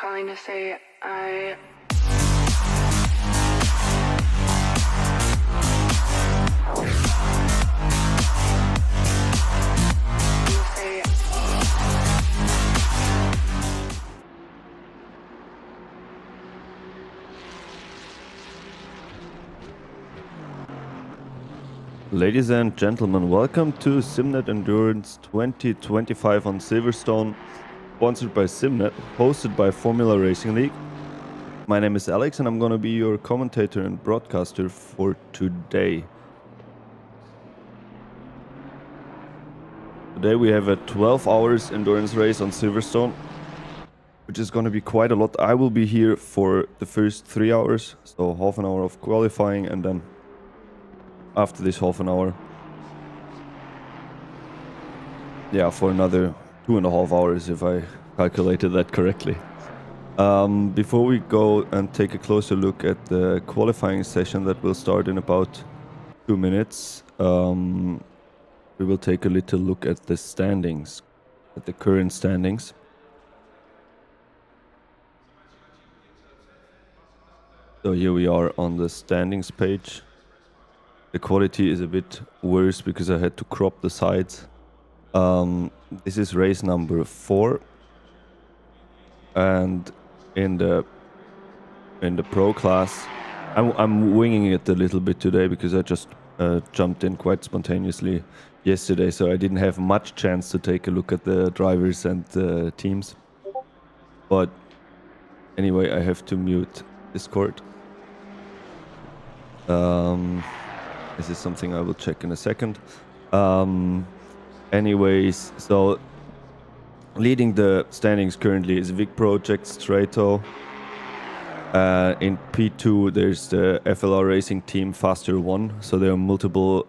calling to say I... Ladies and gentlemen, welcome to Simnet Endurance 2025 on Silverstone, sponsored by Simnet, hosted by Formula Racing League. My name is Alex and I'm gonna be your commentator and broadcaster for today. Today we have a 12 hours endurance race on Silverstone, which is gonna be quite a lot. I will be here for the first 3 hours, so half an hour of qualifying, and then after this half an hour, for another 2.5 hours if I calculated that correctly. Before we go and take a closer look at the qualifying session that will start in about 2 minutes, we will take a little look at the standings, at the current standings. So here we are on the standings page. The quality is a bit worse because I had to crop the sides. This is race number 4, and in the pro class, I'm winging it a little bit today because I just jumped in quite spontaneously yesterday, so I didn't have much chance to take a look at the drivers and the teams. But anyway, I have to mute Discord. This is something I will check in a second. Anyways, so leading the standings currently is Vic Project Strato. In P2 there's the FLR Racing Team Faster 1, so there are multiple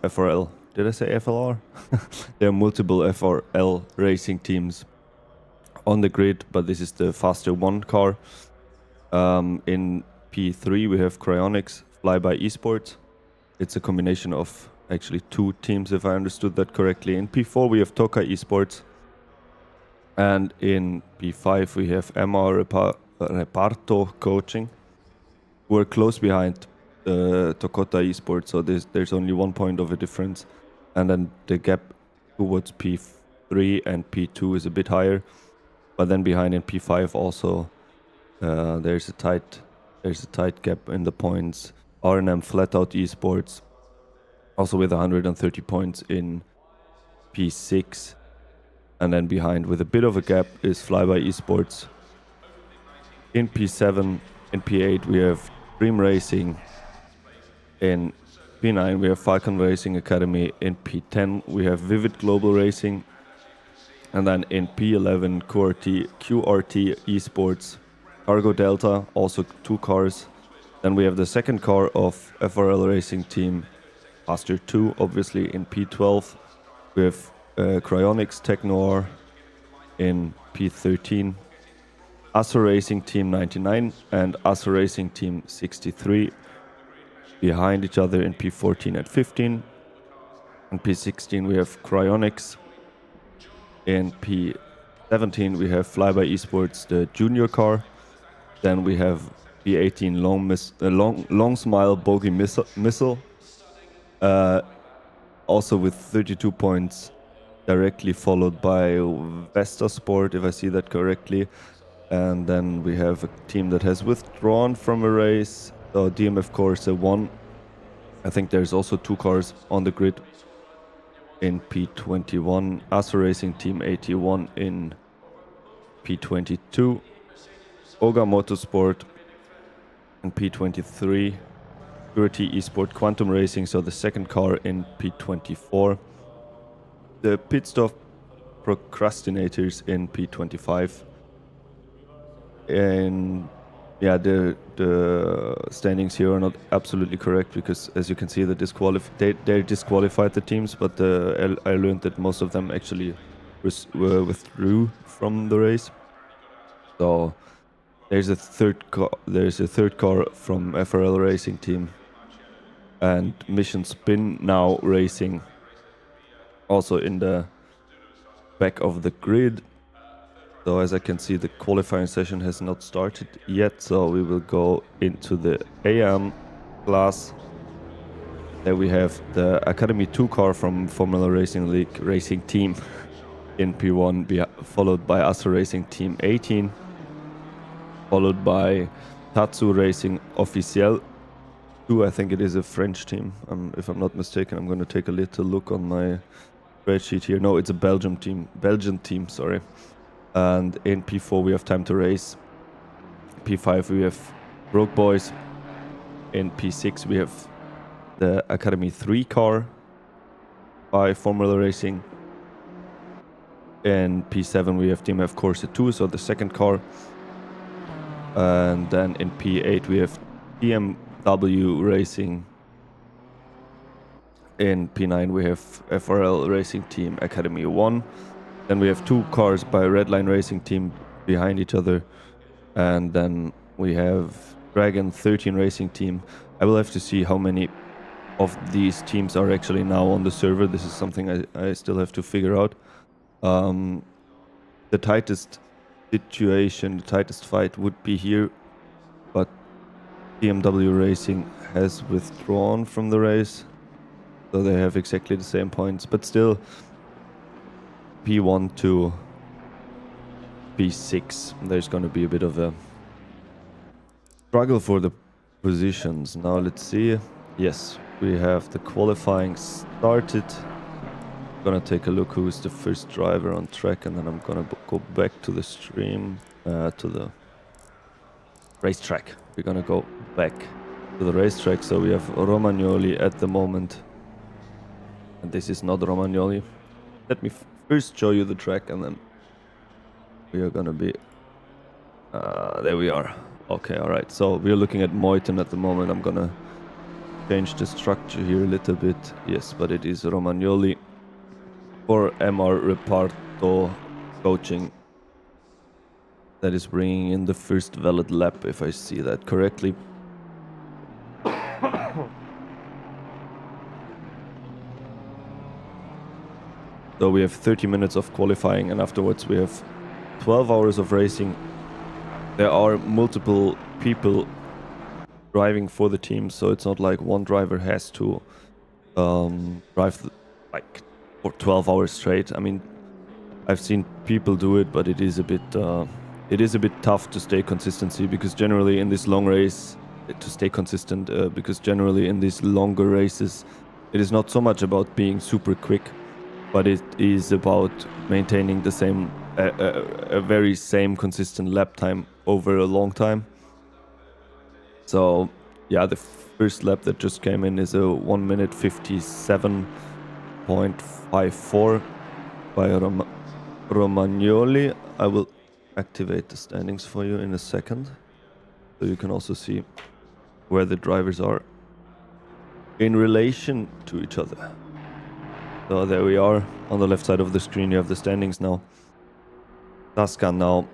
FRL. Did I say FLR? There are multiple FRL racing teams on the grid, but this is the Faster 1 car. In P3 we have Cryonics Flyby Esports. It's a combination of actually 2 teams, if I understood that correctly. In P4 we have Tokai Esports, and in P5 we have MR Reparto Coaching, who are close behind Tokota Esports, so there's only 1 point of a difference, and then the gap towards P3 and P2 is a bit higher, but then behind in P5 also there's a tight gap in the points. R&M Flatout Esports also with 130 points in P6, and then behind with a bit of a gap is Flyby Esports in P7. In P8 we have Dream Racing. In P9 we have Falcon Racing Academy. In P10 we have Vivid Global Racing, and then in P11 QRT Esports, Cargo Delta, also 2 cars. Then we have the second car of FRL Racing Team Faster 2, obviously. In P12 we have Cryonics Technoir. In P13 ASO Racing Team 99 and ASO Racing Team 63 behind each other in P14 and 15. In P16 we have Cryonics. In P17 we have Flyby Esports, the junior car. Then we have P18 Long Smile Bogey Missile, also with 32 points, directly followed by Vesta Sport, if I see that correctly. And then we have a team that has withdrawn from a race, so DMF Corsa 1. I think there's also 2 cars on the grid. In P21, ASO Racing Team 81 in P22. Oga Motorsport in P23. Purity Esport Quantum Racing, so the second car in P24. The Pit Stop Procrastinators in P25. And the standings here are not absolutely correct because, as you can see, they disqualified the teams, but I learned that most of them actually withdrew from the race. So there's a third car from FRL Racing Team and Mission Spin Now Racing also in the back of the grid. So as I can see, the qualifying session has not started yet, so we will go into the AM class. There we have the Academy 2 car from Formula Racing League Racing Team in P1, followed by ASO Racing Team 18, followed by Tatsu Racing Officiel 2, I think it is a French team, if I'm not mistaken. I'm going to take a little look on my spreadsheet here. No, it's a Belgian team, sorry. And in P4 we have Time to Race P5 we have Broke Boys. In P6 we have the Academy 3 car by Formula Racing. In P7 we have Team F Corsa 2, so the second car. And then in P8 we have BMW Racing. In P9 we have FRL Racing Team Academy 1. Then we have 2 cars by Redline Racing Team behind each other. And then we have Dragon 13 Racing Team. I will have to see how many of these teams are actually now on the server. This is something I still have to figure out. The tightest situation, the tightest fight would be here, but BMW Racing has withdrawn from the race, so they have exactly the same points, but still P1 to P6 there's going to be a bit of a struggle for the positions. Now let's see. Yes, we have the qualifying started. Gonna take a look who's the first driver on track, and then I'm gonna go back to the stream, to the racetrack. We're gonna go back to the racetrack. So we have Romagnoli at the moment, and this is not Romagnoli. Let me first show you the track, and then we are gonna be there we are. Okay, all right, so we're looking at Moyton at the moment. I'm gonna change the structure here a little bit. Yes, but it is Romagnoli for MR Reparto coaching that is bringing in the first valid lap, if I see that correctly. So we have 30 minutes of qualifying, and afterwards we have 12 hours of racing. There are multiple people driving for the team, so it's not like one driver has to drive like for 12 hours straight. I mean, I've seen people do it, but it is a bit tough to stay consistency, because generally in this long race because generally in these longer races it is not so much about being super quick, but it is about maintaining the same a very same consistent lap time over a long time. So yeah, the first lap that just came in is a 1 minute 57.54 by Romagnoli. I will activate the standings for you in a second, so you can also see where the drivers are in relation to each other. So there we are. On the left side of the screen you have the standings now. Tasca now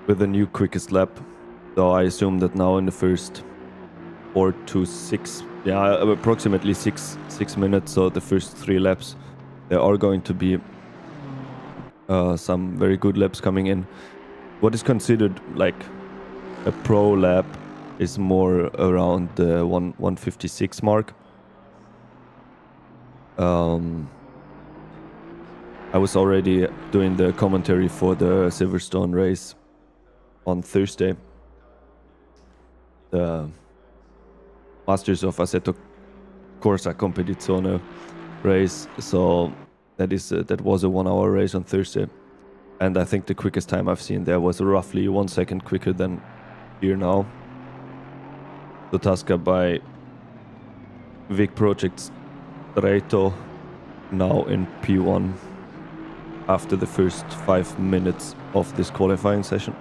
with the new quickest lap. So I assume that now in the first 4 to 6, approximately six minutes, so the first 3 laps, there are going to be some very good laps coming in. What is considered like a pro lap is more around the 156 mark. I was already doing the commentary for the Silverstone race on Thursday, the Masters of Assetto Corsa Competizione race. So that was a 1 hour race on Thursday, and I think the quickest time I've seen there was roughly 1 second quicker than here now. So Tasca by Vic Project's Reto now in P1 after the first 5 minutes of this qualifying session.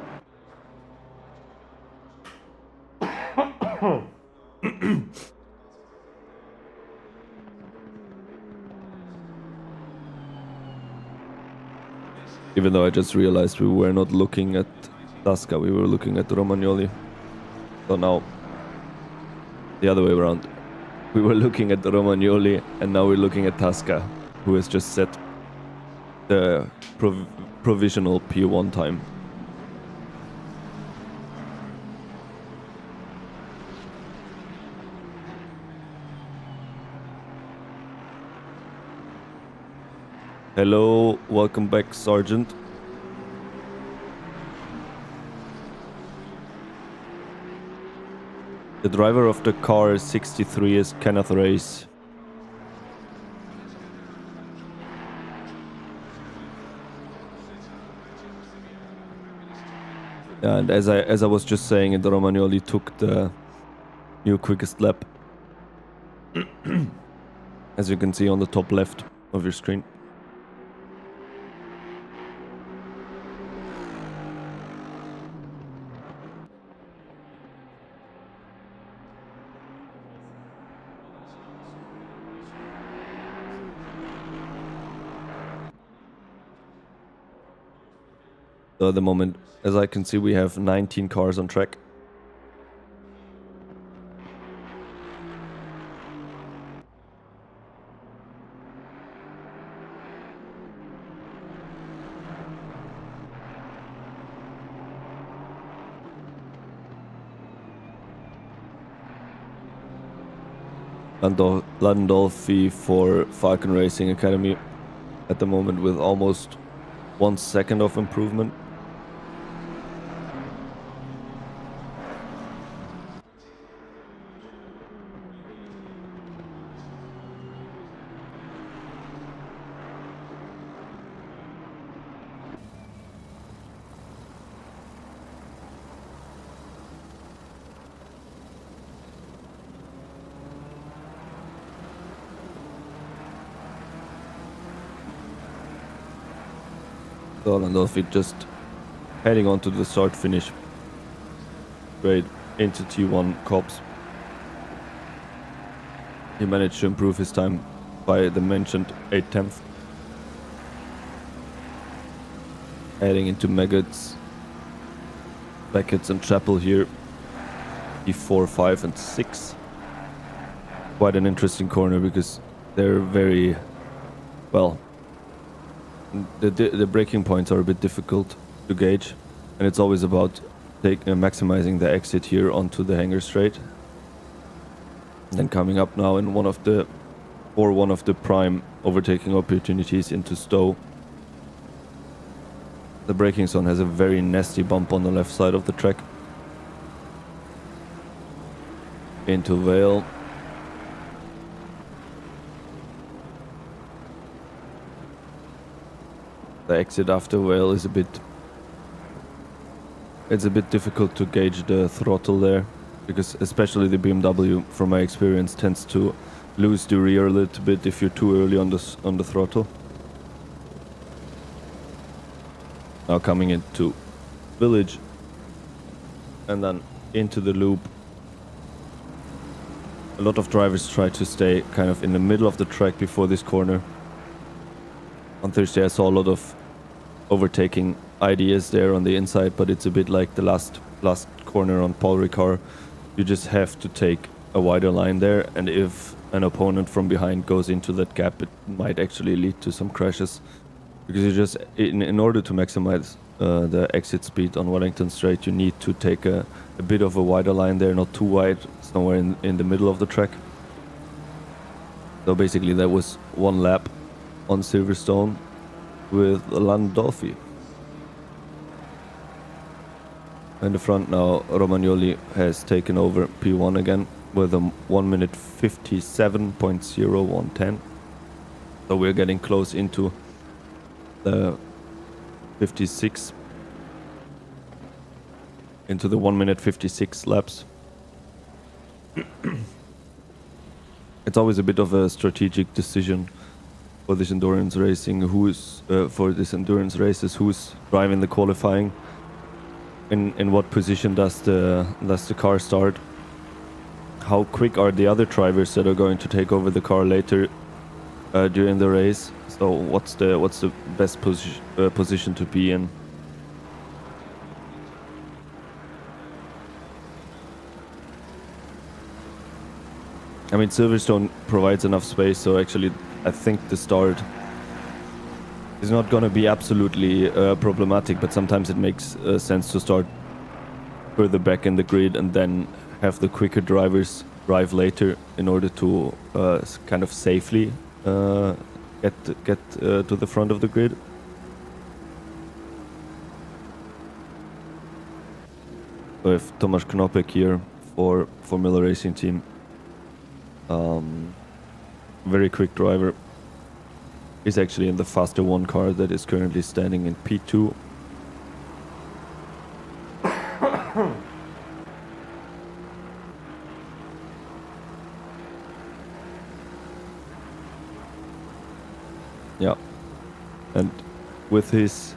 Even though I just realized we were not looking at Tasca, we were looking at Romagnoli. So now, the other way around. We were looking at Romagnoli, and now we're looking at Tasca, who has just set the provisional P1 time. Hello, welcome back, Sergeant. The driver of the car 63 is Kenneth Race. And as I was just saying, the Romagnoli took the new quickest lap, as you can see on the top left of your screen. So at the moment, as I can see, we have 19 cars on track. Landolfi for Falcon Racing Academy at the moment with almost 1 second of improvement. So Landolfi just heading on to the start finish straight into T1 Cops. He managed to improve his time by the mentioned 8/10. Heading into Maggots, Beckett's and Chapel here. P4, 5 and 6. Quite an interesting corner because they're very, well, the braking points are a bit difficult to gauge, and it's always about maximizing the exit here onto the hanger straight. And then coming up now in one of the prime overtaking opportunities into Stowe. The braking zone has a very nasty bump on the left side of the track. Into Vale. The exit after Vale is a bit difficult to gauge the throttle there, because especially the BMW, from my experience, tends to lose the rear a little bit if you're too early on the throttle. Now coming into Village and then into the loop. A lot of drivers try to stay kind of in the middle of the track before this corner. On Thursday I saw a lot of overtaking ideas there on the inside, but it's a bit like the last corner on Paul Ricard. You just have to take a wider line there, and if an opponent from behind goes into that gap, it might actually lead to some crashes, because you just in order to maximize the exit speed on Wellington Straight, you need to take a bit of a wider line there, not too wide, somewhere in the middle of the track. So basically that was one lap on Silverstone with Landolfi. In the front now, Romagnoli has taken over P1 again with a 1 minute 57.0110. So we're getting close into the 56, into the 1 minute 56 laps. It's always a bit of a strategic decision for this endurance racing, who's driving the qualifying, in what position does the car start, how quick are the other drivers that are going to take over the car later during the race. So what's the best position to be in. I mean, Silverstone provides enough space, so actually I think the start is not going to be absolutely problematic, but sometimes it makes sense to start further back in the grid and then have the quicker drivers drive later in order to kind of safely get to the front of the grid. So if Tomasz Knopek here for Formula Racing Team, very quick driver, is actually in the faster one car that is currently standing in P2. Yeah. And with his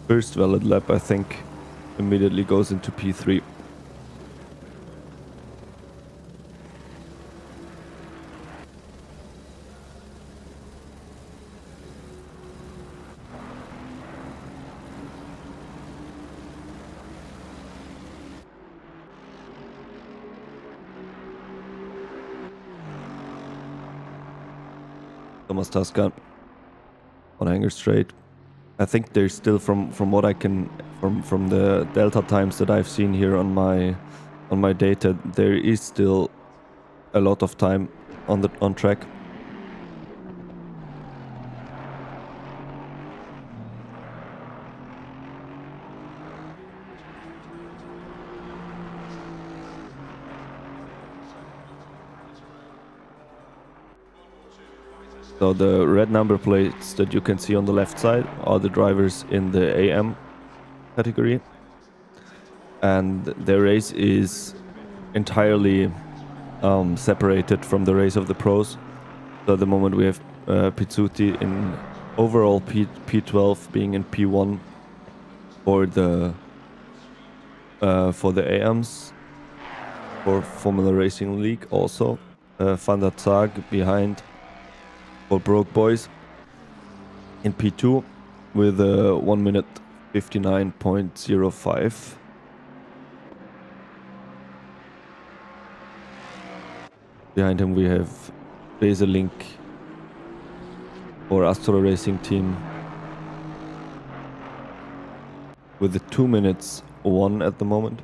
first valid lap, I think immediately goes into P3. Thomas Tasca on Hanger Straight. I think there's still from what I can from the delta times that I've seen here on my data, there is still a lot of time on track. So the red number plates that you can see on the left side are the drivers in the AM category, and the race is entirely separated from the race of the pros. So at the moment we have Pizzuti in overall P12 being in P1 for the AMs, for Formula Racing League also. Van der Zag behind for Broke Boys in P2 with 1 minute 59.05. Behind him we have Beselink for Assetto Racing team with the 2 minutes 1 at the moment.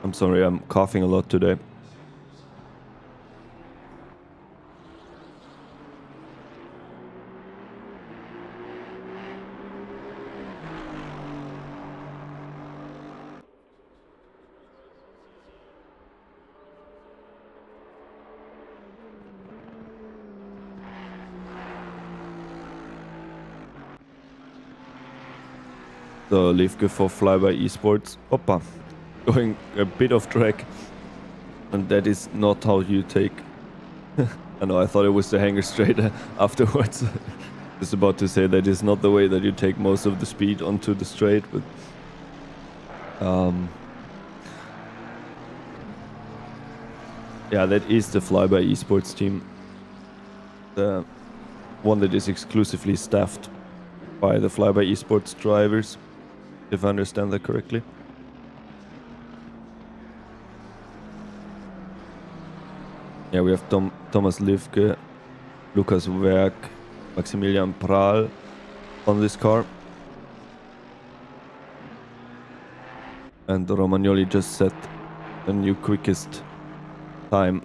I'm sorry, I'm coughing a lot today. So Levke for Flyby Esports. Oppa. Going a bit off track. And that is not how you take... I know, I thought it was the Hanger Straight afterwards. Just about to say that is not the way that you take most of the speed onto the straight, but... yeah, that is the Flyby Esports team. The one that is exclusively staffed by the Flyby Esports drivers, if I understand that correctly. Yeah, we have Thomas Levke, Lukas Werk, Maximilian Prahl on this car. And Romagnoli just set a new quickest time.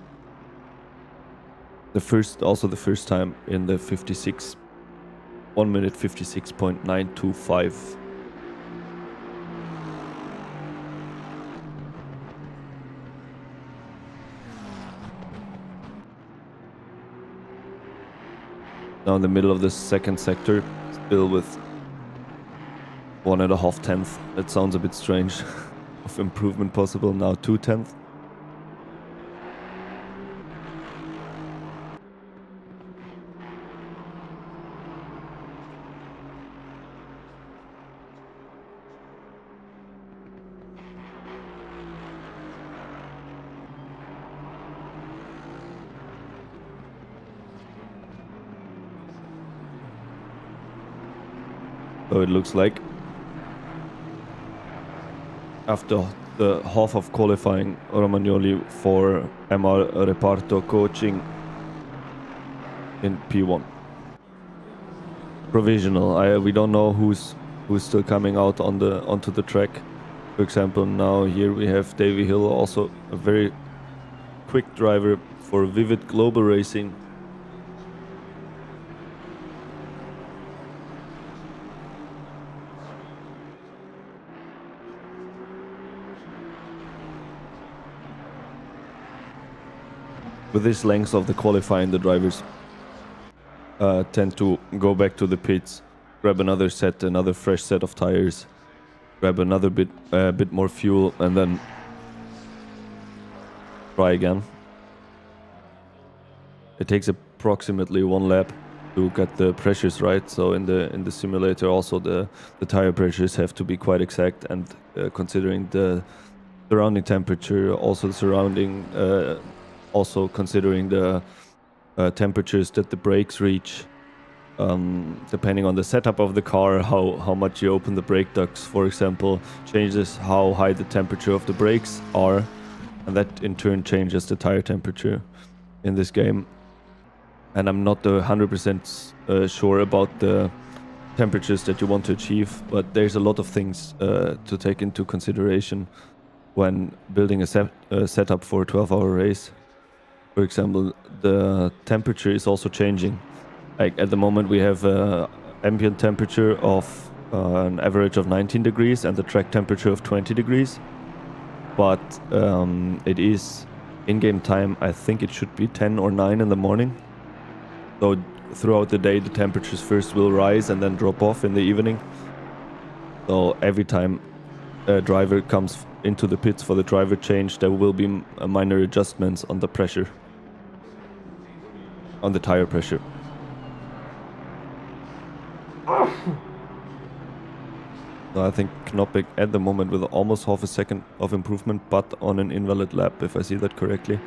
Also the first time in the 1 minute 56.925. Now in the middle of the second sector, still with 1.5 tenths. That sounds a bit strange. Of improvement possible. Now 2 tenths. So it looks like after the half of qualifying, Romagnoli for MR Reparto coaching in P1. Provisional. We don't know who's still coming out onto the track. For example, now here we have Davy Hill, also a very quick driver for Vivid Global Racing. With this length of the qualifying, the drivers tend to go back to the pits, grab another fresh set of tires, grab another bit more fuel, and then try again. It takes approximately 1 lap to get the pressures right. So in the simulator, also the tire pressures have to be quite exact, and considering the surrounding temperature, also considering the temperatures that the brakes reach. Depending on the setup of the car, how much you open the brake ducts, for example, changes how high the temperature of the brakes are, and that in turn changes the tire temperature in this game. And I'm not 100% sure about the temperatures that you want to achieve, but there's a lot of things to take into consideration when building a setup for a 12-hour race. For example, the temperature is also changing. Like at the moment we have ambient temperature of an average of 19 degrees and the track temperature of 20 degrees. But it is in-game time, I think it should be 10 or 9 in the morning. So throughout the day the temperatures first will rise and then drop off in the evening. So every time a driver comes into the pits for the driver change, there will be minor adjustments on the pressure, on the tire pressure. So I think Knoppik at the moment with almost half a second of improvement, but on an invalid lap, if I see that correctly.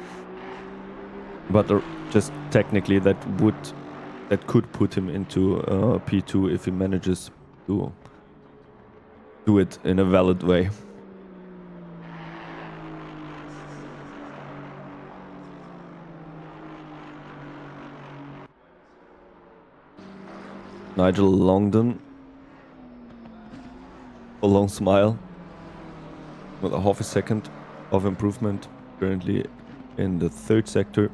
But just technically that could put him into P2 if he manages to do it in a valid way. Nigel Longdon, a long smile with a half a second of improvement, currently in the 3rd sector.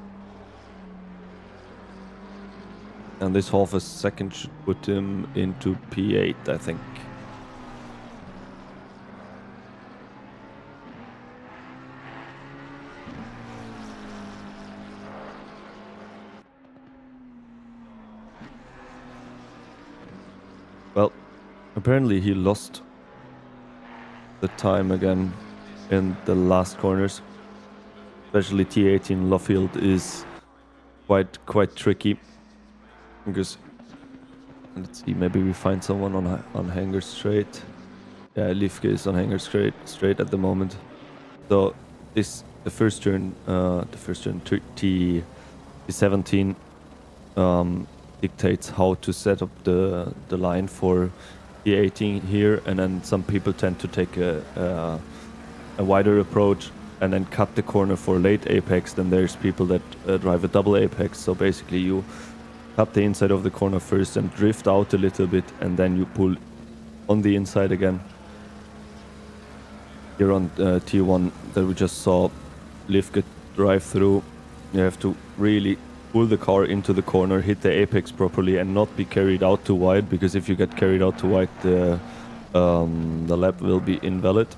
And this half a second should put him into P8, I think. Well, apparently he lost the time again in the last corners. Especially T18 Luffield is quite tricky. Because, let's see, maybe we find someone on Hanger Straight. Yeah, Lifke is on Hanger Straight at the moment. So the first turn T17 dictates how to set up the line for T18 here, and then some people tend to take a wider approach and then cut the corner for late apex. Then there's people that drive a double apex. So basically you cut the inside of the corner first and drift out a little bit, and then you pull on the inside again. Here on T1 that we just saw Lifke drive through, you have to really pull the car into the corner, hit the apex properly, and not be carried out too wide, because if you get carried out too wide, the lap will be invalid.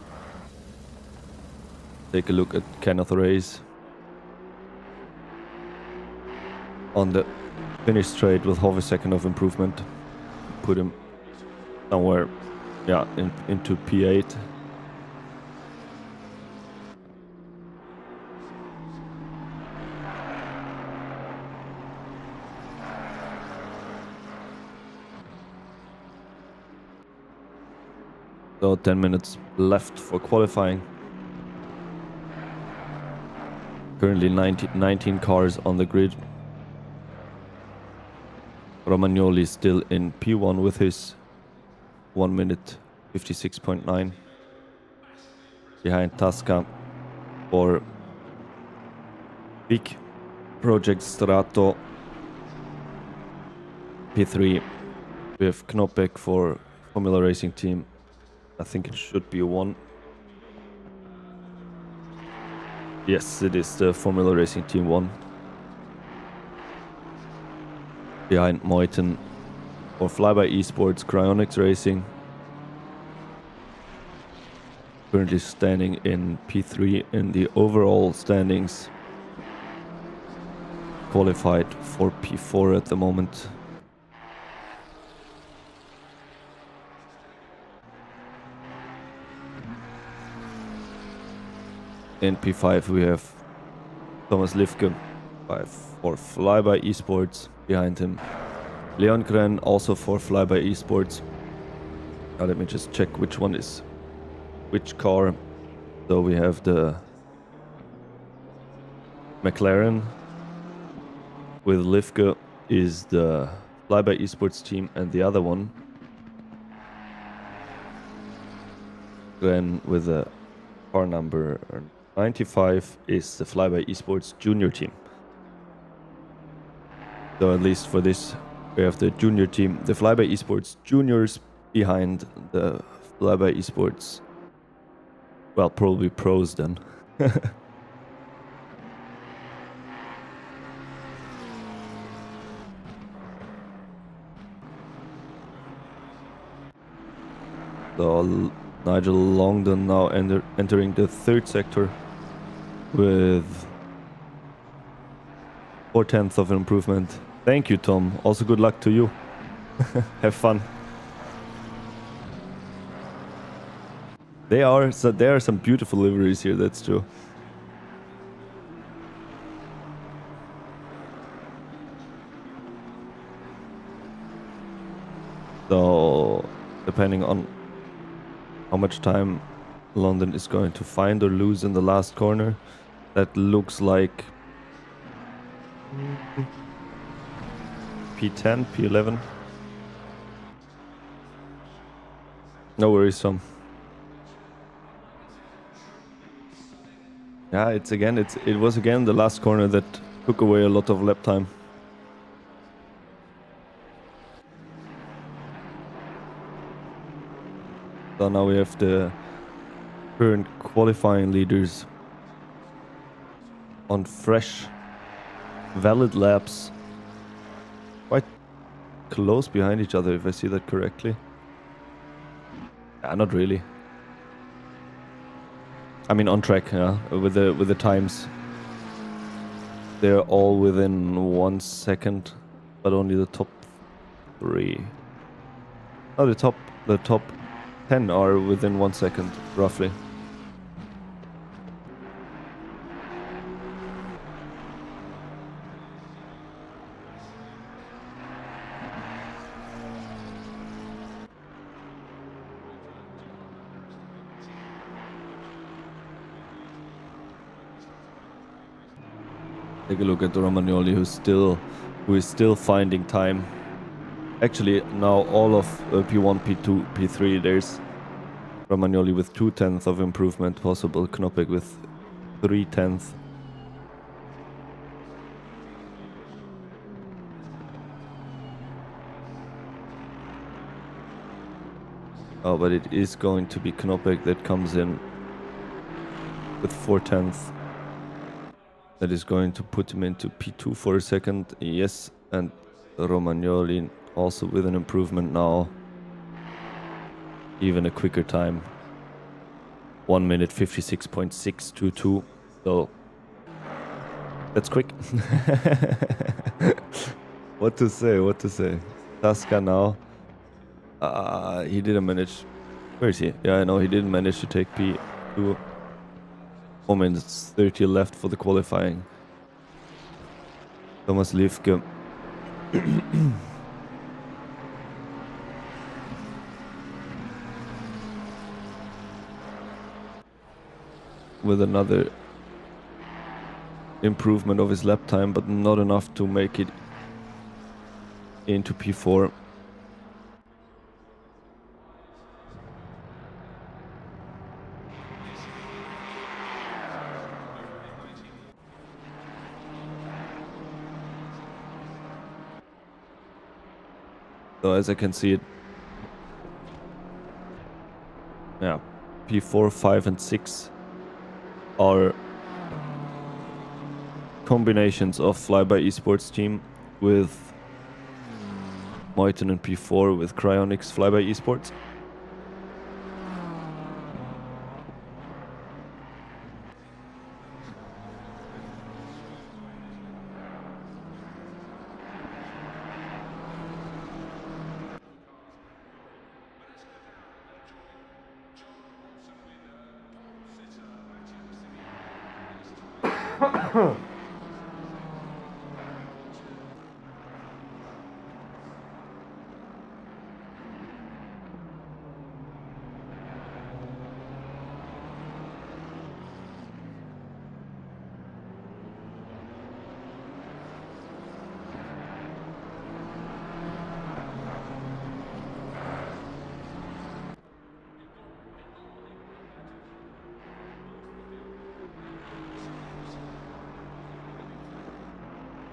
Take a look at Kenneth Reyes on the finish straight with half a second of improvement. Put him somewhere, yeah, into P8. So 10 minutes left for qualifying. Currently 19 cars on the grid. Romagnoli still in P1 with his 1 minute 56.9. Behind Tasca for Big Project Strato. P3 we have Knoppik for Formula Racing Team. I think it should be 1. Yes, it is the Formula Racing Team 1. Behind Moiten for Flyby Esports, Cryonics Racing. Currently standing in P3 in the overall standings. Qualified for P4 at the moment. In P5 we have Thomas Lifke for Flyby Esports behind him. Leon Gren also for Flyby Esports. Now let me just check which one is which car. So we have the McLaren with Lifke is the Flyby Esports team, and the other one then with the car number 95 is the Flyby Esports junior team. So at least for this we have the junior team, the Flyby Esports juniors behind the Flyby Esports, well, probably pros then. So Nigel Longdon now entering the third sector with 4/10 of an improvement. Thank you, Tom. Also good luck to you. Have fun. There are some beautiful liveries here, that's true. So depending on how much time London is going to find or lose in the last corner, that looks like P10, P11. No worries, Tom. Yeah, it was again the last corner that took away a lot of lap time. So now we have the current qualifying leaders on fresh, valid laps. Quite close behind each other, if I see that correctly. Not really. I mean on track, yeah, with the times. They're all within 1 second, but only the top 3. Oh, the top 10 are within 1 second, roughly. Take a look at Romagnoli, who is still finding time. Actually, now all of P1, P2, P3, there's Romagnoli with 2/10 of improvement possible, Knoppek with 3/10. Oh, but it is going to be Knoppek that comes in with 4/10. That is going to put him into P2 for a second. Yes, and Romagnoli also with an improvement now. Even a quicker time. 1 minute 56.622. So that's quick. What to say? Tasca now. He didn't manage. Where is he? Yeah, I know he didn't manage to take P2. 4 minutes 30 left for the qualifying. Thomas Lifke. With another improvement of his lap time, but not enough to make it into P4. So as I can see it, yeah, P4, 5 and 6 are combinations of Flyby Esports team with Moiten and P4 with Cryonics Flyby Esports.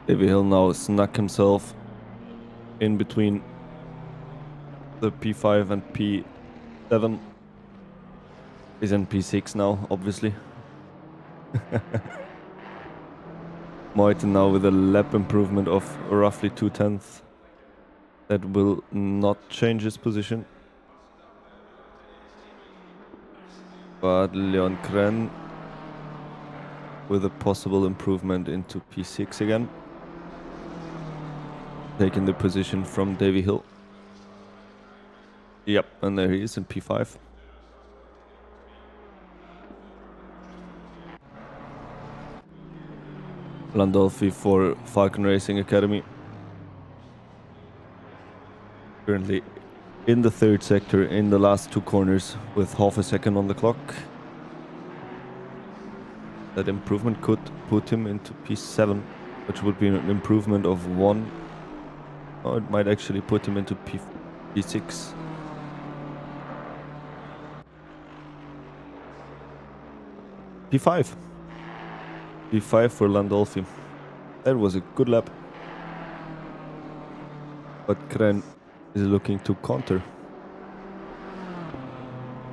Davy Hill now snuck himself in between the P5 and P7. He's in P6 now, obviously. Moiten now with a lap improvement of roughly 2/10. That will not change his position. But Leon Kren with a possible improvement into P6 again. Taking the position from Davy Hill. Yep, and there he is in P5. Landolfi for Falcon Racing Academy. Currently in the third sector in the last two corners with half a second on the clock. That improvement could put him into P7, which would be an improvement of 1. Oh, it might actually put him into P6. P5. P5 for Landolfi. That was a good lap. But Kren is looking to counter.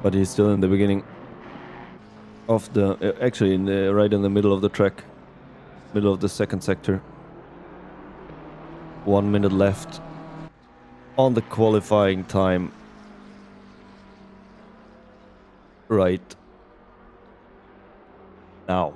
But he's still in the beginning of the... actually, right in the middle of the track. Middle of the second sector. 1 minute left on the qualifying time. Right now.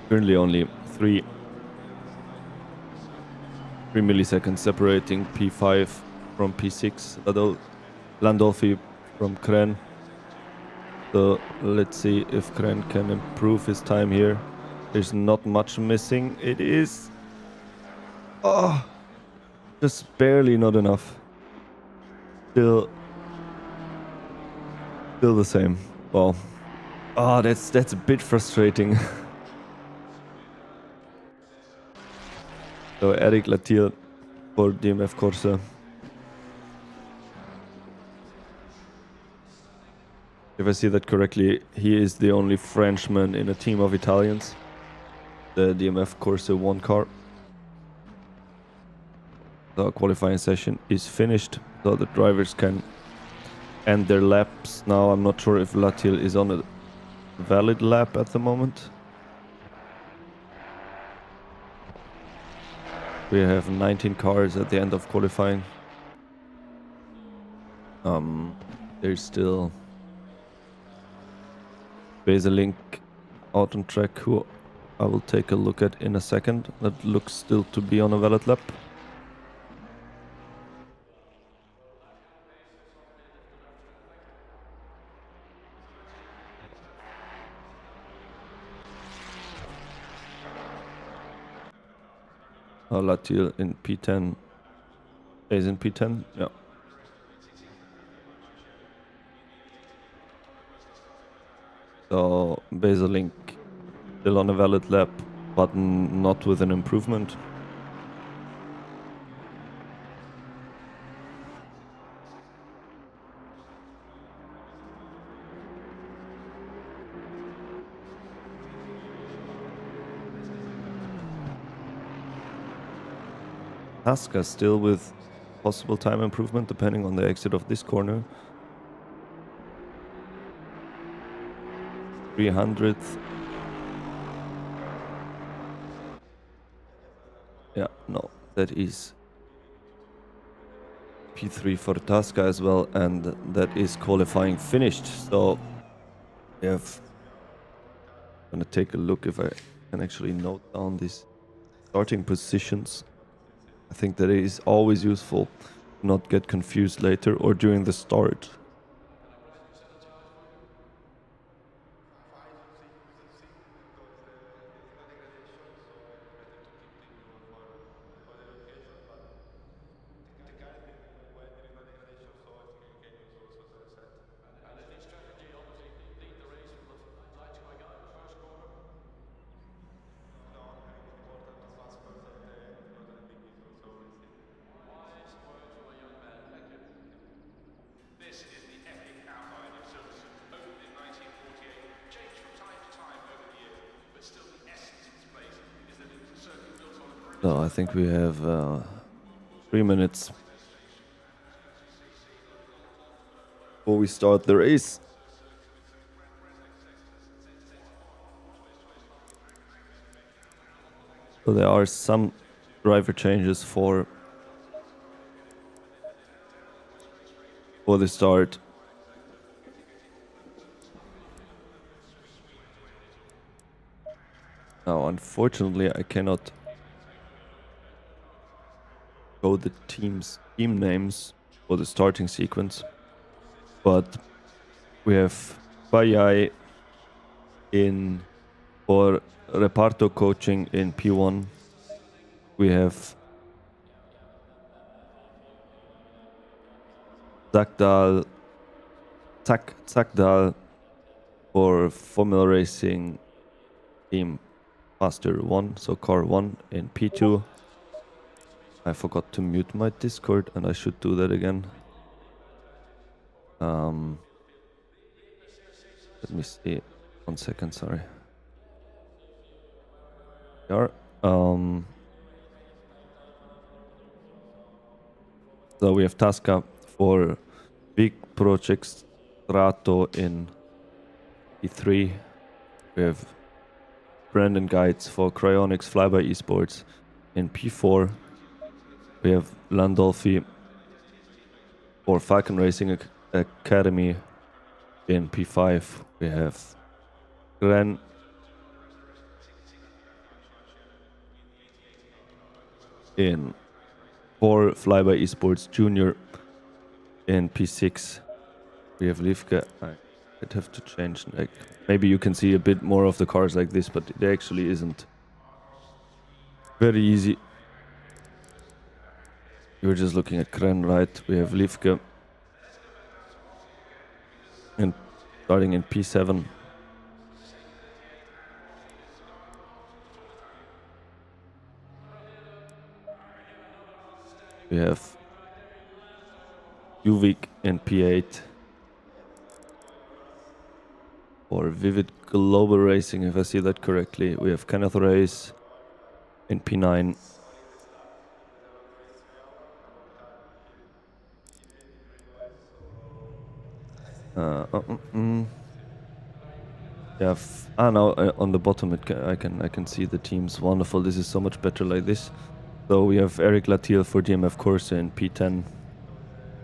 Currently only 3 milliseconds separating P5 from P6. Landolfi from Kren. So let's see if Kren can improve his time here. There's not much missing. It is... oh, just barely not enough. Still the same. Well, oh, that's a bit frustrating. So Eric Latier for DMF Corsa. If I see that correctly, he is the only Frenchman in a team of Italians. The DMF Corsa 1 car. The qualifying session is finished, so the drivers can end their laps. Now I'm not sure if Latier is on a valid lap at the moment. We have 19 cars at the end of qualifying. There's still Baselink out on track, who I will take a look at in a second. That looks still to be on a valid lap. Latier in P10. Is in P10? Yeah. So Baselink still on a valid lap, but not with an improvement. Haska still with possible time improvement depending on the exit of this corner. 300th. Yeah, no, that is P3 for Tasca as well, and that is qualifying finished. So we have. I'm gonna take a look if I can actually note down these starting positions. I think that it is always useful to not get confused later or during the start. So I think we have 3 minutes before we start the race. So there are some driver changes for the start. Now, unfortunately, I cannot go the team names for the starting sequence, but we have Bayai for Reparto coaching in P1. We have Zakdal for Formula Racing Team Master 1, so car 1 in P2. I forgot to mute my Discord and I should do that again. Let me see. 1 second, sorry. There. So we have Tasca for big projects Strato in P3. We have Brandon Guides for Cryonics Flyby Esports in P4. We have Landolfi for Falcon Racing Academy in P5. We have Gren for Flyby Esports Junior in P6. We have Livke. I'd have to change. Like, maybe you can see a bit more of the cars like this, but it actually isn't very easy. You're just looking at Kren, right? We have Livke and starting in P7. We have Uvik in P8. For Vivid Global Racing, if I see that correctly. We have Kenneth Race in P9. Yeah, now on the bottom I can see the teams. Wonderful. This is so much better like this. So we have Eric Latiel for DMF Corsa in P10.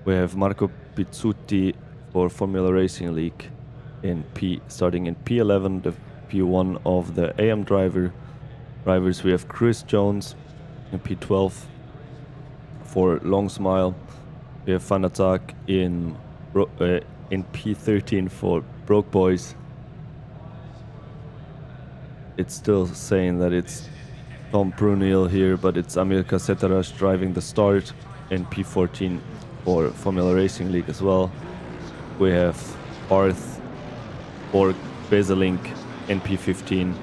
We have Marco Pizzuti for Formula Racing League in starting in P11, the P1 of the AM drivers. We have Chris Jones in P12 for Long Smile. We have Fanatak in P13 for Broke Boys. It's still saying that it's Tom Brunel here, but it's Amir Kasetarash driving the start in P14 for Formula Racing League as well. We have Arth for Bezelink in P15.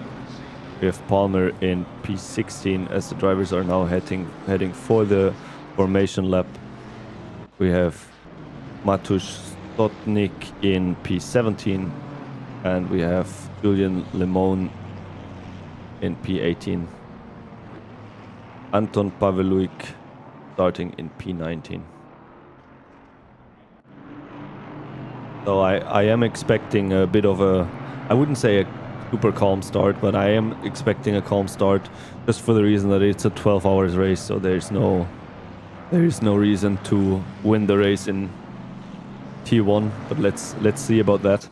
We have Palmer in P16 as the drivers are now heading for the formation lap. We have Matusz Stotnik in P17 and we have Julian Lemon in P18. Anton Paveluik starting in P19. So I am expecting a bit of a I wouldn't say a super calm start, but I am expecting a calm start just for the reason that it's a 12 hours race, so there is no reason to win the race in T1, but let's see about that.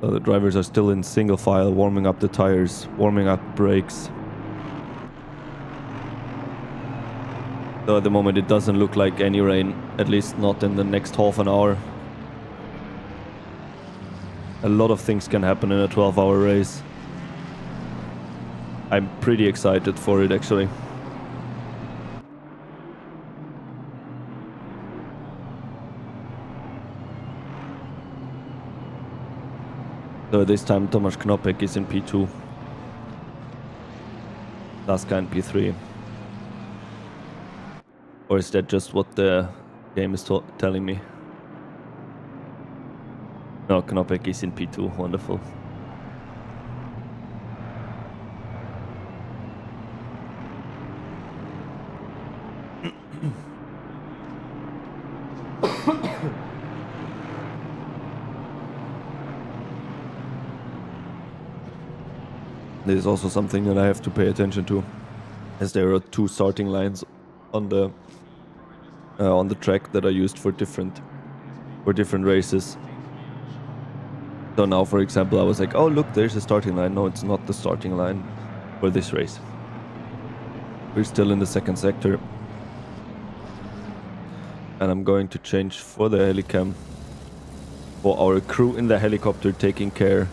So the drivers are still in single file, warming up the tires, warming up brakes. So at the moment it doesn't look like any rain, at least not in the next half an hour. A lot of things can happen in a 12-hour race. I'm pretty excited for it actually. So this time Tomasz Knopek is in P2. Laska in P3. Or is that just what the game is telling me? No, Knopek is in P2. Wonderful. This is also something that I have to pay attention to, as there are two starting lines on the track that are used for different races. So now, for example, I was like, oh look, there's a starting line. No, it's not the starting line for this race. We're still in the second sector. And I'm going to change for the helicam for our crew in the helicopter taking care.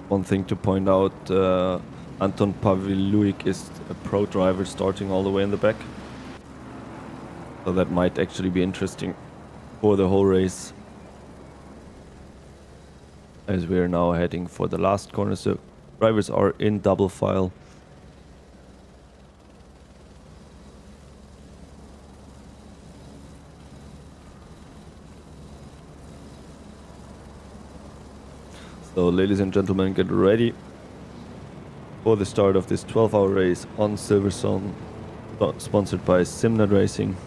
One thing to point out, Anton Pavlyuik is a pro driver starting all the way in the back. So that might actually be interesting for the whole race. As we are now heading for the last corner, so drivers are in double file. So ladies and gentlemen, get ready for the start of this 12-hour race on Silverstone, sponsored by Simnet Racing.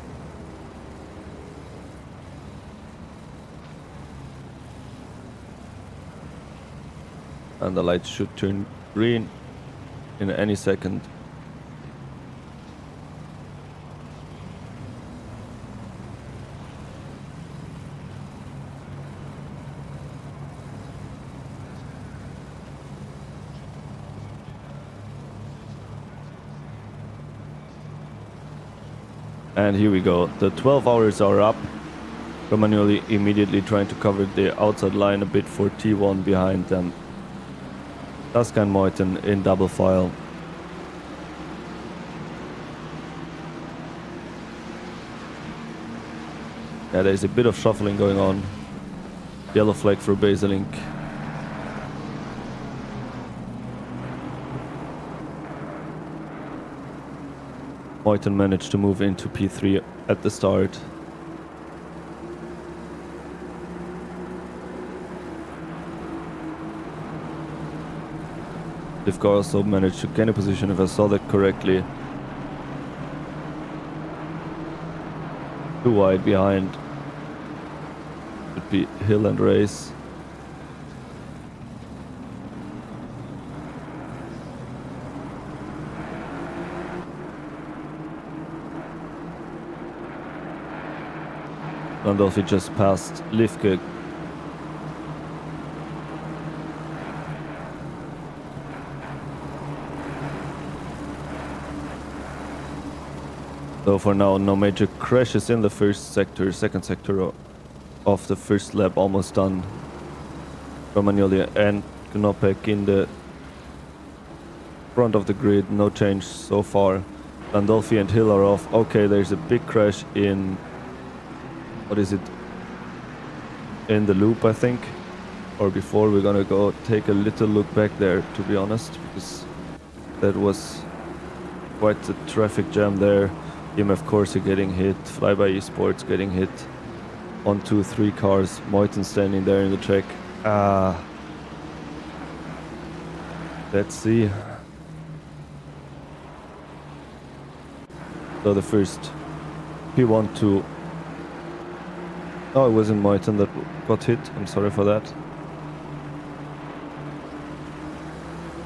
And the lights should turn green in any second. And here we go. The 12 hours are up. Romagnoli immediately trying to cover the outside line a bit for T1 behind them. Laska and Meuthen in double file. Yeah, there's a bit of shuffling going on. Yellow flag for Baselink. Meuthen managed to move into P3 at the start. Livka also managed to gain a position, if I saw that correctly. Too wide behind. Should be Hill and Race. Landolfi just passed Livke. So for now, no major crashes in the first sector, second sector of the first lap almost done. Romagnoli and Knopek in the front of the grid, no change so far. Landolfi and Hill are off. Okay, there's a big crash in... What is it? In the loop, I think. Or before, we're gonna go take a little look back there, to be honest, because that was quite a traffic jam there. EMF Corsa getting hit, Flyby Esports getting hit. 1, 2, 3 cars, Moiten standing there in the track. Let's see. So the first P1 to... Oh, it wasn't Moiten that got hit. I'm sorry for that.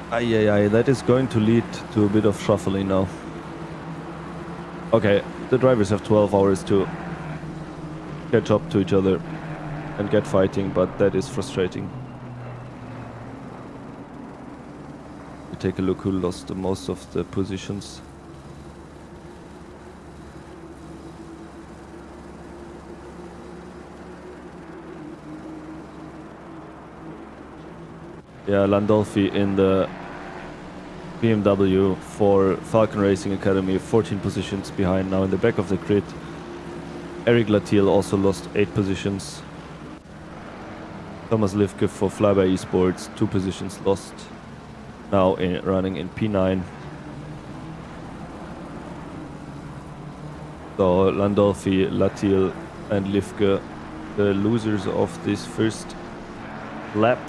That is going to lead to a bit of shuffling now. Okay, the drivers have 12 hours to catch up to each other and get fighting, but that is frustrating. We take a look who lost the most of the positions. Yeah, Landolfi in the BMW for Falcon Racing Academy, 14 positions behind now in the back of the grid. Eric Latiel also lost 8 positions. Thomas Livke for Flyby Esports, 2 positions lost. Now running in P9. So Landolfi, Latiel and Livke, the losers of this first lap.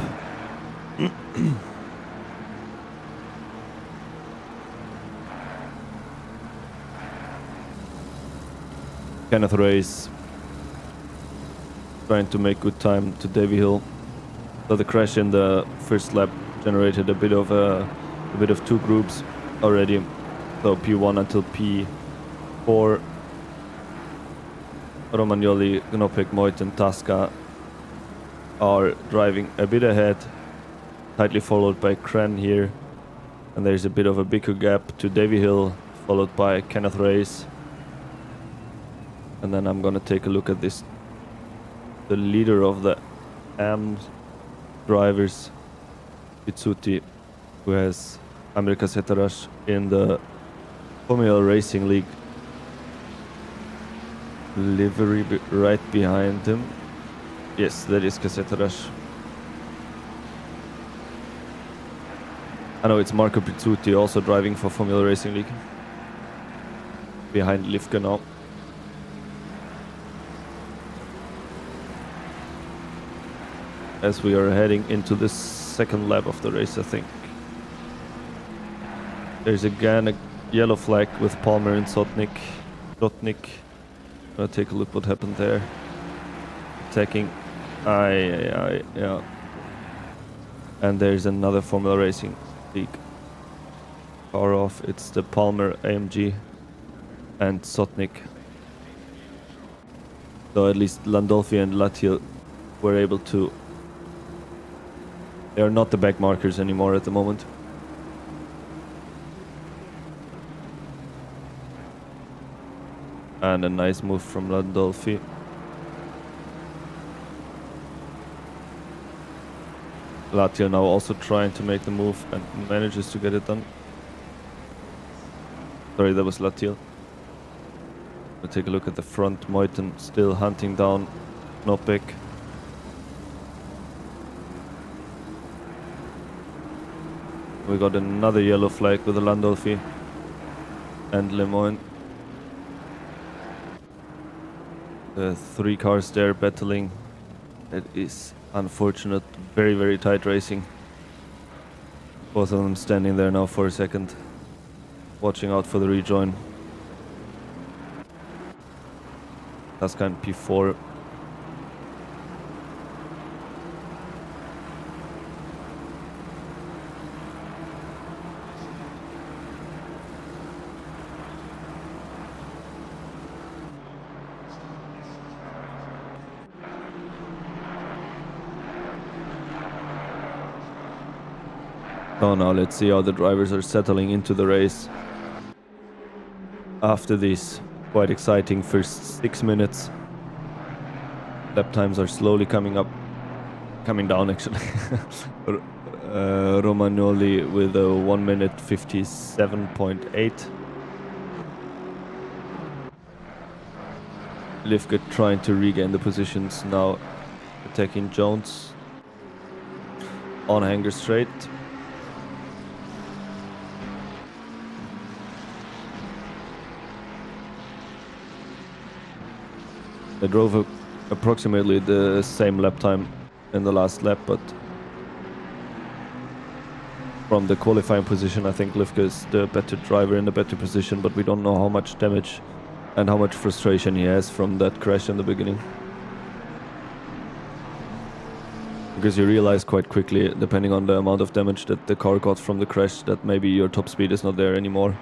Kenneth Race trying to make good time to Davy Hill. So the crash in the first lap generated a bit of 2 groups already. So P1 until P4. Romagnoli, Gnopek, Moiten, Tasca are driving a bit ahead, tightly followed by Kren here. And there's a bit of a bigger gap to Davy Hill, followed by Kenneth Race. And then I'm gonna take a look at this. The leader of the AM drivers, Pitsuti, who has America Setarash in the Formula Racing League livery right behind him. Yes, that is Casetarash. I know it's Marco Pizzuti also driving for Formula Racing League. Behind Livke now. As we are heading into the second lap of the race, I think. There's again a yellow flag with Palmer and Sotnik. Gonna take a look what happened there. Attacking. Yeah. And there's another Formula Racing League car off. It's the Palmer AMG and Sotnik. So at least Landolfi and Latiel were able to... They are not the back markers anymore at the moment. And a nice move from Landolfi. Latiel now also trying to make the move and manages to get it done. Sorry, that was Latiel. We'll take a look at the front. Moiten still hunting down Nopek. We got another yellow flag with the Landolfi and Lemoyne. The 3 cars there battling. It is unfortunate, very, very tight racing. Both of them standing there now for a second, watching out for the rejoin. Tascan P4. So now let's see how the drivers are settling into the race after these quite exciting first 6 minutes. Lap times are slowly coming down actually. Romagnoli with a 1 minute 57.8. Livke trying to regain the positions now, attacking Jones on Hanger Straight. They drove approximately the same lap time in the last lap, but from the qualifying position I think Livke is the better driver in the better position, but we don't know how much damage and how much frustration he has from that crash in the beginning. Because you realize quite quickly, depending on the amount of damage that the car got from the crash, that maybe your top speed is not there anymore.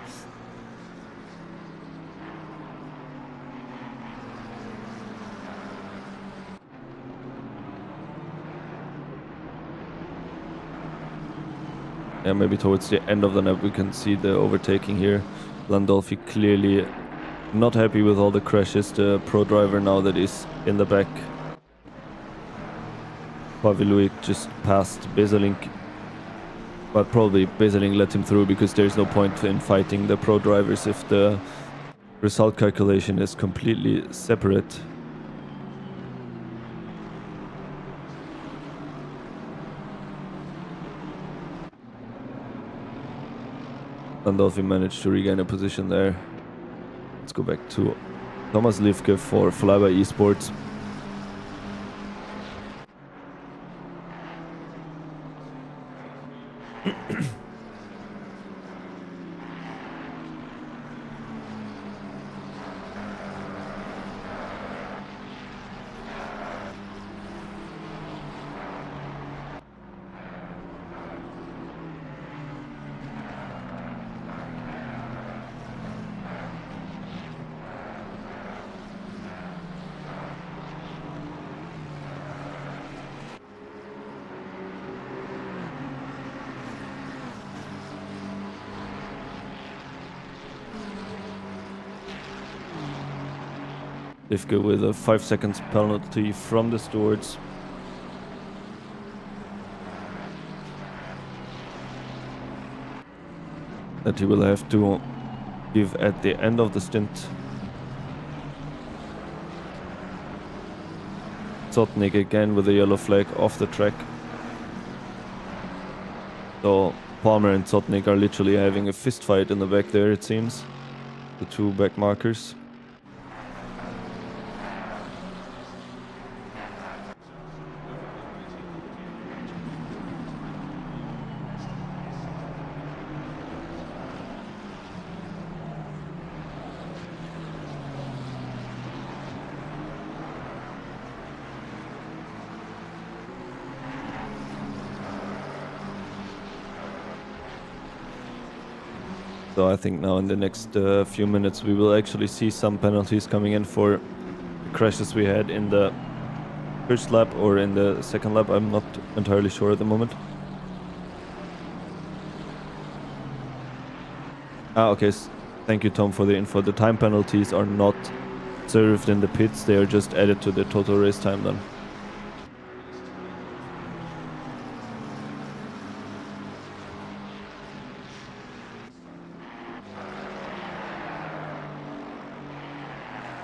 Yeah, maybe towards the end of the lap we can see the overtaking here. Landolfi clearly not happy with all the crashes. The pro driver now that is in the back. Paviluik just passed Beselink, but probably Beselink let him through because there's no point in fighting the pro drivers if the result calculation is completely separate. Landolfi managed to regain a position there. Let's go back to Thomas Livke for Flyby Esports. Livke with a 5 seconds penalty from the stewards. That he will have to give at the end of the stint. Zotnik again with a yellow flag off the track. So Palmer and Zotnik are literally having a fist fight in the back there, it seems. The two back markers. So I think now in the next few minutes we will actually see some penalties coming in for crashes we had in the first lap or in the second lap. I'm not entirely sure at the moment. Okay. Thank you, Tom, for the info. The time penalties are not served in the pits. They are just added to the total race time then.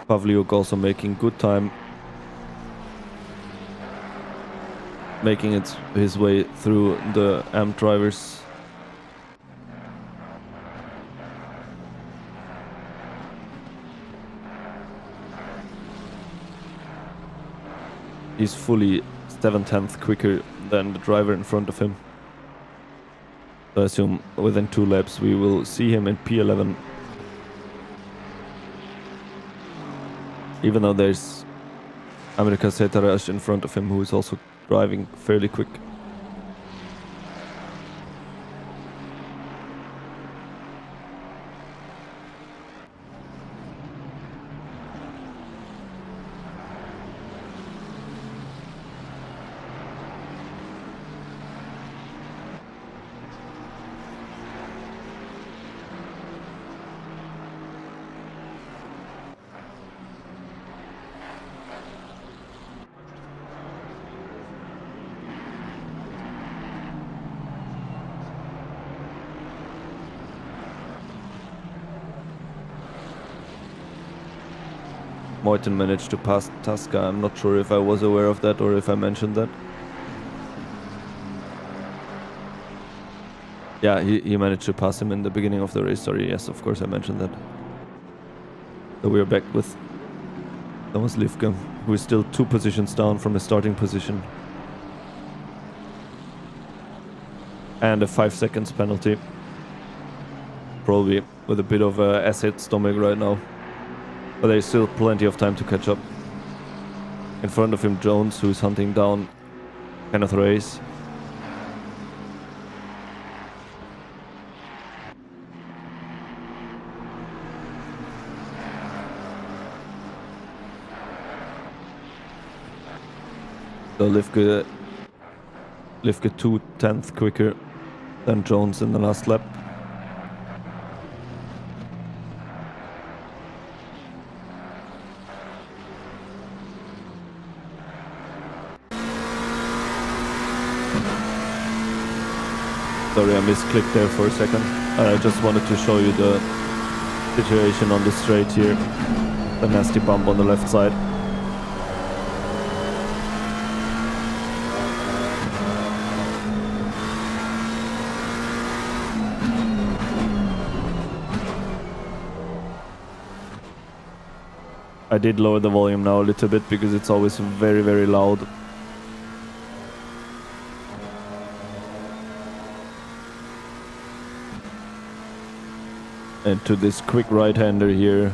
Pavliuk also making good time, making his way through the AMP drivers. He's fully 7/10 quicker than the driver in front of him. So I assume within 2 laps we will see him in P11. Even though there's America Setarash in front of him, who is also driving fairly quick. Moiten managed to pass Tasca. I'm not sure if I was aware of that or if I mentioned that. Yeah, he managed to pass him in the beginning of the race. Sorry, yes, of course I mentioned that. So we're back with Thomas Lifke, who is still 2 positions down from the starting position. And a 5 seconds penalty. Probably with a bit of a acid stomach right now. But there's still plenty of time to catch up. In front of him, Jones, who's hunting down Kenneth Reyes. So Lifke 2/10 quicker than Jones in the last lap. Sorry, I misclicked there for a second. I just wanted to show you the situation on the straight here. The nasty bump on the left side. I did lower the volume now a little bit because it's always very, very loud. And to this quick right-hander here,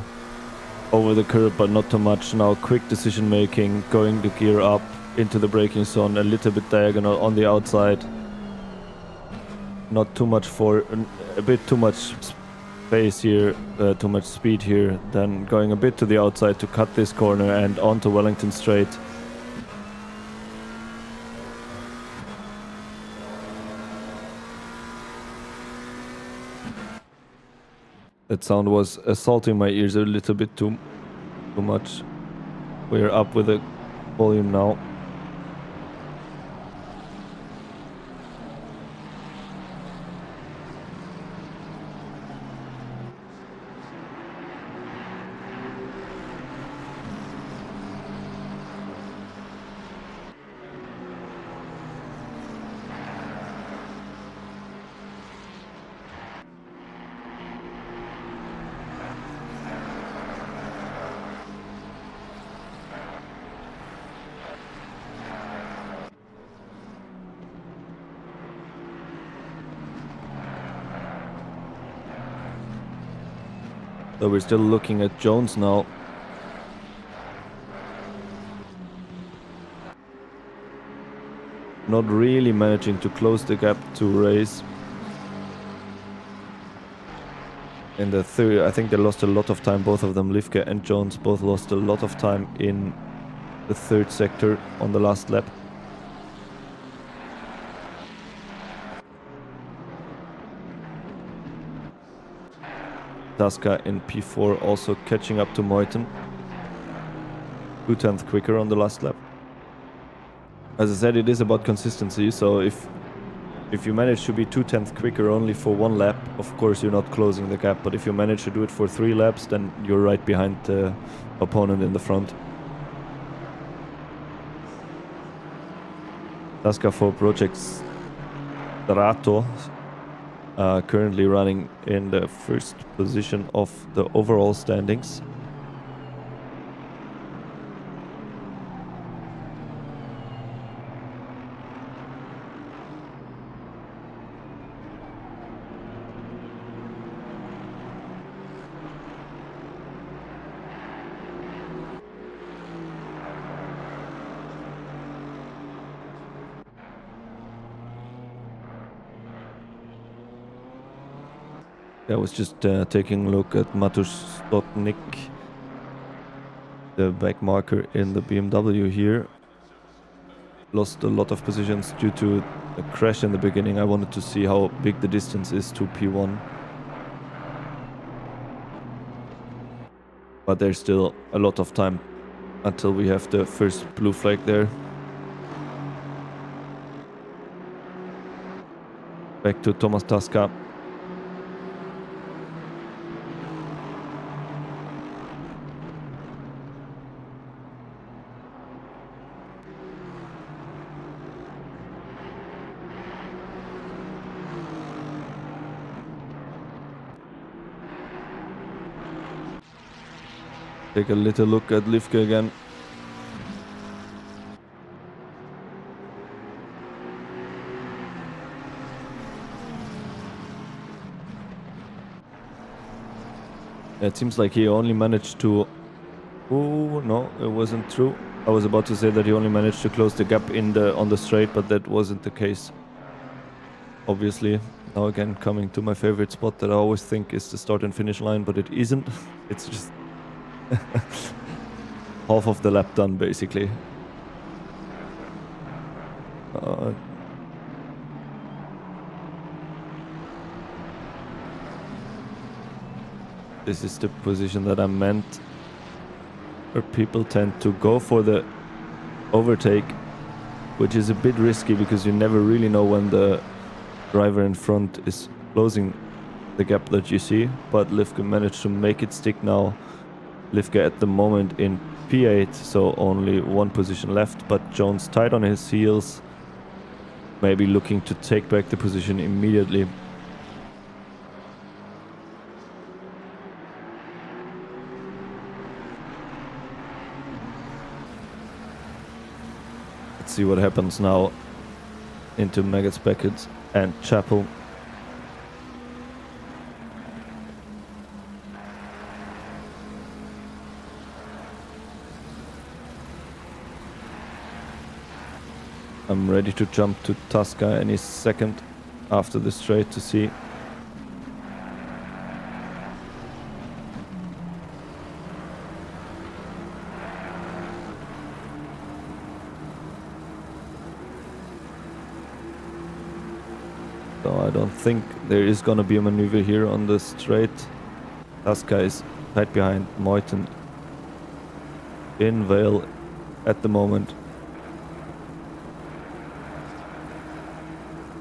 over the curb but not too much. Now quick decision making, going the gear up into the braking zone, a little bit diagonal on the outside. Not too much a bit too much space here, too much speed here. Then going a bit to the outside to cut this corner and onto Wellington Straight. That sound was assaulting my ears a little bit too much. We're up with the volume now. So we're still looking at Jones now. Not really managing to close the gap to Reyes. In the third, I think they lost a lot of time, both of them, Lifke and Jones, both lost a lot of time in the third sector on the last lap. Tasca in P4 also catching up to Moiten. 2/10 quicker on the last lap. As I said, it is about consistency, so if you manage to be 2/10 quicker only for 1 lap, of course you're not closing the gap, but if you manage to do it for 3 laps, then you're right behind the opponent in the front. Tasca for Projects Rato, currently running in the first position of the overall standings. I was just taking a look at Matusz Stotnik, the back marker in the BMW here. Lost a lot of positions due to a crash in the beginning. I wanted to see how big the distance is to P1. But there's still a lot of time until we have the first blue flag there. Back to Thomas Tasca. Take a little look at Livke again. It seems like he only managed to... Oh, no, it wasn't true. I was about to say that he only managed to close the gap on the straight, but that wasn't the case. Obviously, now again coming to my favorite spot that I always think is the start and finish line, but it isn't. It's just half of the lap done, basically. This is the position that I meant, where people tend to go for the overtake, which is a bit risky because you never really know when the driver in front is closing the gap that you see. But Livke managed to make it stick now. Livke at the moment in P8, so only one position left, but Jones tight on his heels, maybe looking to take back the position immediately. Let's see what happens now into Maggots, Beckett and Chapel. I'm ready to jump to Tasca any second after the straight to see. So I don't think there is gonna be a maneuver here on the straight. Tasca is right behind Moyton in Vale at the moment.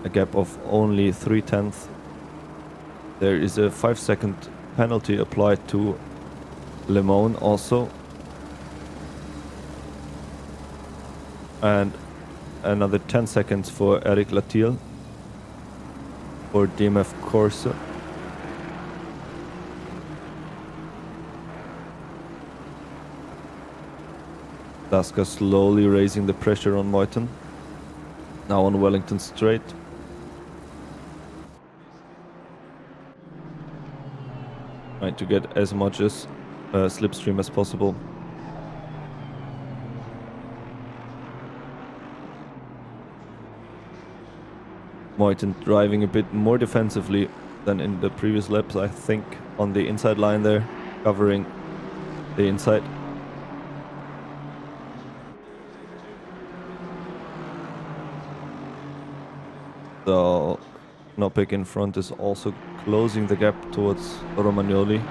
A gap of only 3/10. There is a 5-second penalty applied to Lemon also. And another 10 seconds for Eric Latil for DMF Corsa. Tasca slowly raising the pressure on Moyton. Now on Wellington straight. Trying to get as much as slipstream as possible. Moyton driving a bit more defensively than in the previous laps, I think, on the inside line there, covering the inside. So Knopek in front is also closing the gap towards Romagnoli.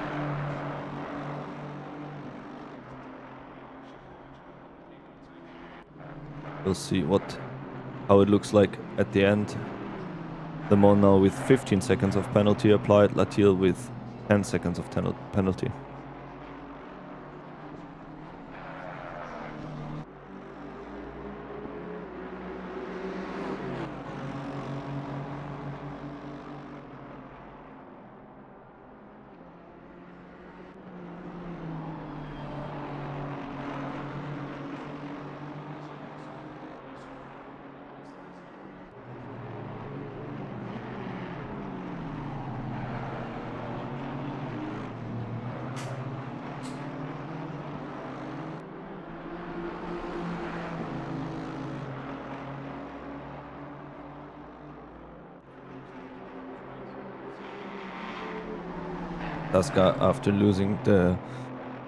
We'll see how it looks like at the end. Lemon now with 15 seconds of penalty applied, Latil with 10 seconds of penalty. Tasca, after losing the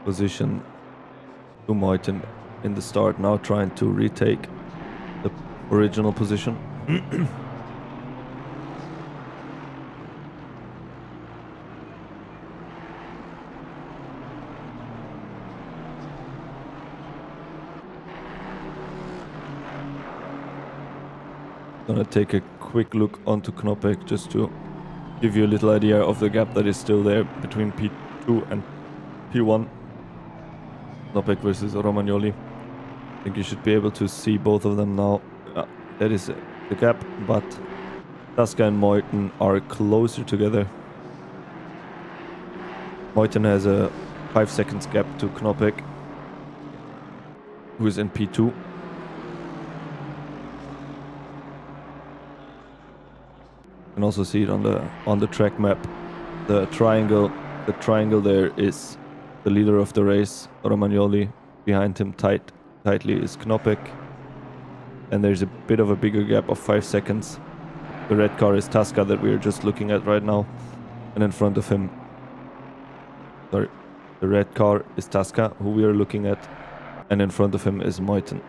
position to Moyton in the start, now trying to retake the original position. Gonna take a quick look onto Knopek just to give you a little idea of the gap that is still there between P2 and P1. Knopek versus Romagnoli. I think you should be able to see both of them now. That is the gap, but Tasca and Moyton are closer together. Moyton has a 5 seconds gap to Knoppek, who is in P2. You can also see it on the track map. The triangle there is the leader of the race, Romagnoli. Behind him tightly is Knoppek. And there's a bit of a bigger gap of 5 seconds. The red car is Tasca that we are just looking at right now. And in front of him, sorry, the red car is Tasca, who we are looking at. And in front of him is Meuthen.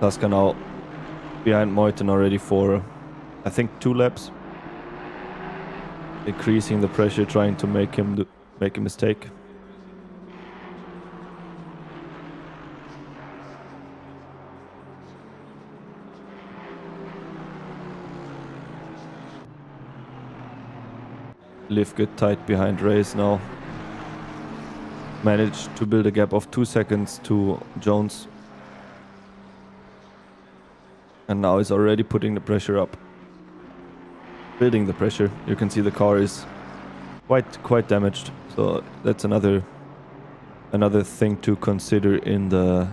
Tasca now behind Meuthen already for, I think, 2 laps. Increasing the pressure, trying to make him make a mistake. Livke tight behind Race now. Managed to build a gap of 2 seconds to Jones. And now is already putting the pressure up. Building the pressure. You can see the car is quite damaged. So that's another thing to consider in the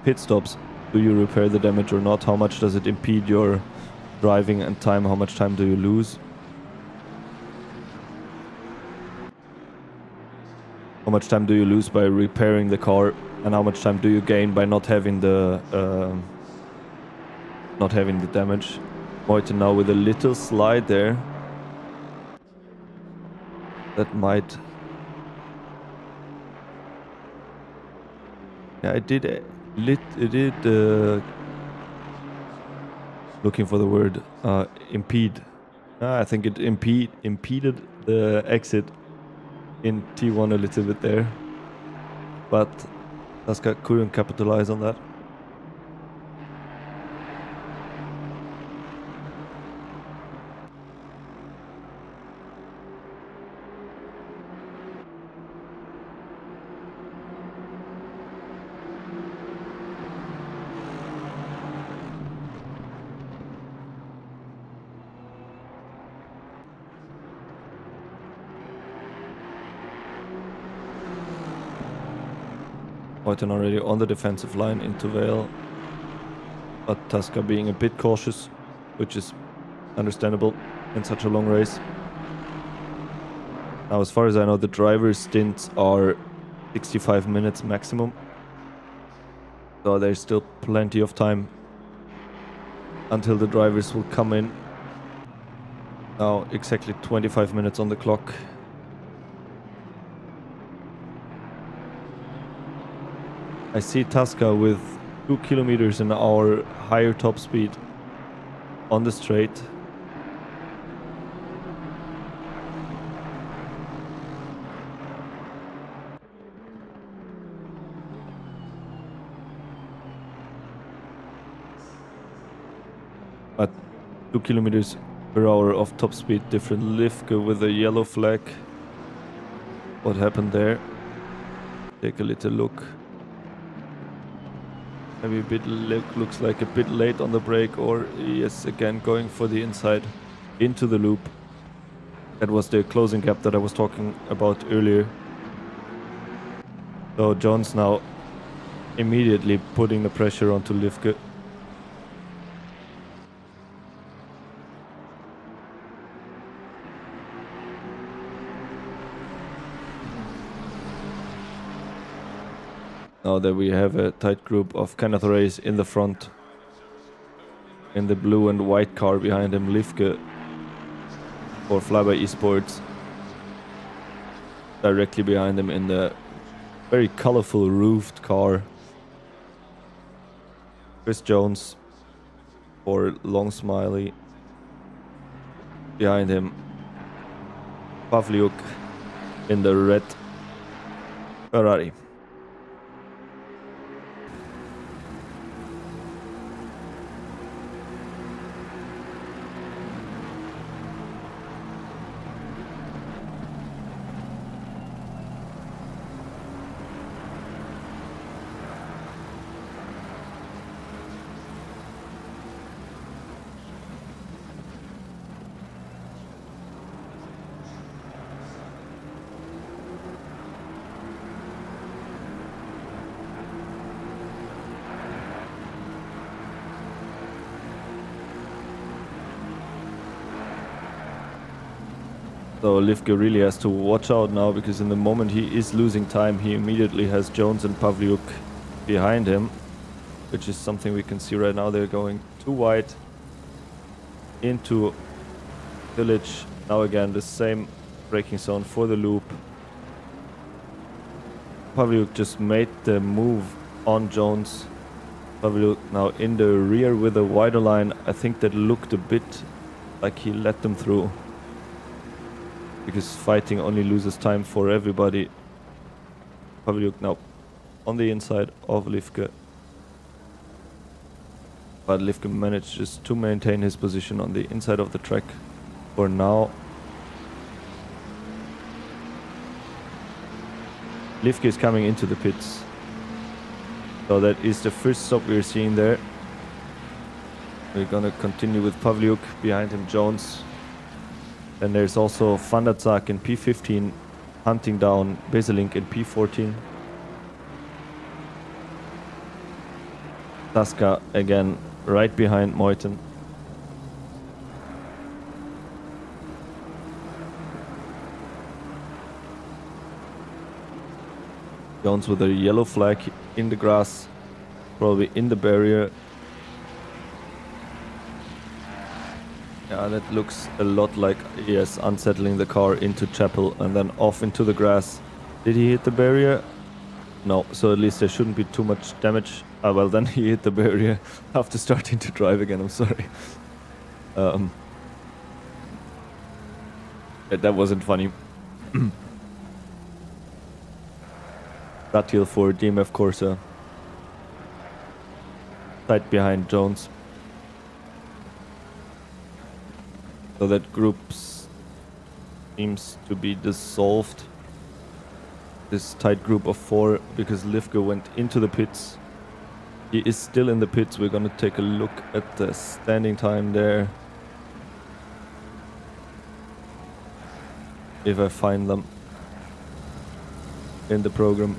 pit stops. Do you repair the damage or not? How much does it impede your driving and time? How much time do you lose? How much time do you lose by repairing the car? And how much time do you gain by not having the damage? Meuthen now with a little slide there. That might... Yeah, it did... looking for the word. Impede. I think it impeded the exit in T1 a little bit there. But Tasca couldn't capitalize on that. Meuthen already on the defensive line into Vale, but Tasca being a bit cautious, which is understandable in such a long race. Now, as far as I know, the driver's stints are 65 minutes maximum, so there's still plenty of time until the drivers will come in. Now exactly 25 minutes on the clock. I see Tasca with 2 kilometers an hour higher top speed on the straight. But 2 kilometers per hour of top speed different. Livke with a yellow flag. What happened there? Take a little look. Maybe a bit looks like a bit late on the brake, or yes, again going for the inside into the loop. That was the closing gap that I was talking about earlier. So Jones now immediately putting the pressure onto Livke. Now that we have a tight group of Kenneth Race in the front, in the blue and white car behind him, Livke for Flyby Esports, directly behind him in the very colorful roofed car, Chris Jones for Long Smiley, behind him Pavliuk in the red Ferrari. So Livke really has to watch out now, because in the moment he is losing time, he immediately has Jones and Pavliuk behind him, which is something we can see right now. They're going too wide into village. Now again, the same braking zone for the loop. Pavliuk just made the move on Jones. Pavliuk now in the rear with a wider line. I think that looked a bit like he let them through, because fighting only loses time for everybody. Pavliuk now on the inside of Livke, but Livke managed just to maintain his position on the inside of the track for now. Livke is coming into the pits, so that is the first stop we're seeing there. We're gonna continue with Pavliuk, behind him Jones. And there's also Van der Zaak in P15 hunting down Beselink in P14. Taska again right behind Meuthen. Jones with a yellow flag in the grass, probably in the barrier. Yeah, that looks a lot like, yes, unsettling the car into Chapel and then off into the grass. Did he hit the barrier? No, so at least there shouldn't be too much damage. Well, then he hit the barrier after starting to drive again, I'm sorry. That wasn't funny. Ratil for DMF Corsa. Tight behind Jones. So that group seems to be dissolved. This tight group of 4, because Livke went into the pits. He is still in the pits. We're gonna take a look at the standing time there, if I find them in the program.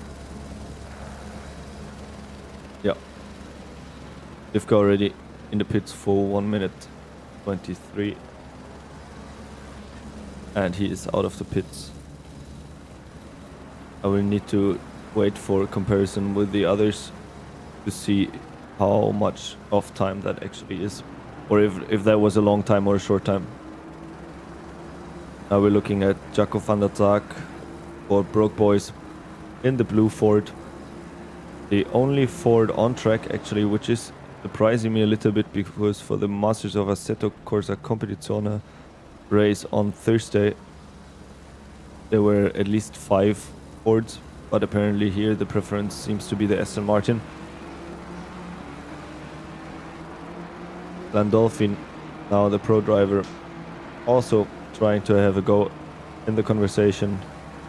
Yeah, Livke already in the pits for 1 minute 23. And he is out of the pits. I will need to wait for a comparison with the others to see how much off time that actually is, or if that was a long time or a short time. Now we're looking at Jaco van der Zaak for Broke Boys in the blue Ford. The only Ford on track actually, which is surprising me a little bit, because for the Masters of Assetto Corsa Competizione race on Thursday there were at least 5 Fords, but apparently here the preference seems to be the Aston Martin. Landolfi, now the pro driver, also trying to have a go in the conversation.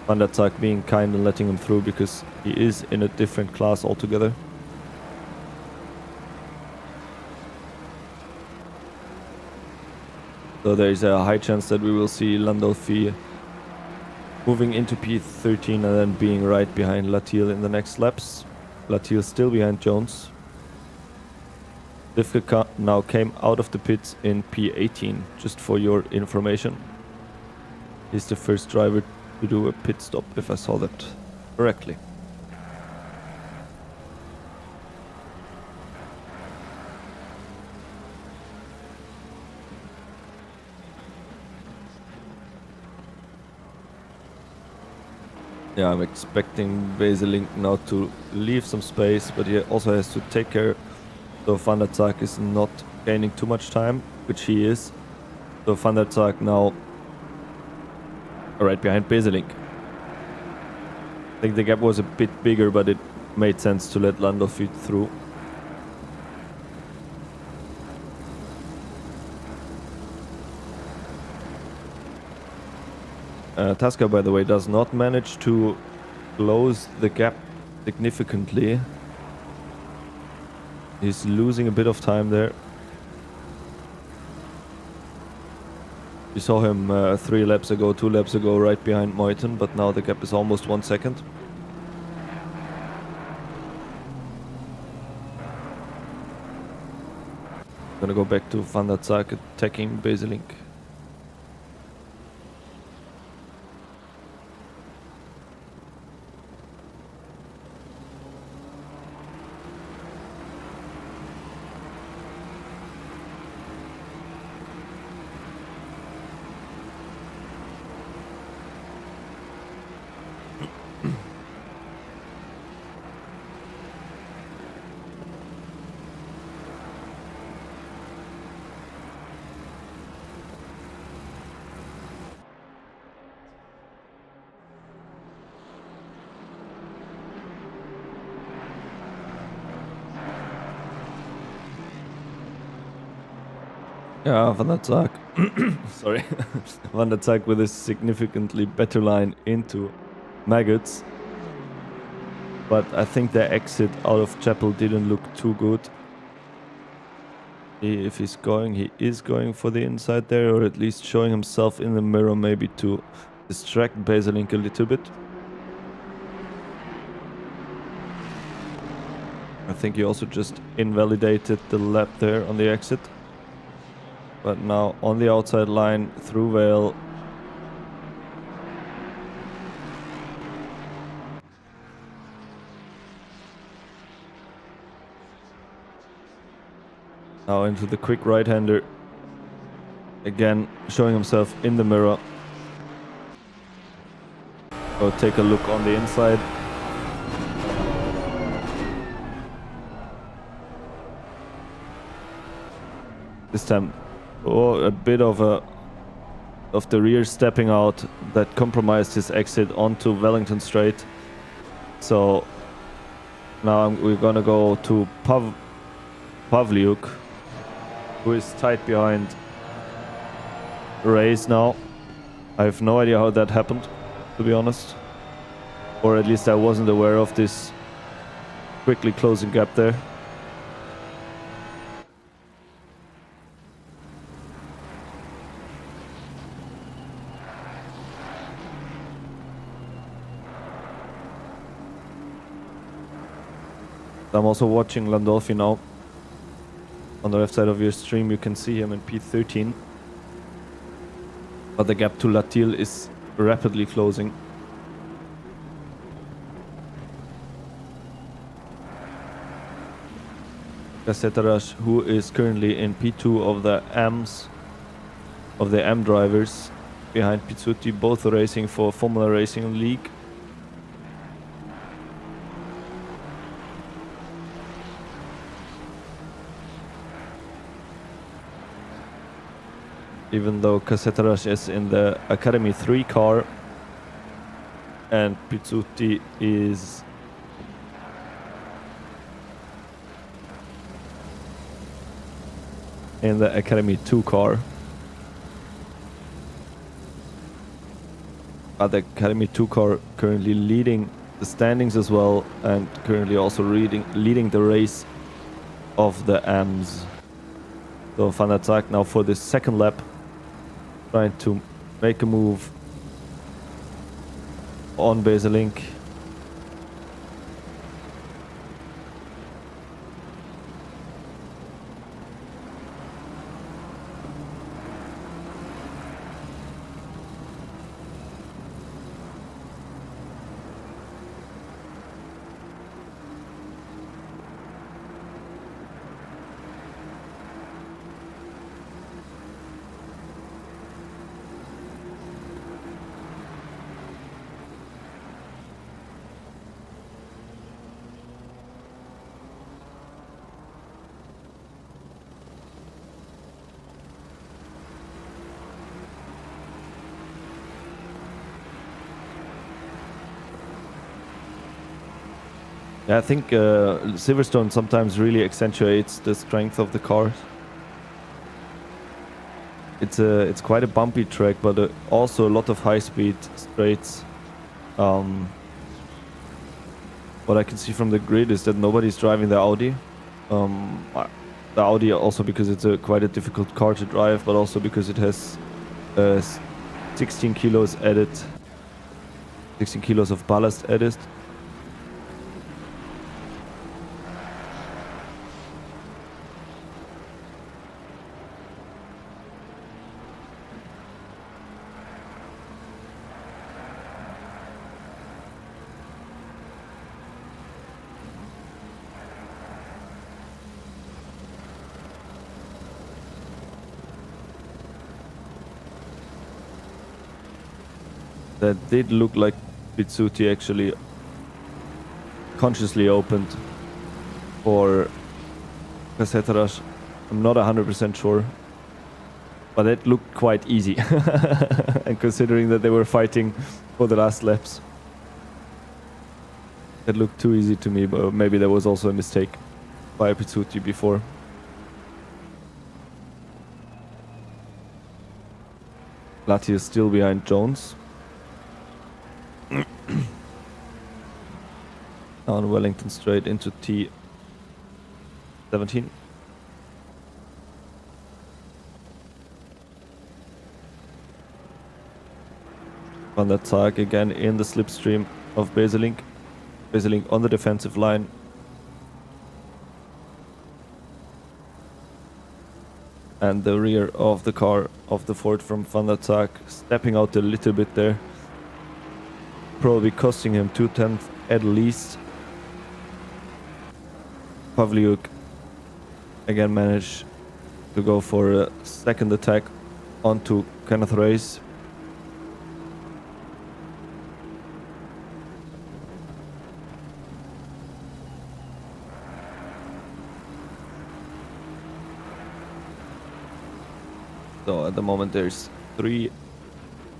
Van der Zaak being kind and letting him through, because he is in a different class altogether. So there is a high chance that we will see Landolfi moving into P13 and then being right behind Latil in the next laps. Latil still behind Jones. Livke now came out of the pits in P18, just for your information. He's the first driver to do a pit stop, if I saw that correctly. Yeah, I'm expecting Beselink now to leave some space, but he also has to take care. So Van der Zaak is not gaining too much time, which he is. So Van der Zaak now right behind Beselink. I think the gap was a bit bigger, but it made sense to let Landolfi through. Taska, by the way, does not manage to close the gap significantly. He's losing a bit of time there. We saw him 3 laps ago, 2 laps ago, right behind Meuthen, but now the gap is almost 1 second. Gonna go back to Van der Zaak attacking Beselink. Yeah, Van der Zaak. Sorry. Van der Zaak with a significantly better line into Maggots. But I think the exit out of Chapel didn't look too good. If he's going, he is going for the inside there, or at least showing himself in the mirror maybe to distract Baselink a little bit. I think he also just invalidated the lap there on the exit. But now on the outside line through Vale. Now into the quick right-hander. Again, showing himself in the mirror. Go take a look on the inside. This time, a bit of the rear stepping out that compromised his exit onto Wellington Straight. So now we're gonna go to Pavliuk, who is tight behind Race now. I have no idea how that happened, to be honest. Or at least I wasn't aware of this quickly closing gap there. I'm also watching Landolfi now. On the left side of your stream you can see him in P13. But the gap to Latil is rapidly closing. Kasetaras, who is currently in P2 of the M drivers, behind Pizzuti, both racing for Formula Racing League. Even though Kasetaras is in the Academy 3 car and Pizzuti is in the Academy 2 car. But the Academy 2 car currently leading the standings as well, and currently also leading the race of the M's. So Van der Zaak now for the second lap, trying to make a move on Baselink. Yeah, I think Silverstone sometimes really accentuates the strength of the cars. It's quite a bumpy track, but also a lot of high-speed straights. What I can see from the grid is that nobody's driving the Audi. The Audi also because it's quite a difficult car to drive, but also because it has 16 kilos added, 16 kilos of ballast added. That did look like Pizzuti actually consciously opened for Kasetaras. I'm not 100% sure, but it looked quite easy. And considering that they were fighting for the last laps, it looked too easy to me, but maybe there was also a mistake by Pizzuti before. Lati is still behind Jones. On Wellington straight into T17. Van der Zaag again in the slipstream of Beselink. Beselink on the defensive line. And the rear of the car of the Ford from Van der Zaag stepping out a little bit there. Probably costing him 2/10 at least. Pavliuk again managed to go for a second attack onto Kenneth Race. So at the moment there's 3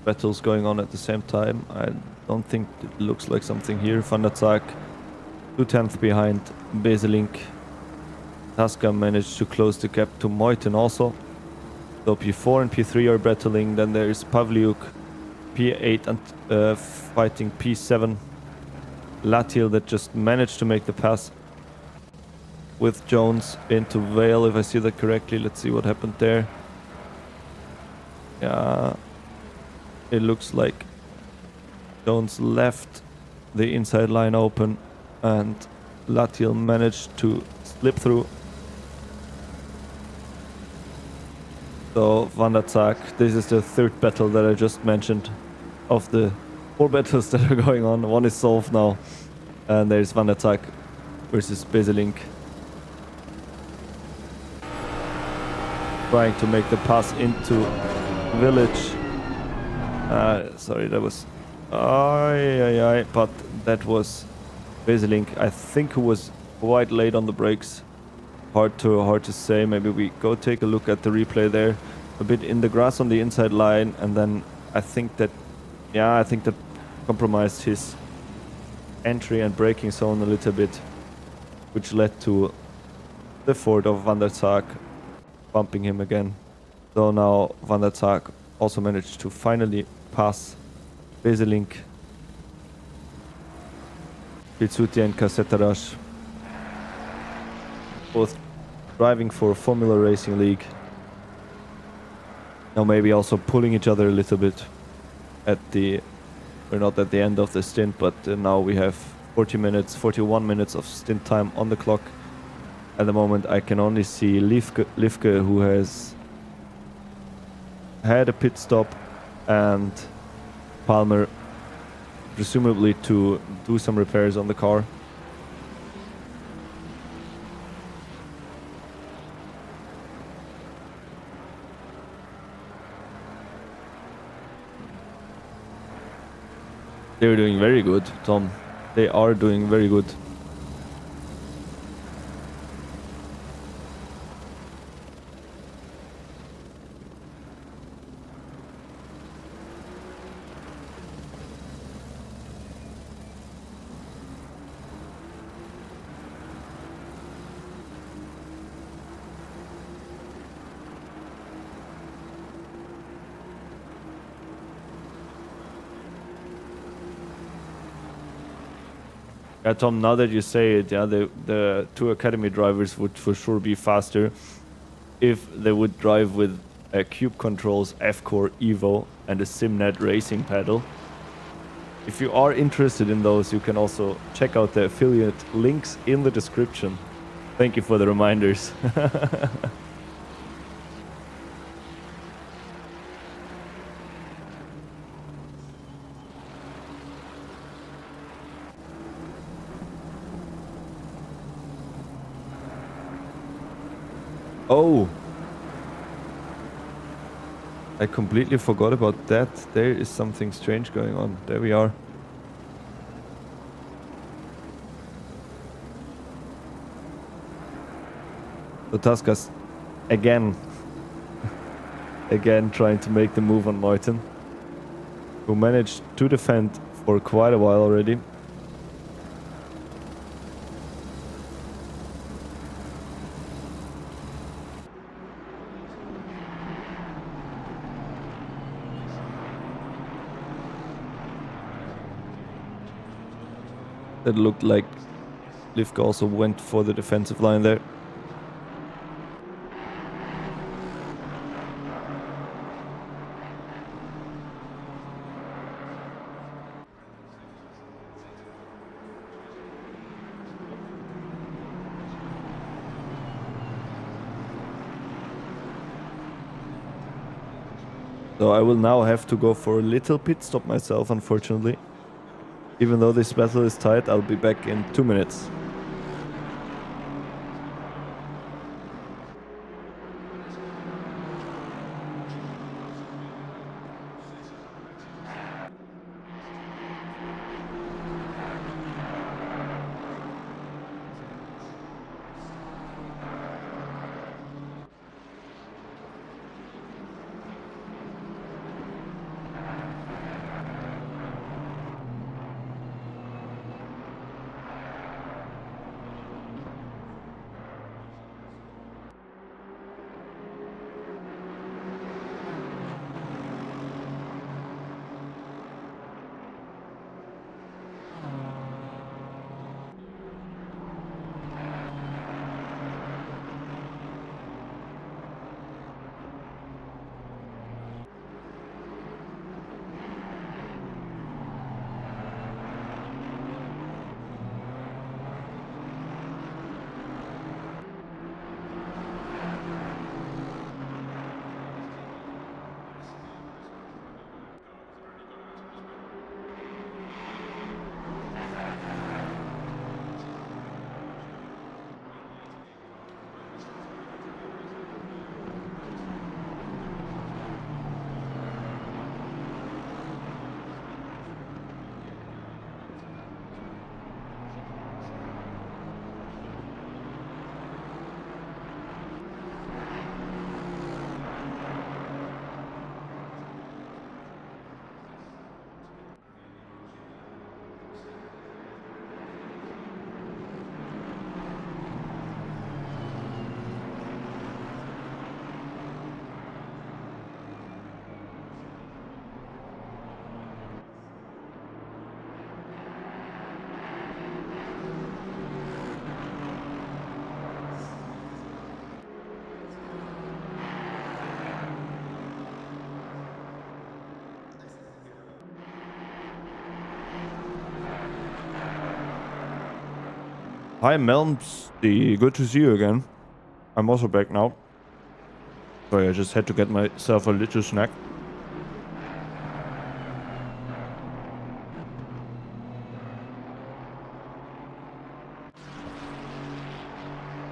battles going on at the same time. I don't think it looks like something here. Van der Zaag 2/10 behind Beselink. Tasca managed to close the gap to Meuthen also. So P4 and P3 are battling. Then there's Pavliuk, P8 and fighting P7. Latil that just managed to make the pass with Jones into Vale, if I see that correctly. Let's see what happened there. Yeah, it looks like Jones left the inside line open and Latil managed to slip through. So Van der Zaag, this is the 3rd battle that I just mentioned of the 4 battles that are going on. One is solved now, and there's Van der Zaag versus Beselink. Trying to make the pass into Village. Sorry, that was... but that was Beselink, I think, who was quite late on the brakes. Hard to say. Maybe we go take a look at the replay there. A bit in the grass on the inside line, and then I think that compromised his entry and braking zone a little bit, which led to the Ford of Van der Zaag bumping him again. So now Van der Zaag also managed to finally pass Beselink, Pizzuti and Cassetarash, both driving for Formula Racing League. Now maybe also pulling each other a little bit at the... We're not at the end of the stint, but now we have 41 minutes of stint time on the clock. At the moment I can only see Lifke, who has had a pit stop, and Palmer, presumably to do some repairs on the car. They're doing very good, Tom. They are doing very good. Yeah, Tom, now that you say it, yeah, the 2 academy drivers would for sure be faster if they would drive with a Cube Controls F-Core Evo and a Simnet Racing pedal. If you are interested in those, you can also check out the affiliate links in the description. Thank you for the reminders. Oh, I completely forgot about that. There is something strange going on. There we are. So Taskas again trying to make the move on Meuthen, who managed to defend for quite a while already. It looked like Livka also went for the defensive line there. So I will now have to go for a little pit stop myself, unfortunately. Even though this battle is tight, I'll be back in 2 minutes. Hi Melmsty, good to see you again. I'm also back now. Sorry, I just had to get myself a little snack.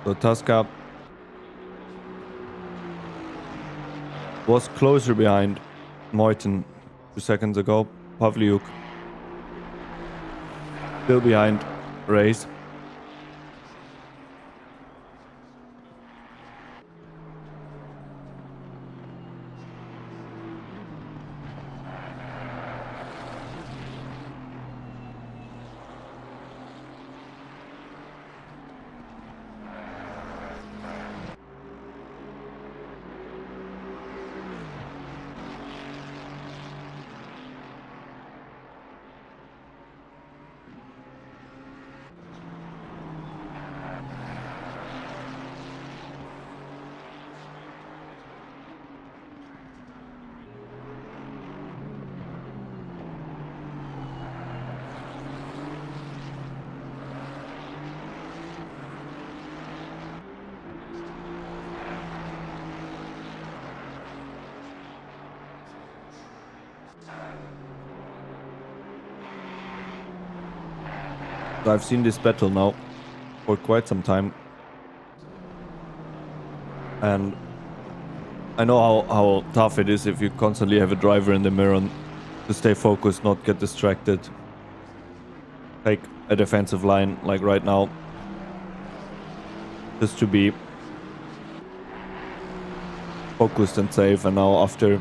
So Tasca was closer behind Moiten 2 seconds ago. Pavliuk still behind Race. So I've seen this battle now for quite some time, and I know how tough it is if you constantly have a driver in the mirror to stay focused, not get distracted, take a defensive line like right now, just to be focused and safe. And now after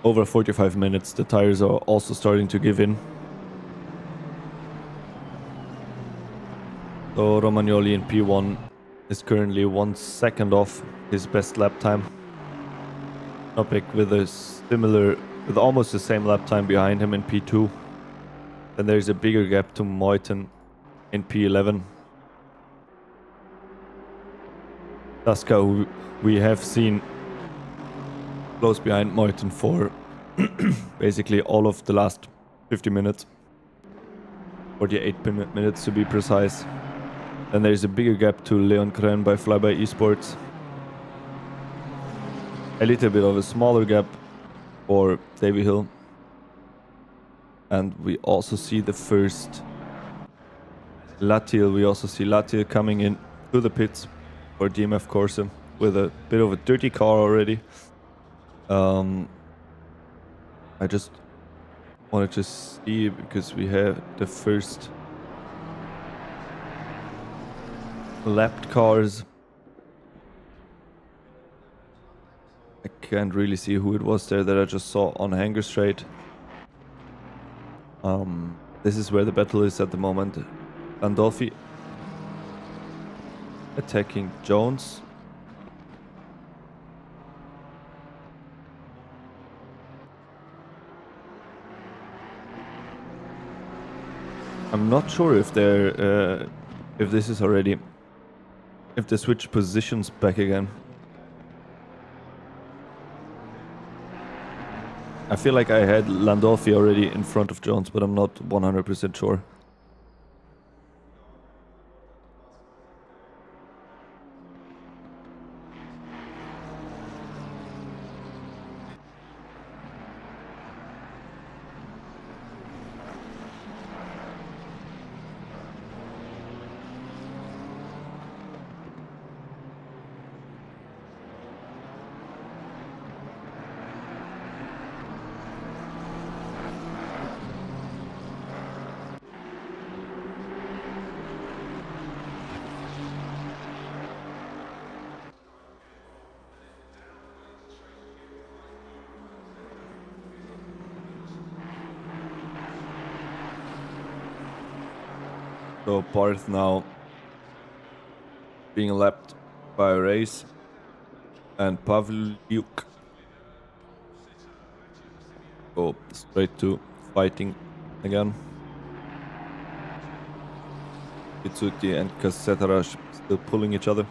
over 45 minutes the tires are also starting to give in. So Romagnoli in P1 is currently 1 second off his best lap time. Topic with almost the same lap time behind him in P2. Then there's a bigger gap to Moyton in P11. Daska, who we have seen close behind Moyton for basically all of the last 50 minutes. 48 minutes to be precise. Then there's a bigger gap to Leon Kren by Flyby Esports. A little bit of a smaller gap for Davy Hill. And we also see the first Latil. We also see Latil coming in to the pits for DMF Corsa with a bit of a dirty car already. I just wanted to see because we have the first lapped cars. I can't really see who it was there that I just saw on Hanger Straight. This is where the battle is at the moment. Landolfi attacking Jones. I'm not sure if they're if this is already if they switch positions back again. I feel like I had Landolfi already in front of Jones, but I'm not 100% sure. So Parth now being lapped by Race and Pavlyuk go straight to fighting again. Itsuti and Kassetarash still pulling each other.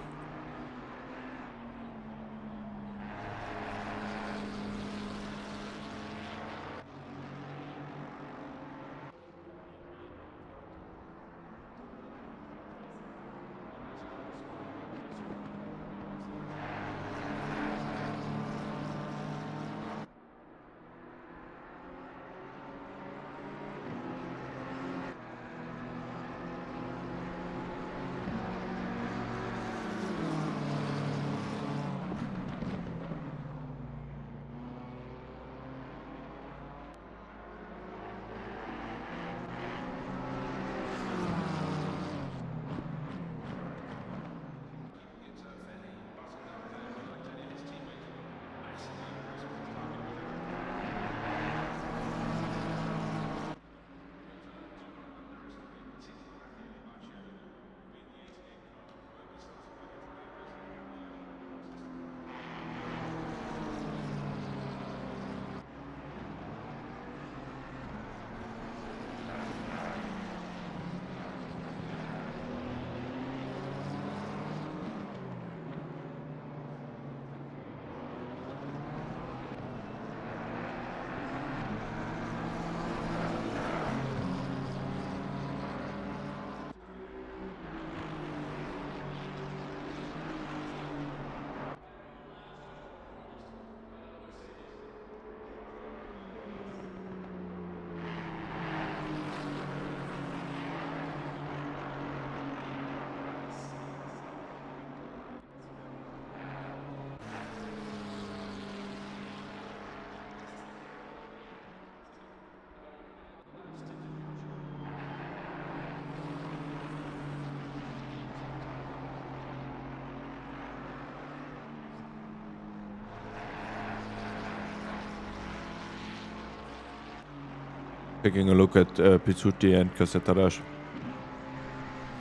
Taking a look at Pizzuti and Kassetarash,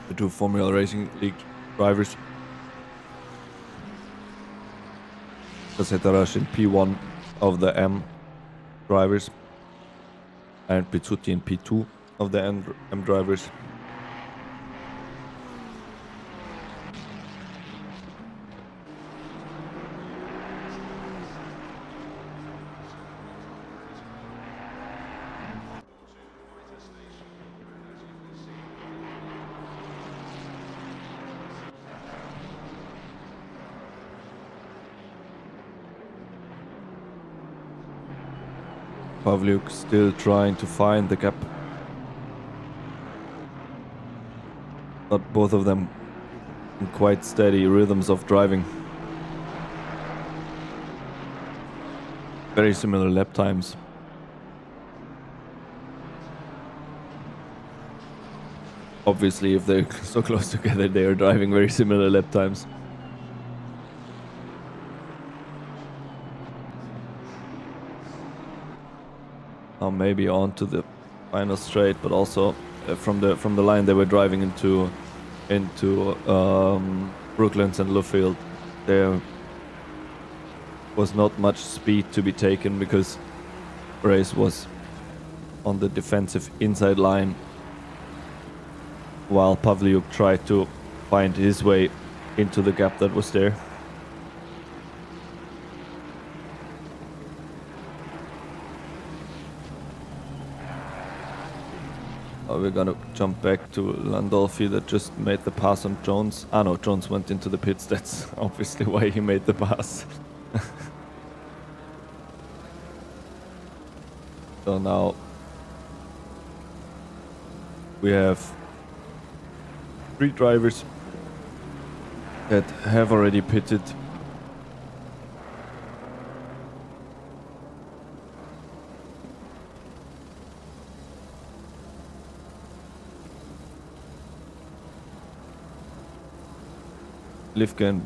the two Formula Racing League drivers. Kassetarash in P1 of the M drivers and Pizzuti in P2 of the M drivers. Pavliuk still trying to find the gap. But both of them in quite steady rhythms of driving. Very similar lap times. Obviously, if they're so close together, they are driving very similar lap times. Maybe on to the final straight, but also from the line they were driving into Brooklands and Luffield. There was not much speed to be taken because race was on the defensive inside line, while Pavliuk tried to find his way into the gap that was there. We're gonna jump back to Landolfi that just made the pass on Jones. Ah no, Jones went into the pits. That's obviously why he made the pass. So now we have 3 drivers that have already pitted. Livke and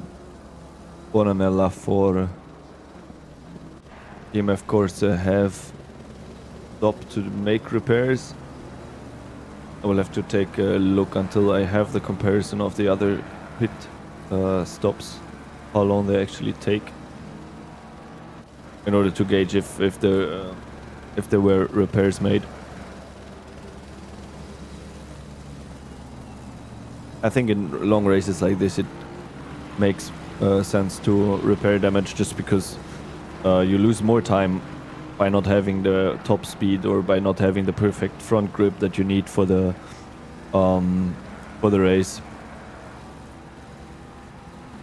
Bonanella for Team F Corsa have stopped to make repairs. I will have to take a look until I have the comparison of the other pit stops, how long they actually take, in order to gauge if there were repairs made. I think in long races like this it makes sense to repair damage, just because you lose more time by not having the top speed or by not having the perfect front grip that you need for the race.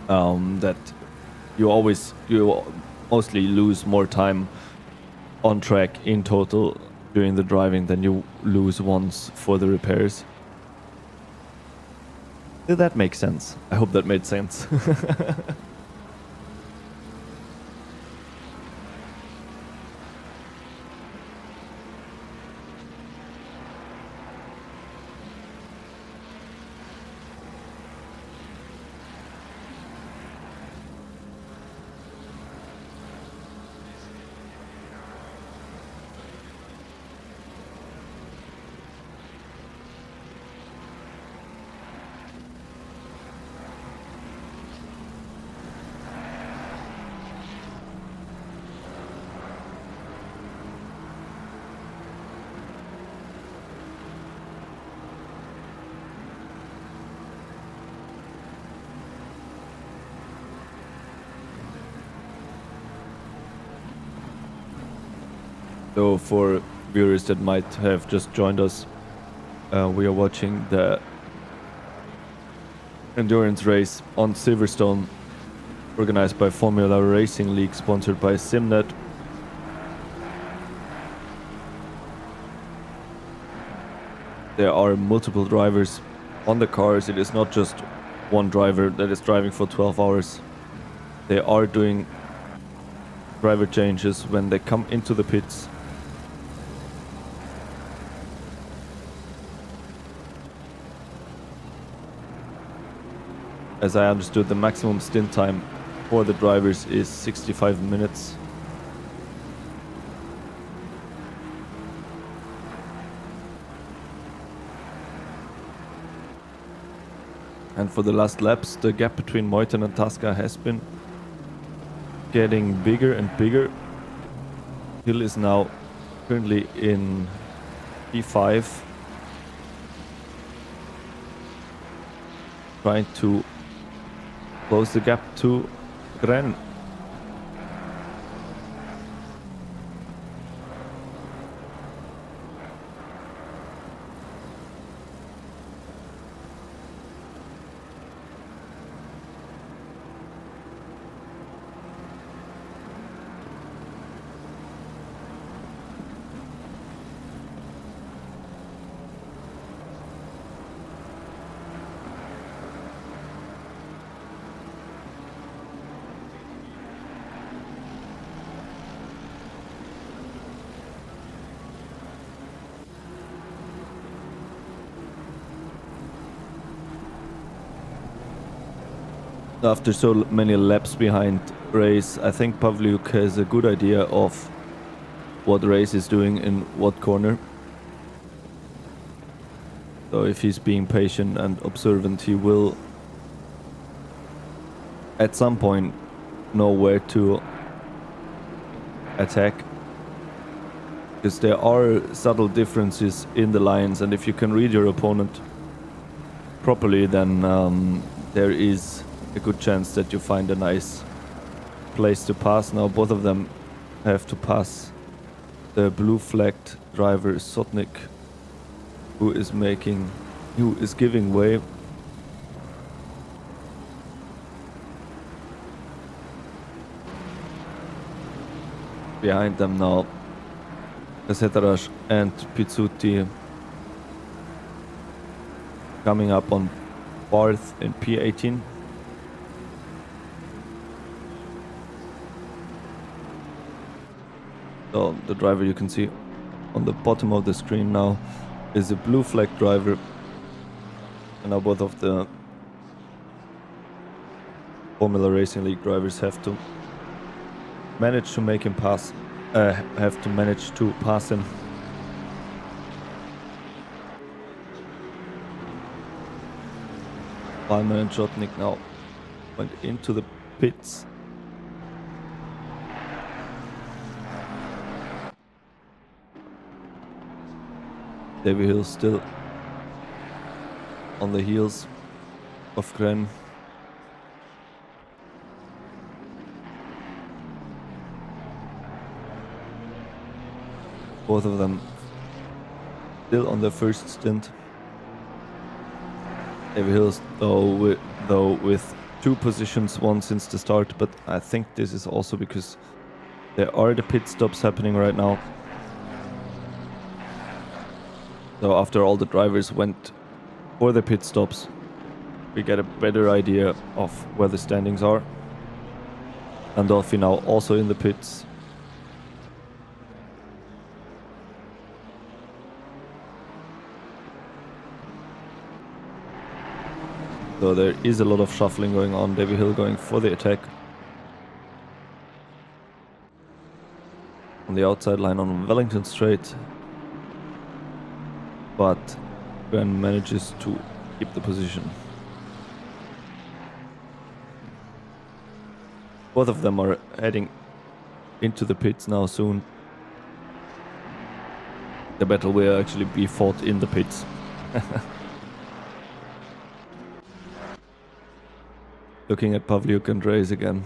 That you mostly lose more time on track in total during the driving than you lose once for the repairs. Did that make sense? I hope that made sense. So for viewers that might have just joined us, we are watching the endurance race on Silverstone, organized by Formula Racing League, sponsored by Simnet. There are multiple drivers on the cars. It is not just one driver that is driving for 12 hours. They are doing driver changes when they come into the pits. As I understood, the maximum stint time for the drivers is 65 minutes. And for the last laps, the gap between Meuthen and Tasca has been getting bigger and bigger. Hill is now currently in P5 trying to close the gap to Gren. After so many laps behind Race, I think Pavliuk has a good idea of what Race is doing in what corner. So if he's being patient and observant, he will at some point know where to attack. Because there are subtle differences in the lines, and if you can read your opponent properly, then there is a good chance that you find a nice place to pass. Now both of them have to pass the blue flagged driver Sotnik, who is giving way. Behind them now Assetto and Pizzuti coming up on fourth in P18. So the driver you can see on the bottom of the screen now is a blue flag driver, and now both of the Formula Racing League drivers have to manage to make him pass, have to manage to pass him. Palmer and Jotnik now went into the pits. David Hill still on the heels of Gren. Both of them still on their first stint. David Hill though with 2 positions won since the start, but I think this is also because there are the pit stops happening right now. So after all the drivers went for the pit stops, we get a better idea of where the standings are. Andolfi now also in the pits. So there is a lot of shuffling going on. David Hill going for the attack. On the outside line on Wellington Straight. But Gren manages to keep the position. Both of them are heading into the pits now soon. The battle will actually be fought in the pits. Looking at Pavliuk and Reyes again.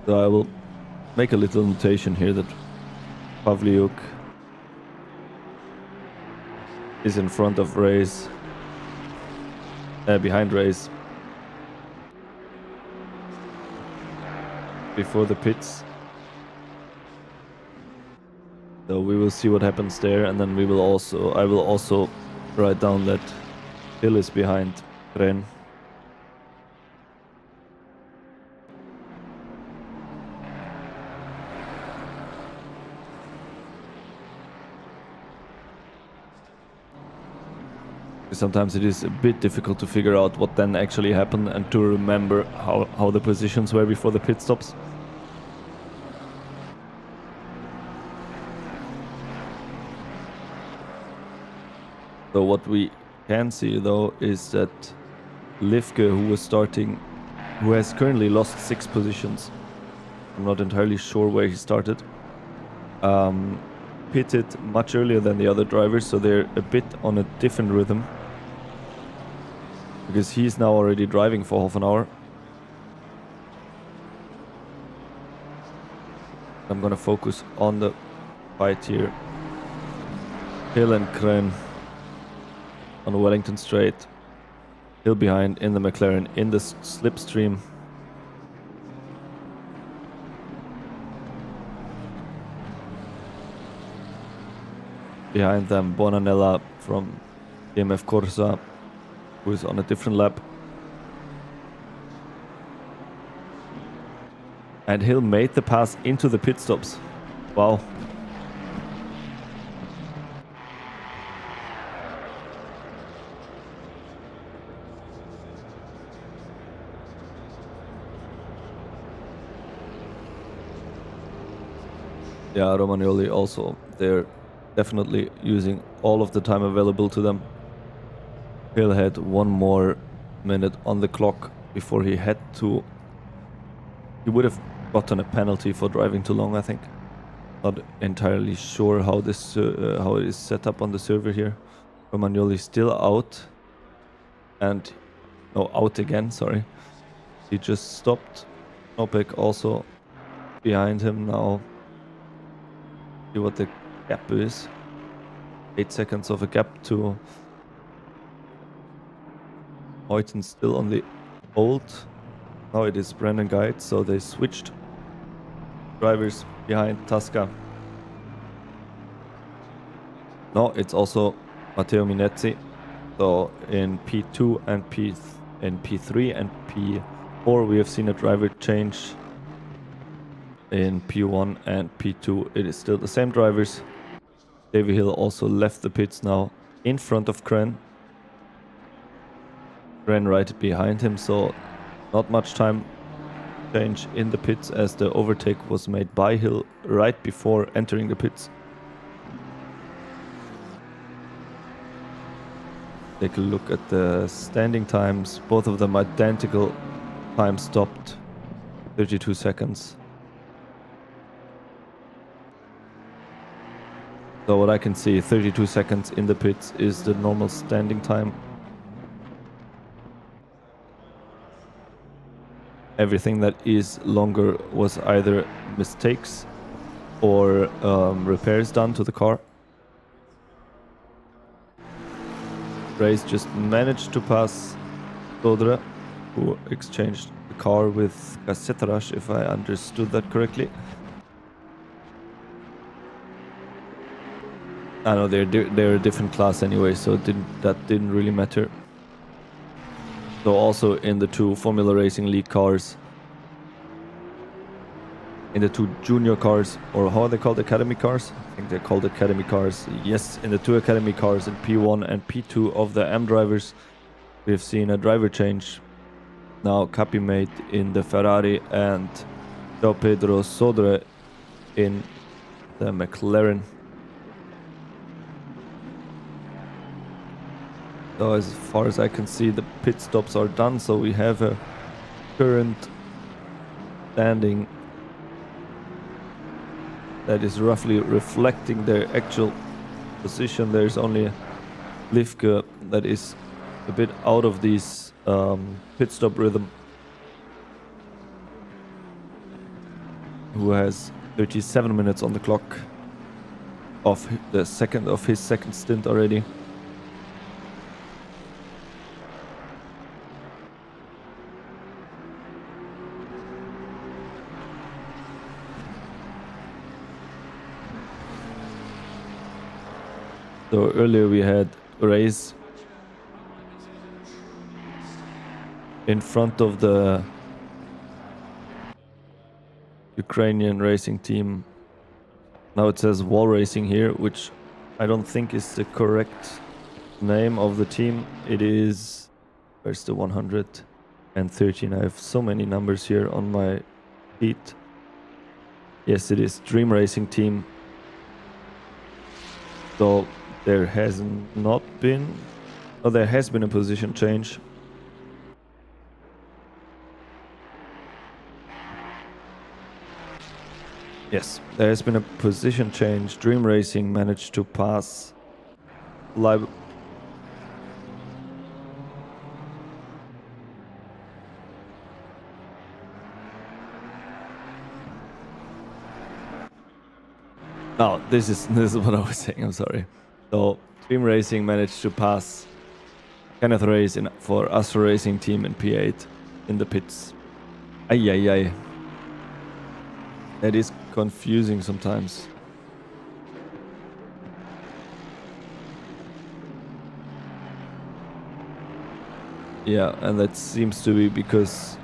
So I will make a little notation here that Pavliuk is in front of Reyes, behind Reyes, before the pits. So we will see what happens there, and then I will also write down that Hill is behind Ren. Sometimes it is a bit difficult to figure out what then actually happened and to remember how the positions were before the pit stops. So what we can see though is that Livke, who has currently lost 6 positions. I'm not entirely sure where he started. pitted much earlier than the other drivers, so they're a bit on a different rhythm. Because he's now already driving for half an hour. I'm gonna focus on the fight here. Hill and Kren on Wellington Straight. Hill behind in the McLaren in the slipstream. Behind them, Bonanella from DMF Corsa, who is on a different lap. And Hill made the pass into the pit stops. Wow. Yeah, Romagnoli also, they're definitely using all of the time available to them. Hill had 1 more minute on the clock before he had to... He would have gotten a penalty for driving too long, I think. Not entirely sure how this how it is set up on the server here. Romagnoli still out. And... No, out again, sorry. He just stopped. Opek also behind him now. See what the gap is. 8 seconds of a gap to Heuten, still on the old. Now it is Brandon Guide, so they switched drivers behind Tasca. No, it's also Matteo Minezzi. So in P2 and in P3 and P4 we have seen a driver change. In P1 and P2 it is still the same drivers. Davy Hill also left the pits now in front of Kren. Kren right behind him, so not much time change in the pits as the overtake was made by Hill right before entering the pits. Take a look at the standing times. Both of them identical. Time stopped 32 seconds. So what I can see, 32 seconds in the pits is the normal standing time. Everything that is longer was either mistakes or repairs done to the car. Race just managed to pass Dodre, who exchanged the car with Casseterash, if I understood that correctly. I know they're a different class anyway, so that didn't really matter. So also in the 2 Formula Racing League cars, in the 2 junior cars, or how are they called, academy cars? I think they're called academy cars. Yes, in the 2 academy cars in P1 and P2 of the M drivers, we've seen a driver change. Now Capi made in the Ferrari and João Pedro Sodre in the McLaren. So as far as I can see, the pit stops are done, so we have a current standing that is roughly reflecting their actual position. There's only Livke that is a bit out of this pit stop rhythm, who has 37 minutes on the clock of his second stint already. So earlier we had a race in front of the Ukrainian racing team. Now it says Wall Racing here, which I don't think is the correct name of the team. It is... Where's the 113? I have so many numbers here on my sheet. Yes, it is Dream Racing Team. So there has not been... Oh, there has been a position change. Yes, there has been a position change. Dream Racing managed to pass live. No, this is what I was saying. I'm sorry. So Dream Racing managed to pass Kenneth Race for Assetto Racing team in P8 in the pits. Ay ay ay. That is confusing sometimes. Yeah, and that seems to be because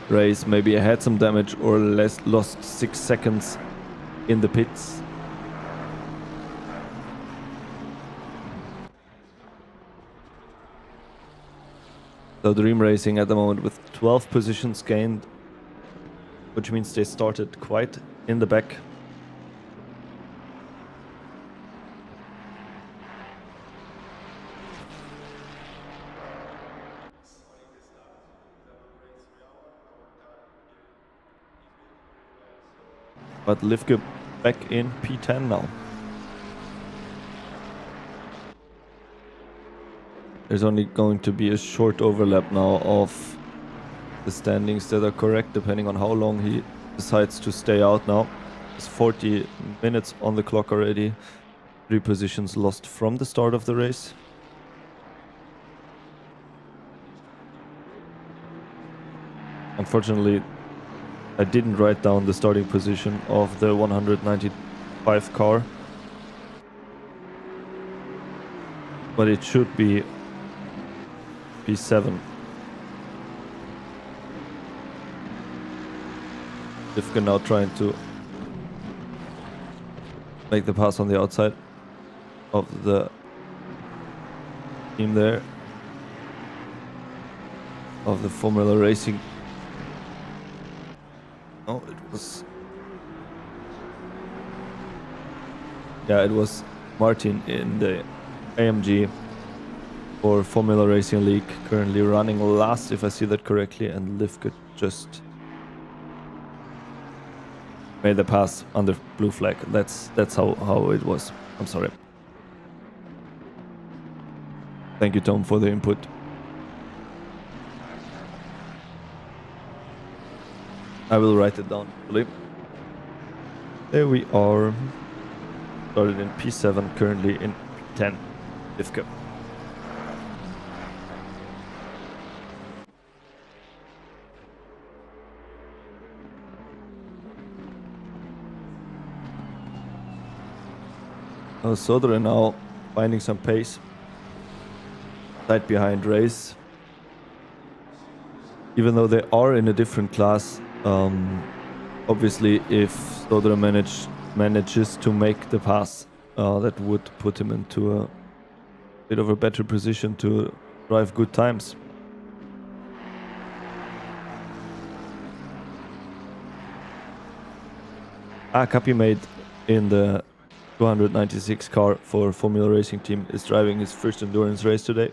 Race maybe had some damage or lost 6 seconds in the pits. So Dream Racing at the moment with 12 positions gained, which means they started quite in the back. But Livke back in P10 now. There's only going to be a short overlap now of the standings that are correct, depending on how long he decides to stay out now. It's 40 minutes on the clock already. 3 positions lost from the start of the race. Unfortunately, I didn't write down the starting position of the 195 car. But it should be P7. Livke now trying to make the pass on the outside of the team there. Of the Formula Racing. Oh, it was... Yeah, it was Martin in the AMG for Formula Racing League, currently running last, if I see that correctly, and Livke just made the pass under blue flag. That's how it was. I'm sorry. Thank you, Tom, for the input. I will write it down. There we are. Started in P7, currently in P10. Livke. Sodre now finding some pace. Right behind Race. Even though they are in a different class, obviously if Sodre manages to make the pass, that would put him into a bit of a better position to drive good times. Kapi made in the 296 car for Formula Racing team is driving his first endurance race today.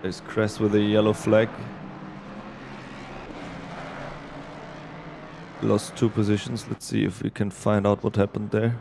There's Crest with a yellow flag. Lost 2 positions. Let's see if we can find out what happened there.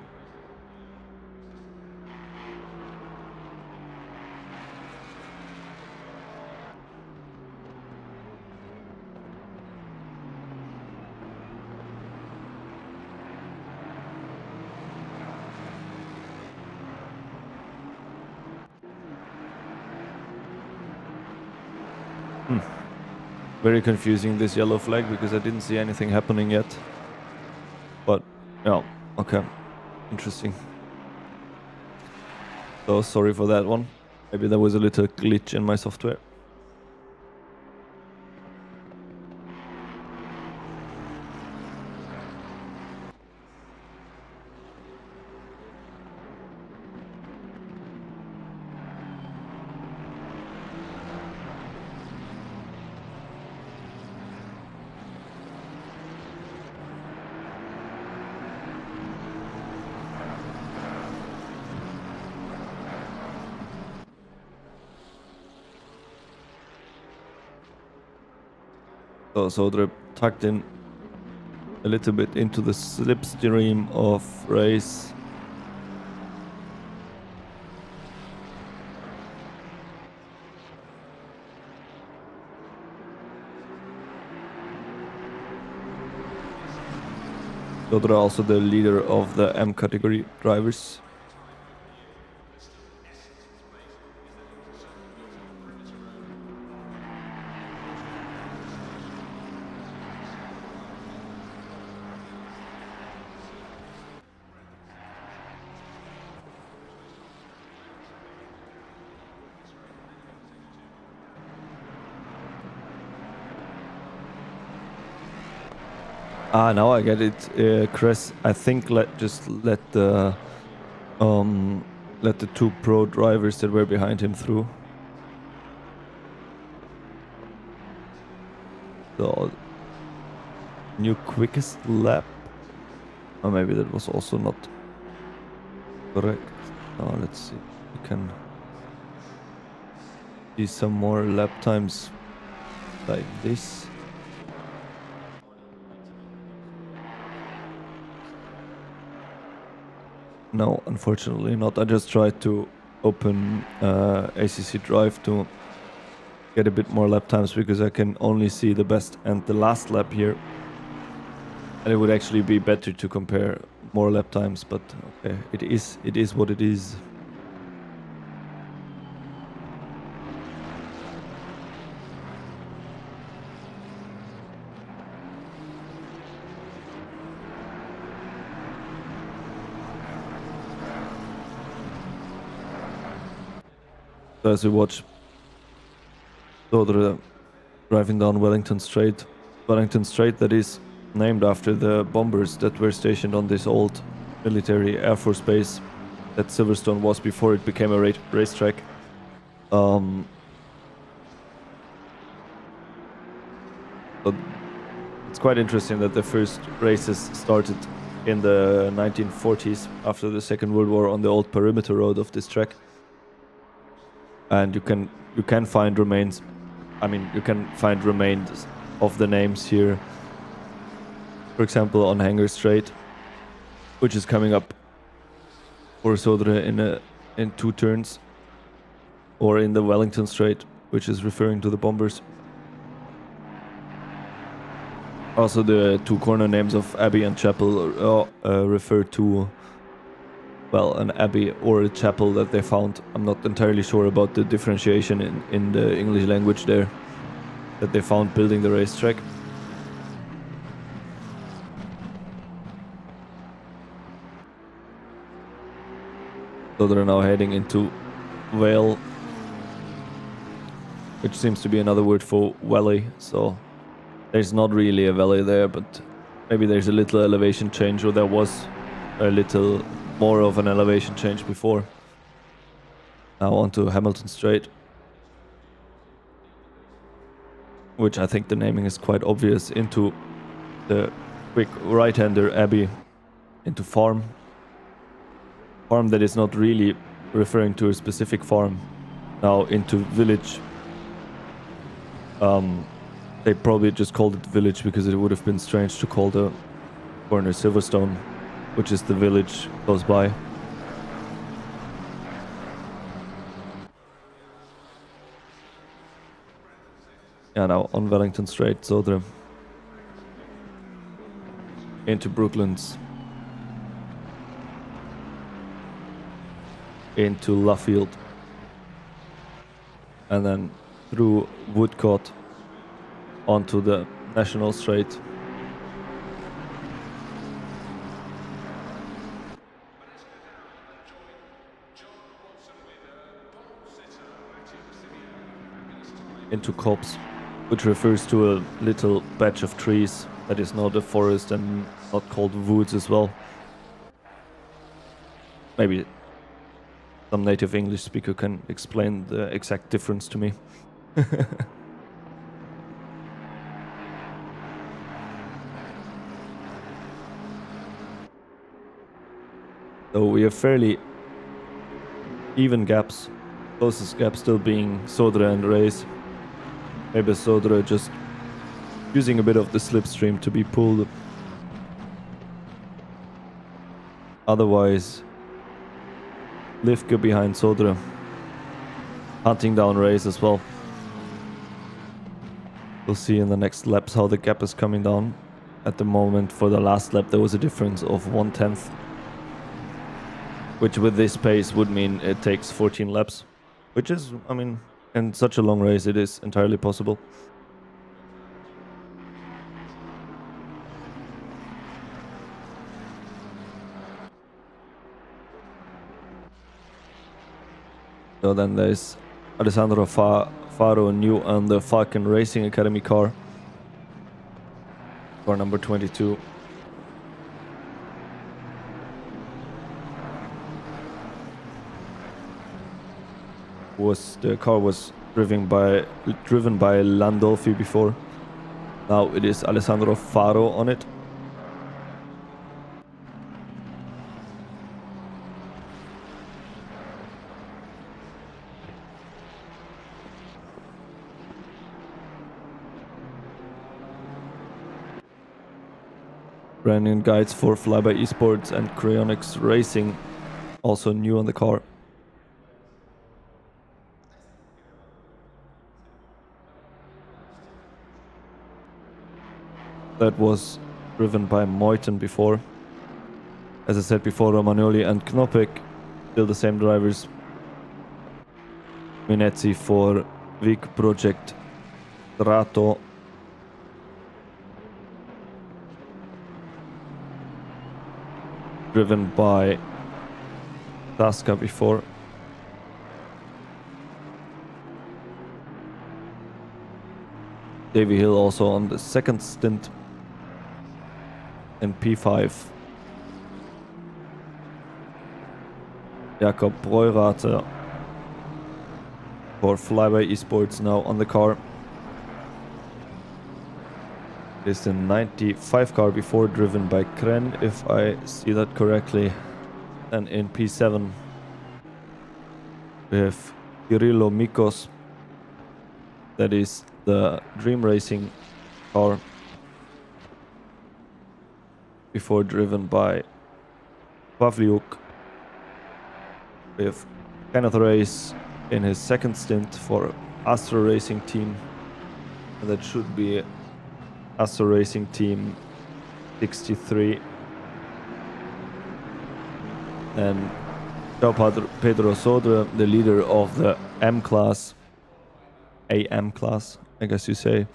Very confusing, this yellow flag, because I didn't see anything happening yet. But, yeah, okay. Interesting. So, sorry for that one. Maybe there was a little glitch in my software. So Sodre tucked in a little bit into the slipstream of race. Sodra also the leader of the M category drivers. Now I get it, Chris. I think let the two pro drivers that were behind him through. So new quickest lap. Or maybe that was also not correct. Now let's see. We can see some more lap times like this. No, unfortunately not. I just tried to open ACC Drive to get a bit more lap times because I can only see the best and the last lap here. And it would actually be better to compare more lap times, but okay, it is what it is. So as we watch Sodre driving down Wellington Strait that is named after the bombers that were stationed on this old military air force base that Silverstone was before it became a racetrack. So it's quite interesting that the first races started in the 1940s after the Second World War on the old perimeter road of this track. And you can find remains. I mean, you can find remains of the names here. For example, on Hanger Strait, which is coming up for Sodre in 2 turns, or in the Wellington Strait, which is referring to the bombers. Also, the 2 corner names of Abbey and Chapel refer to, well, an abbey or a chapel that they found. I'm not entirely sure about the differentiation in the English language there that they found building the racetrack. So they're now heading into Vale, which seems to be another word for valley. So there's not really a valley there, but maybe there's a little elevation change, or there was a little more of an elevation change before. Now onto Hamilton Strait, which I think the naming is quite obvious, into the quick right-hander Abbey, into farm that is not really referring to a specific farm. Now into village. They probably just called it village because it would have been strange to call the corner Silverstone, which is the village close by. Yeah, now on Wellington Strait, so the into Brooklands, into Luffield, and then through Woodcote onto the National Strait. Into Copse, which refers to a little patch of trees that is not a forest and not called woods as well. Maybe some native English speaker can explain the exact difference to me. So we have fairly even gaps, closest gap still being Sodre and Race. Maybe Sodre just using a bit of the slipstream to be pulled Otherwise, Livke behind Sodre. Hunting down Race as well. We'll see in the next laps how the gap is coming down. At the moment, for the last lap, there was a difference of 1/10. Which with this pace would mean it takes 14 laps. Which is, I mean, in such a long race, it is entirely possible. So then there's Alessandro Faro new on the Falcon Racing Academy car. Car number 22. The car was driven by Landolfi before. Now it is Alessandro Faro on it. Brand new guides for Flyby Esports and Cryonics Racing, also new on the car. That was driven by Moiten before. As I said before, Romagnoli and Knopek, still the same drivers. Minezzi for Vig Project Rato. Driven by Tasca before. Davy Hill also on the second stint in P5. Jakob Breurater for Flyby Esports now on the car. Is the 95 car before, driven by Kren, if I see that correctly. And in P7 we have Kirilo Mikos. That is the Dream Racing car. Before, driven by Pavliuk. We have Kenneth Race in his second stint for Astro Racing team. And that should be Astro Racing Team 63. And Pedro Sodre, the leader of the M class, AM class, I guess you say.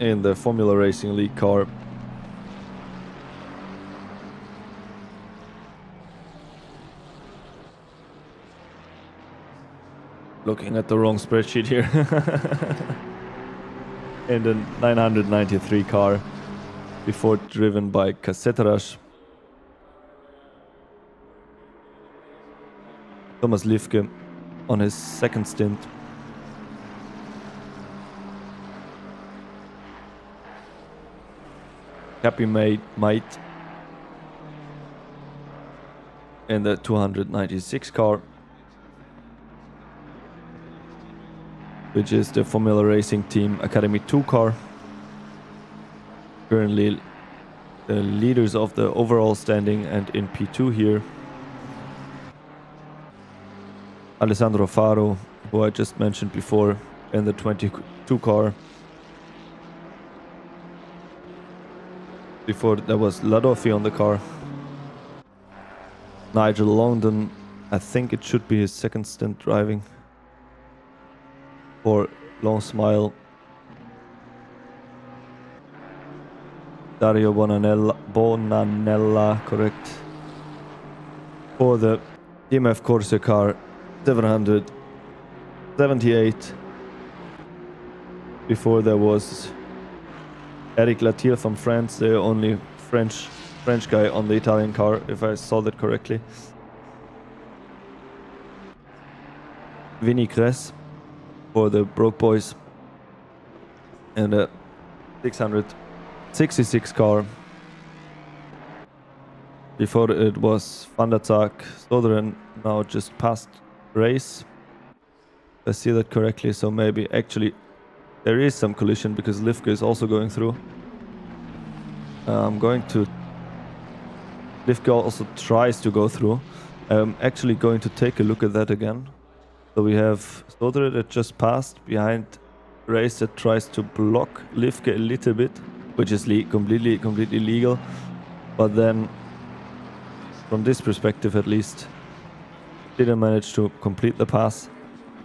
In the Formula Racing League car. Looking at the wrong spreadsheet here. In the 993 car, before, driven by Kasseterash. Thomas Livke on his second stint. Happy Might in the 296 car, which is the Formula Racing Team Academy 2 car. Currently the leaders of the overall standing, and in P2 here, Alessandro Faro, who I just mentioned before, in the 22 car. Before there was Ladolfi on the car. Nigel Longdon, I think it should be his second stint driving for Long Smile. Dario Bonanella, correct, for the DMF Corsa car 778. Before there was Eric Latil from France, the only French guy on the Italian car, if I saw that correctly. Vinny Kress for the Broke Boys and a 666 car. Before it was Van der Zaak, Soderen, now just past Race. I see that correctly, so maybe actually there is some collision because Livke is also going through. I'm going to... Livke also tries to go through. I'm actually going to take a look at that again. So we have Sodre that just passed behind Race that tries to block Livke a little bit, which is completely legal. But then, from this perspective at least, didn't manage to complete the pass.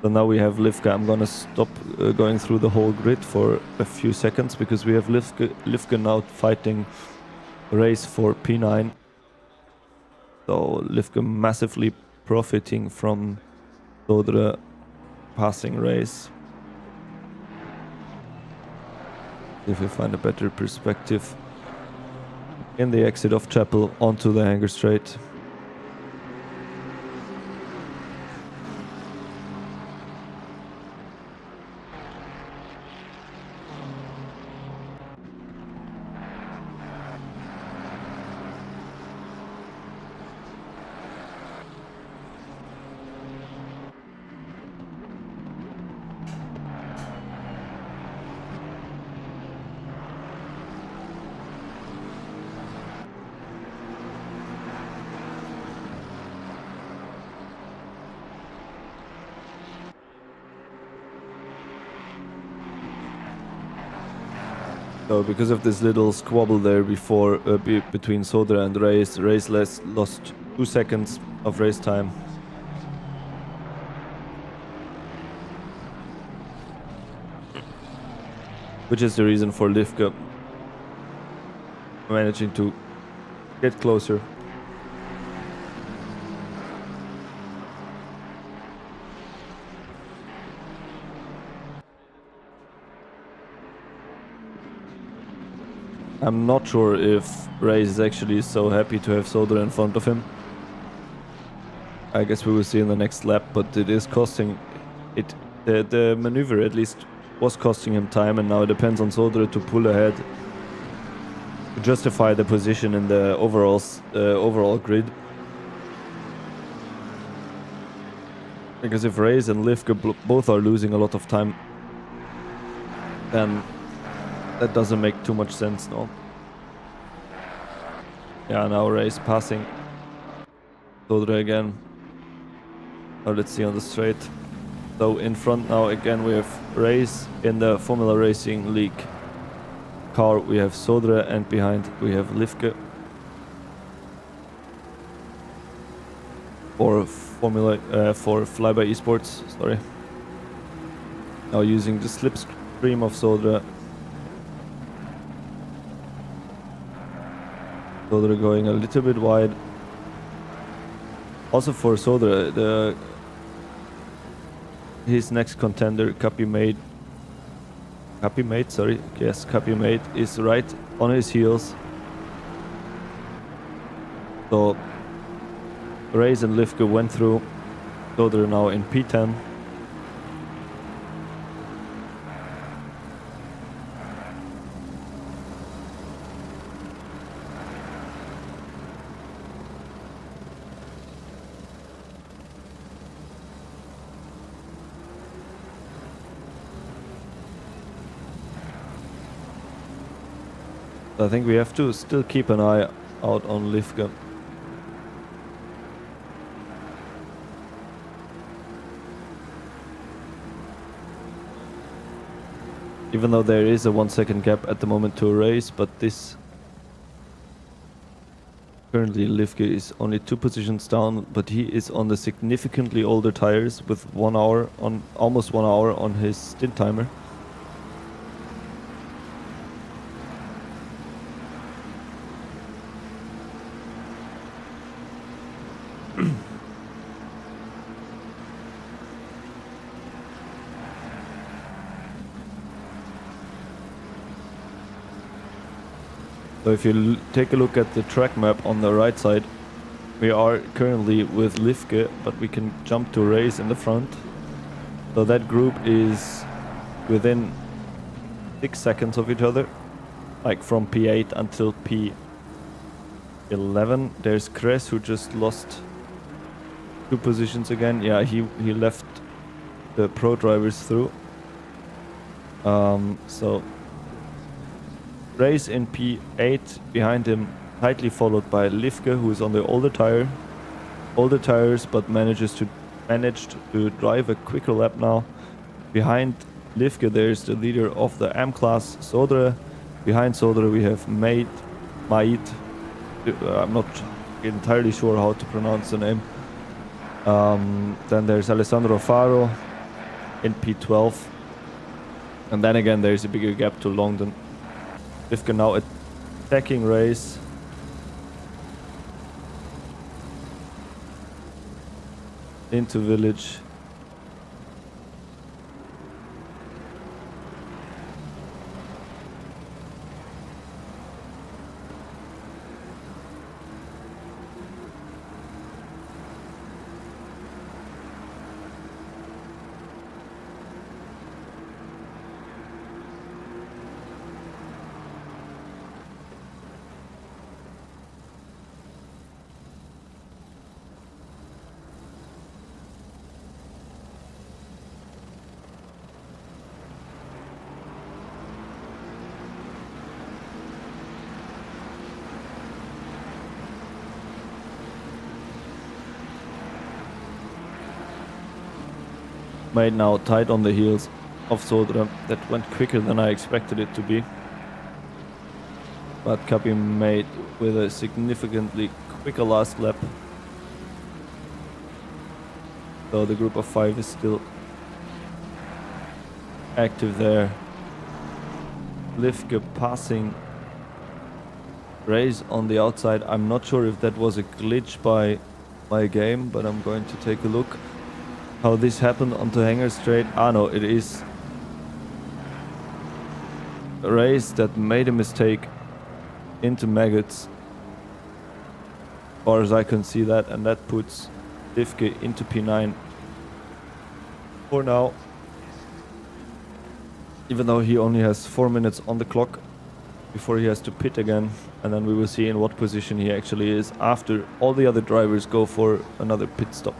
So now we have Livke. I'm gonna stop going through the whole grid for a few seconds because we have Livke now fighting Race for P9. So Livke massively profiting from Sodre passing Race. If we find a better perspective in the exit of Chapel onto the Hanger Straight. So because of this little squabble there before between Sodre and Race, lost 2 seconds of race time. Which is the reason for Livke managing to get closer. I'm not sure if Race is actually so happy to have Sodre in front of him. I guess we will see in the next lap, but it is costing it. The maneuver at least was costing him time, and now it depends on Sodre to pull ahead to justify the position in the overall grid. Because if Race and Livke both are losing a lot of time, then that doesn't make too much sense, no. Yeah, now Race passing Sodre again. Now let's see on the straight. So in front now again we have Race in the Formula Racing League car. We have Sodre and behind we have Livke for Flyby Esports. Sorry. Now using the slipstream of Sodre. Sodre going a little bit wide. Also for Sodre, his next contender, Capimate, is right on his heels. So Race and Livke went through. Sodre now in P10. I think we have to still keep an eye out on Livke. Even though there is a 1 second gap at the moment to Race, but this currently Livke is only 2 positions down, but he is on the significantly older tires with almost 1 hour on his stint timer. So if you take a look at the track map on the right side, we are currently with Livke, but we can jump to Race in the front. So that group is within 6 seconds of each other, like from P8 until P11. There's Kress who just lost 2 positions again. Yeah, he left the pro drivers through. So Race in P8, behind him tightly followed by Lifke, who is on the older tires, but managed to drive a quicker lap now. Behind Lifke there's the leader of the M class, Sodre. Behind Sodre we have Maid. I'm not entirely sure how to pronounce the name. Then there's Alessandro Faro in P12. And then again there's a bigger gap to Longden. Lifke now attacking race. Into village. Made now tight on the heels of Sodre. That went quicker than I expected it to be. But Kapi made with a significantly quicker last lap. So the group of 5 is still active there. Lifke passing Race on the outside. I'm not sure if that was a glitch by my game, but I'm going to take a look how this happened onto Hanger Straight. Ah no, it is a Race that made a mistake into Maggots, as far as I can see that, and that puts Lifke into P9 for now, even though he only has 4 minutes on the clock before he has to pit again, and then we will see in what position he actually is after all the other drivers go for another pit stop.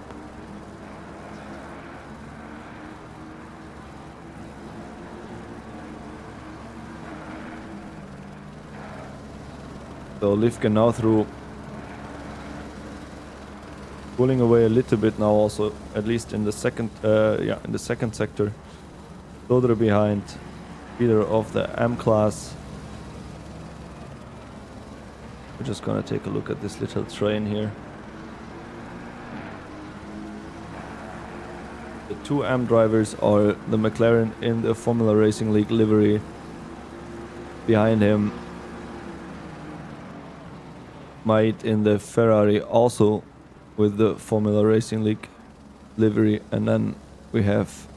So Lifke now through, pulling away a little bit now also, at least in the second, in the second sector. Sodre behind, leader of the M class. We're just gonna take a look at this little train here. The two M drivers are the McLaren in the Formula Racing League livery. Behind him, Might in the Ferrari, also with the Formula Racing League livery, and then we have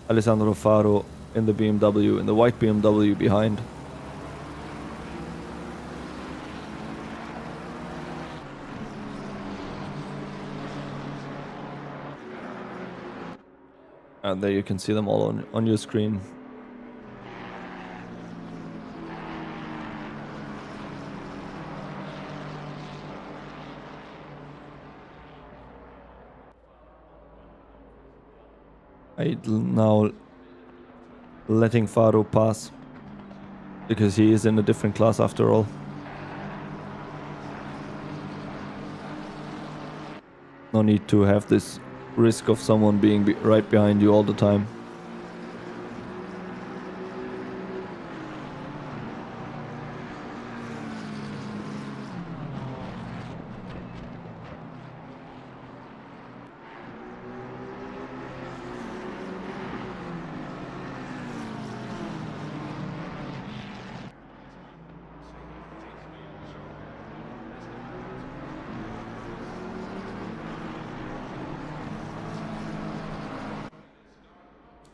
Alessandro Faro in the BMW, in the white BMW behind. And there you can see them all on your screen. Now letting Faro pass, because he is in a different class after all. No need to have this risk of someone being right behind you all the time.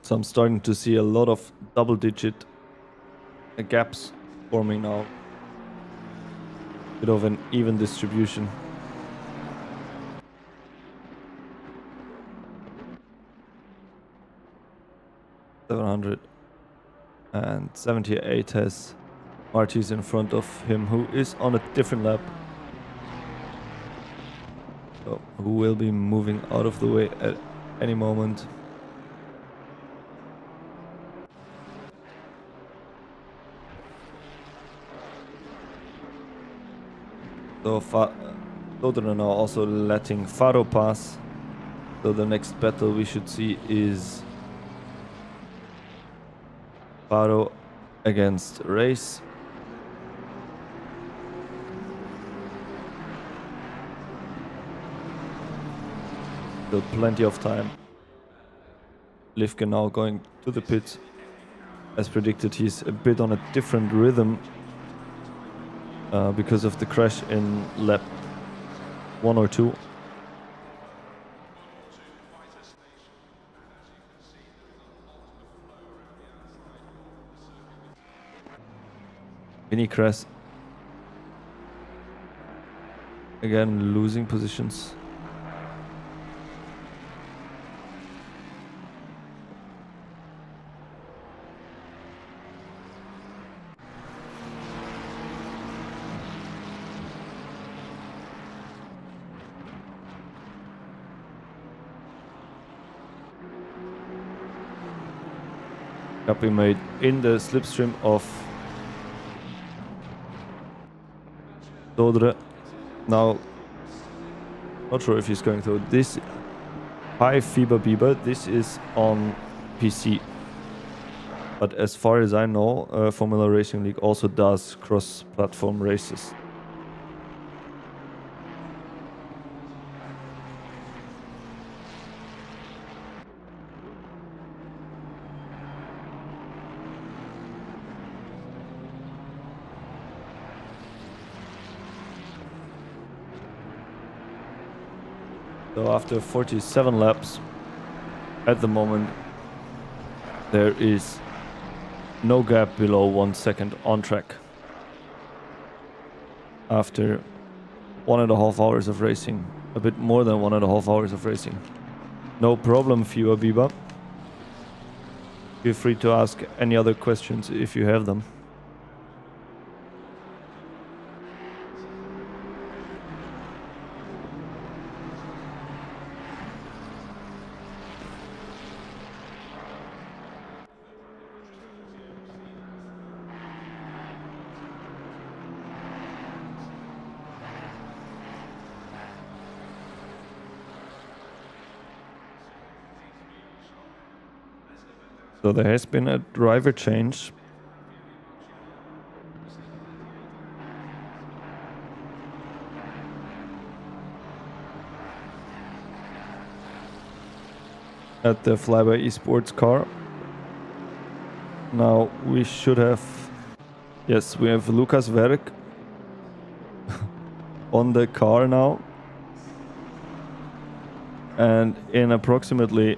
So I'm starting to see a lot of double-digit gaps forming now. Bit of an even distribution. $778 has Marty's in front of him, who is on a different lap. So who will be moving out of the way at any moment. So Dodra now also letting Faro pass. So the next battle we should see is Faro against Race. Still plenty of time. Livke now going to the pit. As predicted, he's a bit on a different rhythm because of the crash in lap 1 or 2. Mini crash. Again, losing positions. Copy made in the slipstream of Dodre. Now, not sure if he's going through this high Fieber Bieber. This is on PC. But as far as I know, Formula Racing League also does cross-platform races. So after 47 laps, at the moment, there is no gap below 1 second on track. After 1.5 hours of racing, a bit more than 1.5 hours of racing. No problem, Fieber Bieber. Feel free to ask any other questions if you have them. So there has been a driver change. At the Flyby Esports car. Now we should have... Yes, we have Lucas Werk on the car now. And in approximately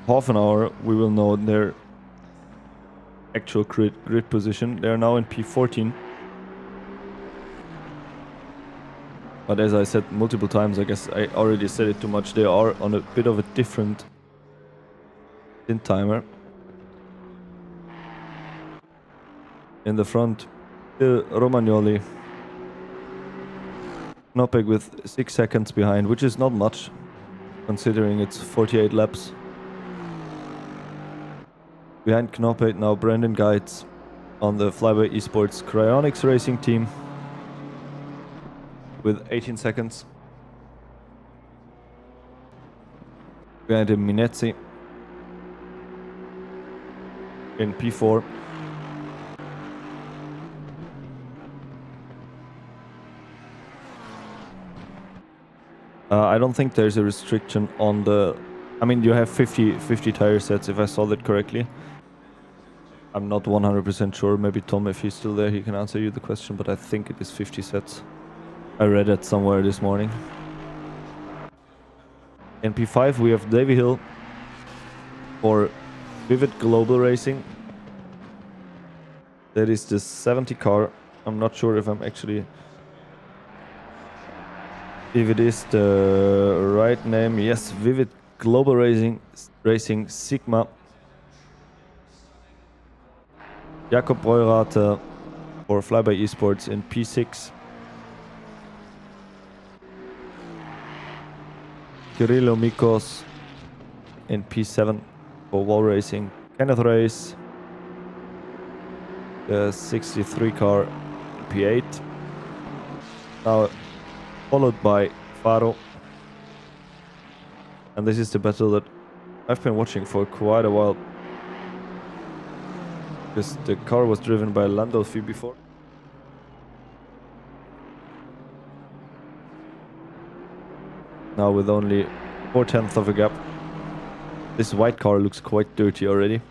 half an hour, we will know their actual grid position. They are now in P14. But as I said multiple times, I guess I already said it too much, they are on a bit of a different stint timer. In the front, Romagnoli. Knopek with 6 seconds behind, which is not much, considering it's 48 laps. Behind Knoppet now Brandon Geitz on the Flyby Esports Cryonics Racing team with 18 seconds. Behind him Minezzi in P4. I don't think there's a restriction on the... I mean, you have 50 tire sets if I saw that correctly. I'm not 100% sure. Maybe Tom, if he's still there, he can answer you the question, but I think it is 50 sets. I read it somewhere this morning. In P5 we have Davy Hill for Vivid Global Racing. That is the 70 car. I'm not sure if I'm actually... if it is the right name. Yes, Vivid Global Racing Sigma. Jakob Breurate for Flyby Esports in P6. Kirilo Mikos in P7 for Wall Racing. Kenneth Race, the 63 car in P8. Now followed by Faro. And this is the battle that I've been watching for quite a while. Because the car was driven by Landolfi before. Now with only 4/10 of a gap. This white car looks quite dirty already.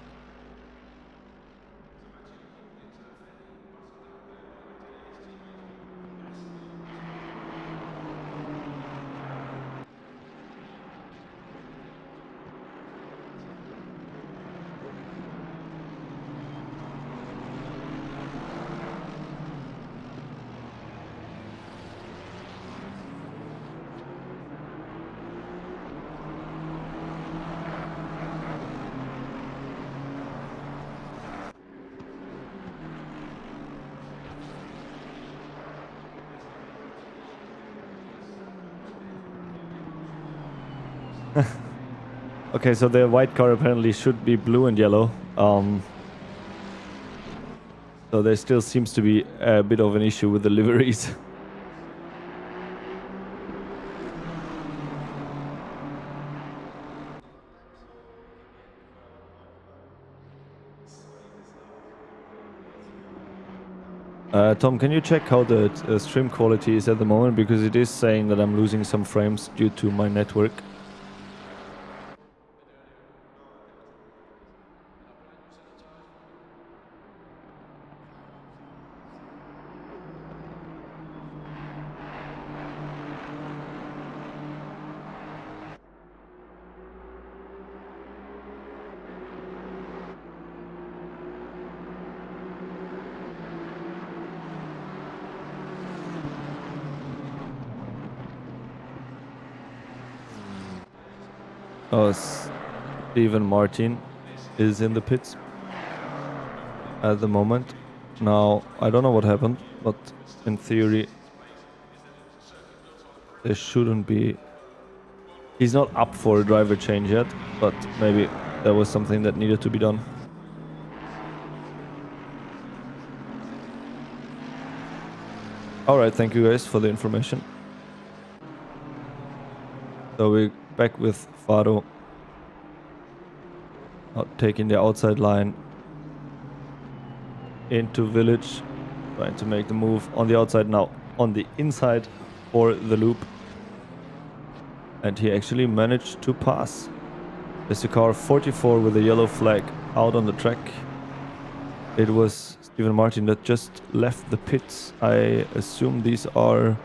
Okay, so the white car apparently should be blue and yellow. So there still seems to be a bit of an issue with the liveries. Tom, can you check how the stream quality is at the moment? Because it is saying that I'm losing some frames due to my network. Oh, Steven Martin is in the pits at the moment. Now, I don't know what happened, but in theory, there shouldn't be... He's not up for a driver change yet, but maybe there was something that needed to be done. Alright, thank you guys for the information. So we're back with Faro. Taking the outside line into village, trying to make the move on the outside, now on the inside for the loop, and he actually managed to pass. There's the car 44 with a yellow flag out on the track. It was Steven Martin that just left the pits. I assume these are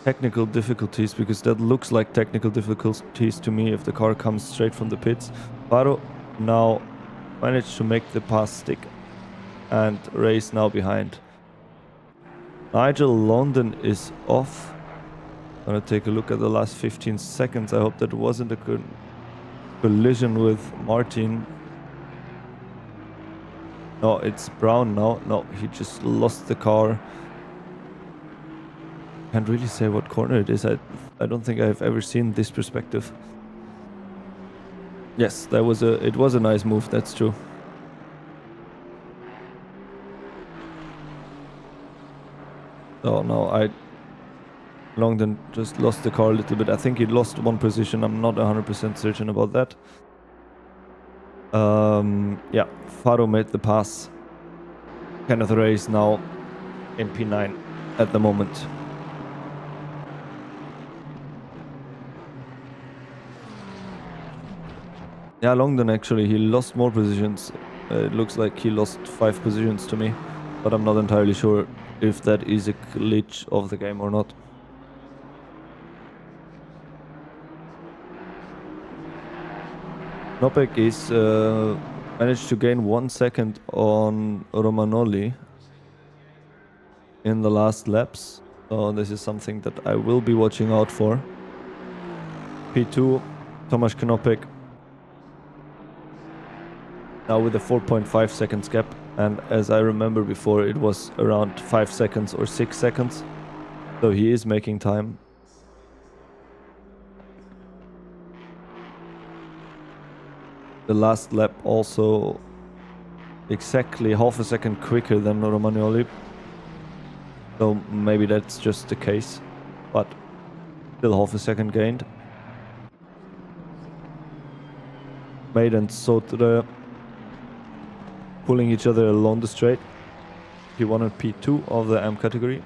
technical difficulties, because that looks like technical difficulties to me if the car comes straight from the pits. Faro now managed to make the pass stick and race now behind. Nigel London is off. Gonna take a look at the last 15 seconds. I hope that wasn't a good collision with Martin. No, it's Brown now. No, he just lost the car. Can't really say what corner it is. I don't think I've ever seen this perspective. Yes, it was a nice move, that's true. Oh no, Longden just lost the car a little bit. I think he lost one position. I'm not 100% certain about that. Yeah, Faro made the pass. Kenneth Reyes now in P9 at the moment. Yeah, Longden actually, he lost more positions. It looks like he lost 5 positions to me, but I'm not entirely sure if that is a glitch of the game or not. Knopek is managed to gain 1 second on Romanoli in the last laps. So this is something that I will be watching out for. P2, Tomasz Knopek. Now with a 4.5 seconds gap, and as I remember before, it was around 5 seconds or 6 seconds. So he is making time. The last lap also exactly half a second quicker than Romagnoli. So maybe that's just the case, but still half a second gained. Made and Sotre pulling each other along the straight. P1 and P2 of the M category.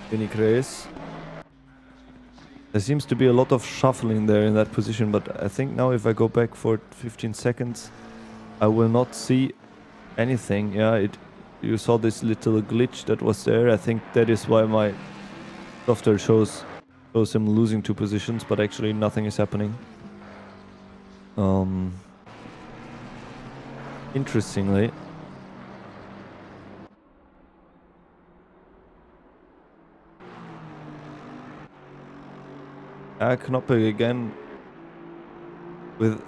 Vinny-Kreis. There seems to be a lot of shuffling there in that position, but I think now if I go back for 15 seconds, I will not see anything. Yeah, you saw this little glitch that was there. I think that is why my software shows him losing 2 positions, but actually nothing is happening. Interestingly, Knoppe again with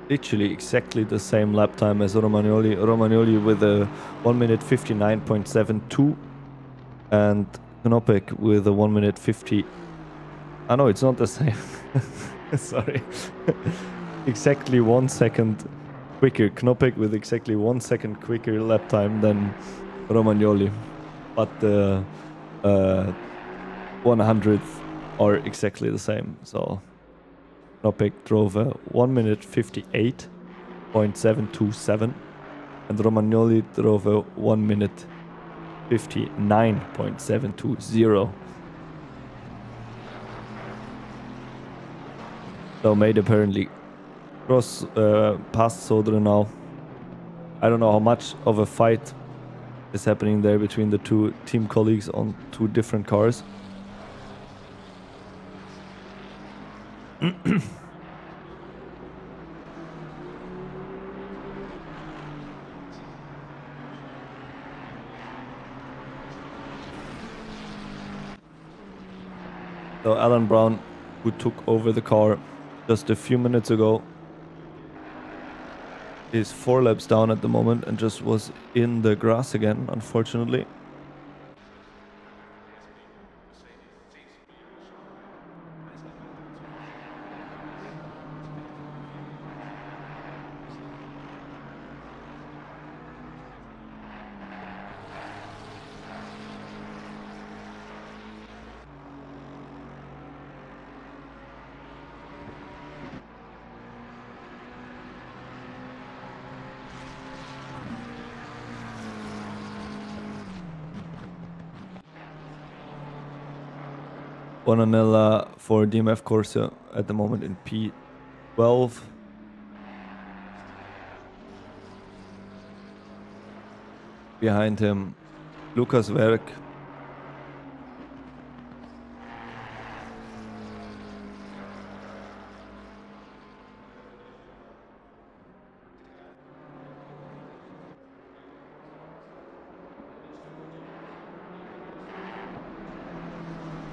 literally exactly the same lap time as Romagnoli. Romagnoli with a 1 minute 59.72 and Knoppe with a 1 minute 50. Ah no, it's not the same. Sorry. Exactly 1 second quicker. Knoppe with exactly 1 second quicker lap time than Romagnoli. But the 100th are exactly the same. So Knoppe drove a 1 minute 58.727 and Romagnoli drove a 1 minute 59.720. So made apparently cross past Sodre now. I don't know how much of a fight is happening there between the 2 team colleagues on 2 different cars. So Alan Brown, who took over the car just a few minutes ago, is 4 laps down at the moment and just was in the grass again, unfortunately. Bonanella for DMF Corsa at the moment in P12. Behind him, Lukas Werk.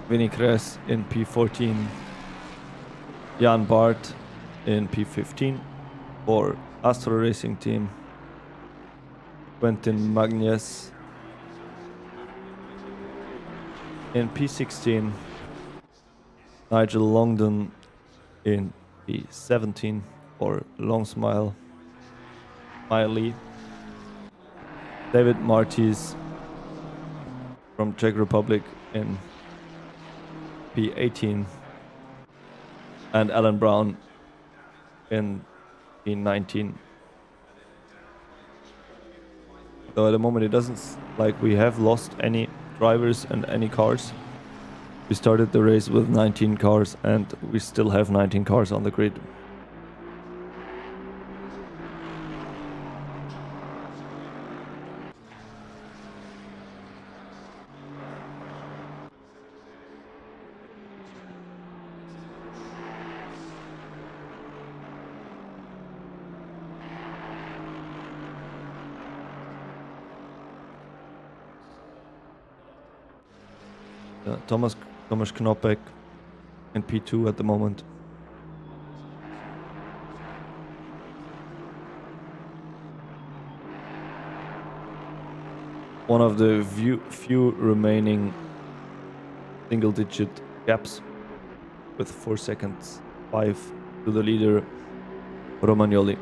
Vinny Kress in P14. Jan Bart in P15 for Assetto Racing team. Quentin Magnes in P16. Nigel Longdon in P17 for Long Smile. Miley. David Martis from Czech Republic in P18 and Alan Brown in P19. So at the moment it doesn't like we have lost any drivers and any cars. We started the race with 19 cars and we still have 19 cars on the grid. Thomas Knoppek in P2 at the moment. One of the few remaining single-digit gaps with 4 seconds, 5 to the leader, Romagnoli.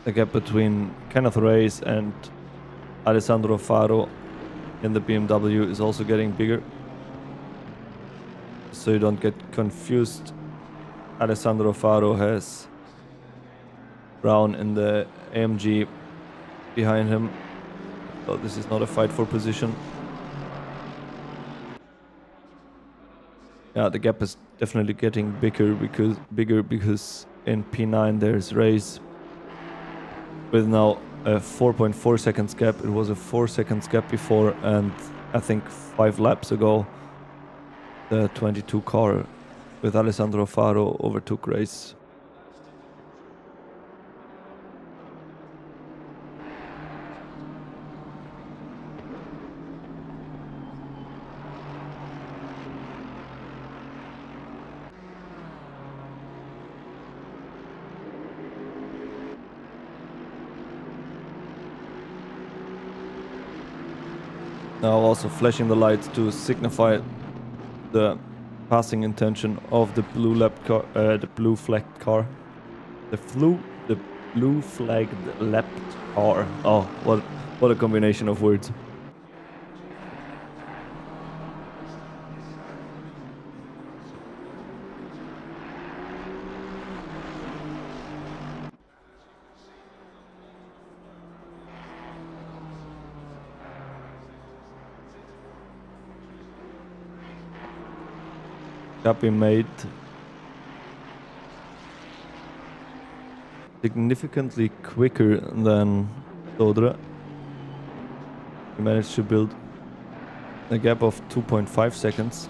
The gap between Kenneth Reyes and Alessandro Faro in the BMW is also getting bigger. So you don't get confused, Alessandro Faro has Brown in the AMG behind him. So this is not a fight for position. Yeah, the gap is definitely getting bigger because in P9 there's Reyes with now a 4.4 seconds gap. It was a 4 seconds gap before, and I think 5 laps ago the 22 car with Alessandro Faro overtook Reyes. Now also flashing the lights to signify the passing intention of the blue lapped car, the blue flagged car, the blue flagged lapped car. Oh, what a combination of words. Copy made significantly quicker than Dodra. He managed to build a gap of 2.5 seconds.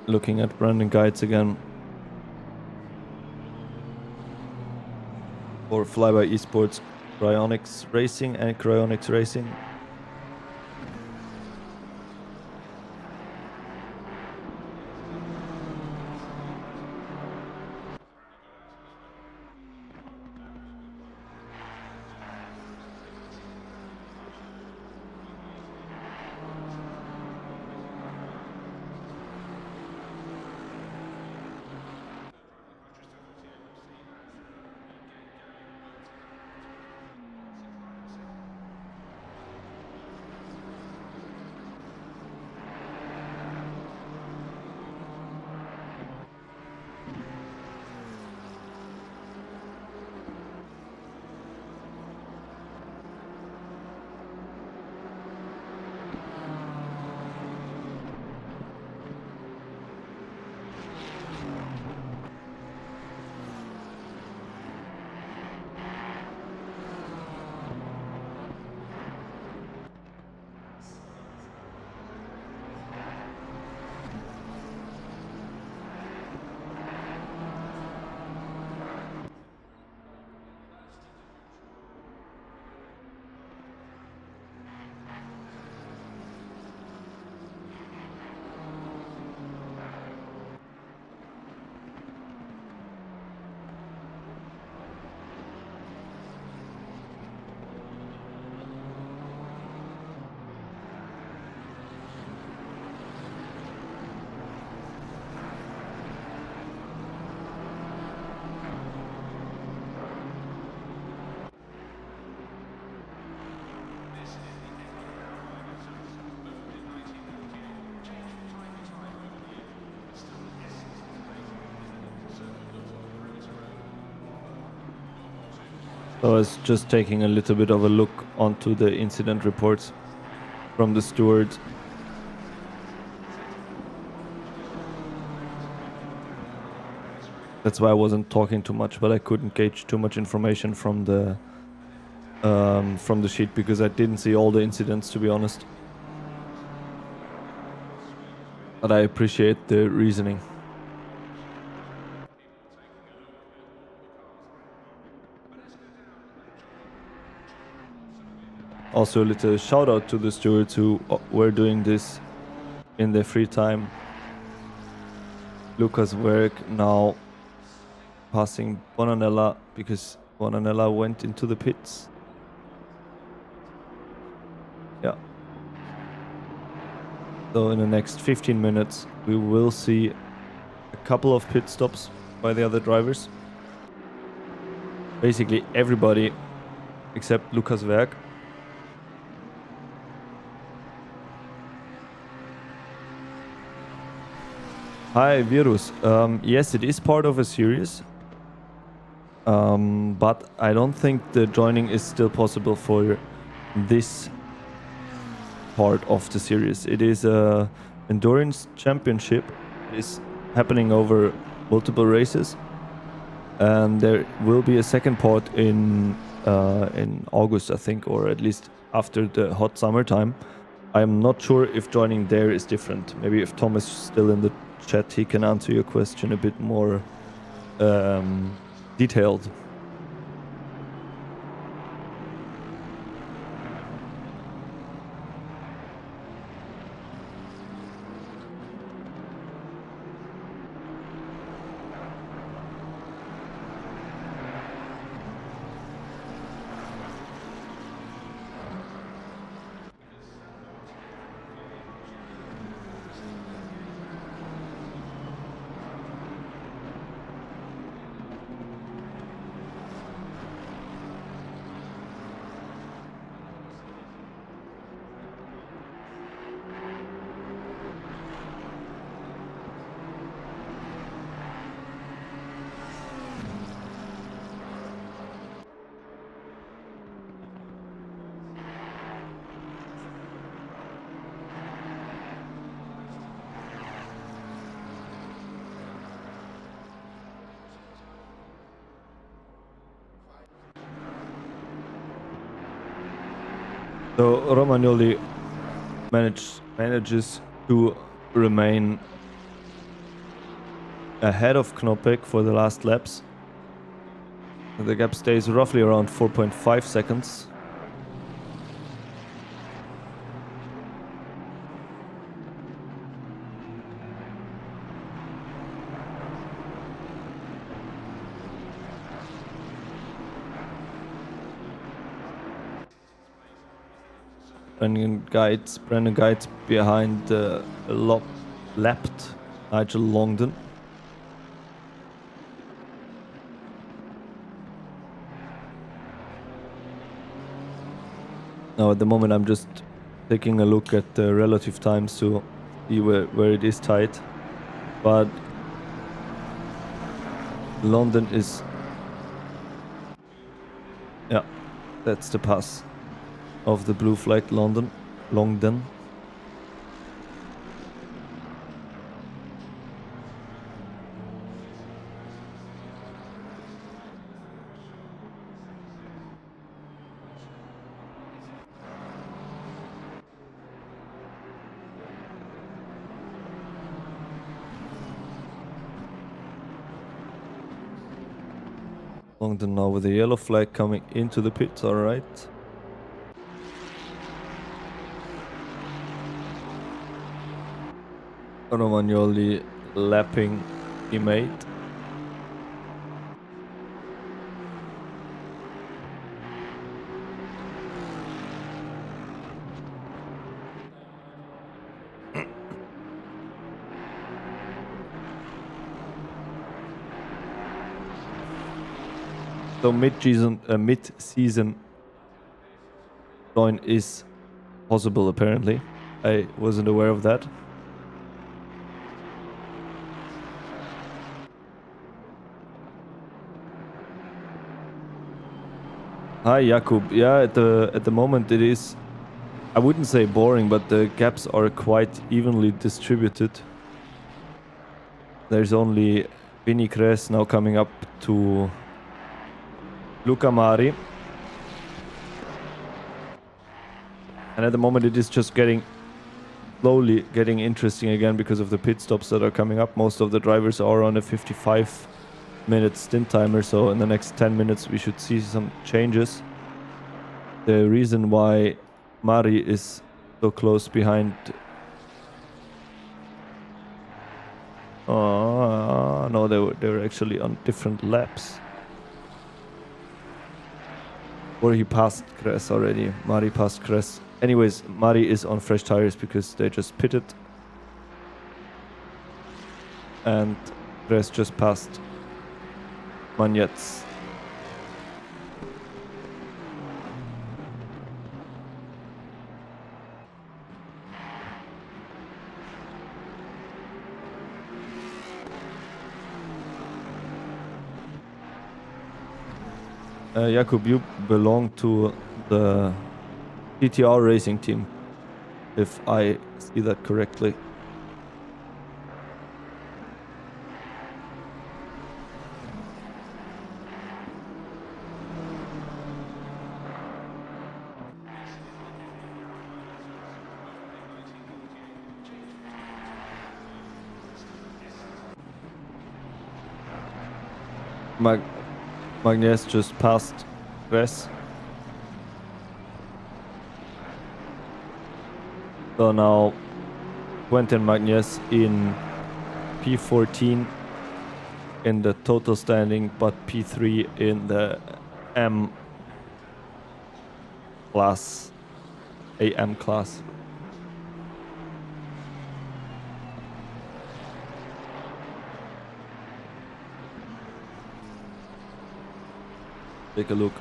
Looking at branding guides again for Flyby Esports, Cryonics Racing and Cryonics Racing. So I was just taking a little bit of a look onto the incident reports from the stewards. That's why I wasn't talking too much, but I couldn't gauge too much information from the sheet because I didn't see all the incidents, to be honest. But I appreciate the reasoning. Also, a little shout out to the stewards who were doing this in their free time. Lucas Werk now passing Bonanella because Bonanella went into the pits. Yeah. So in the next 15 minutes, we will see a couple of pit stops by the other drivers. Basically everybody except Lucas Werk. Hi, Virus. Yes, it is part of a series. But I don't think the joining is still possible for this part of the series. It is a endurance championship. It is happening over multiple races. And there will be a second part in August, I think, or at least after the hot summertime. I'm not sure if joining there is different. Maybe if Tom is still in the chat, he can answer your question a bit more detailed. So Romagnoli manages to remain ahead of Knoppek for the last laps. The gap stays roughly around 4.5 seconds. Brandon Guides behind lapped Nigel Longden. Now at the moment I'm just taking a look at the relative times to see where it is tight. But London is... Yeah, that's the pass of the blue flag Longden. Longden now with the yellow flag coming into the pits, alright. Romagnoli lapping teammate. So mid-season join is possible apparently. I wasn't aware of that. Hi Jakub. Yeah, at the moment it is, I wouldn't say boring, but the gaps are quite evenly distributed. There's only Vinny Kres now coming up to Luca Mari. And at the moment it is just slowly getting interesting again because of the pit stops that are coming up. Most of the drivers are on a 55-minute stint timer, so in the next 10 minutes we should see some changes. The reason why Mari is so close behind... no, they were actually on different laps. Or he passed Kres already. Mari passed Kres. Anyways, Mari is on fresh tires because they just pitted. And Kres just passed Magnets. Jakub, you belong to the GT3 racing team, if I see that correctly. Magnus just passed Kres. So now Quentin Magnus in P14 in the total standing, but P3 in the AM class. Take a look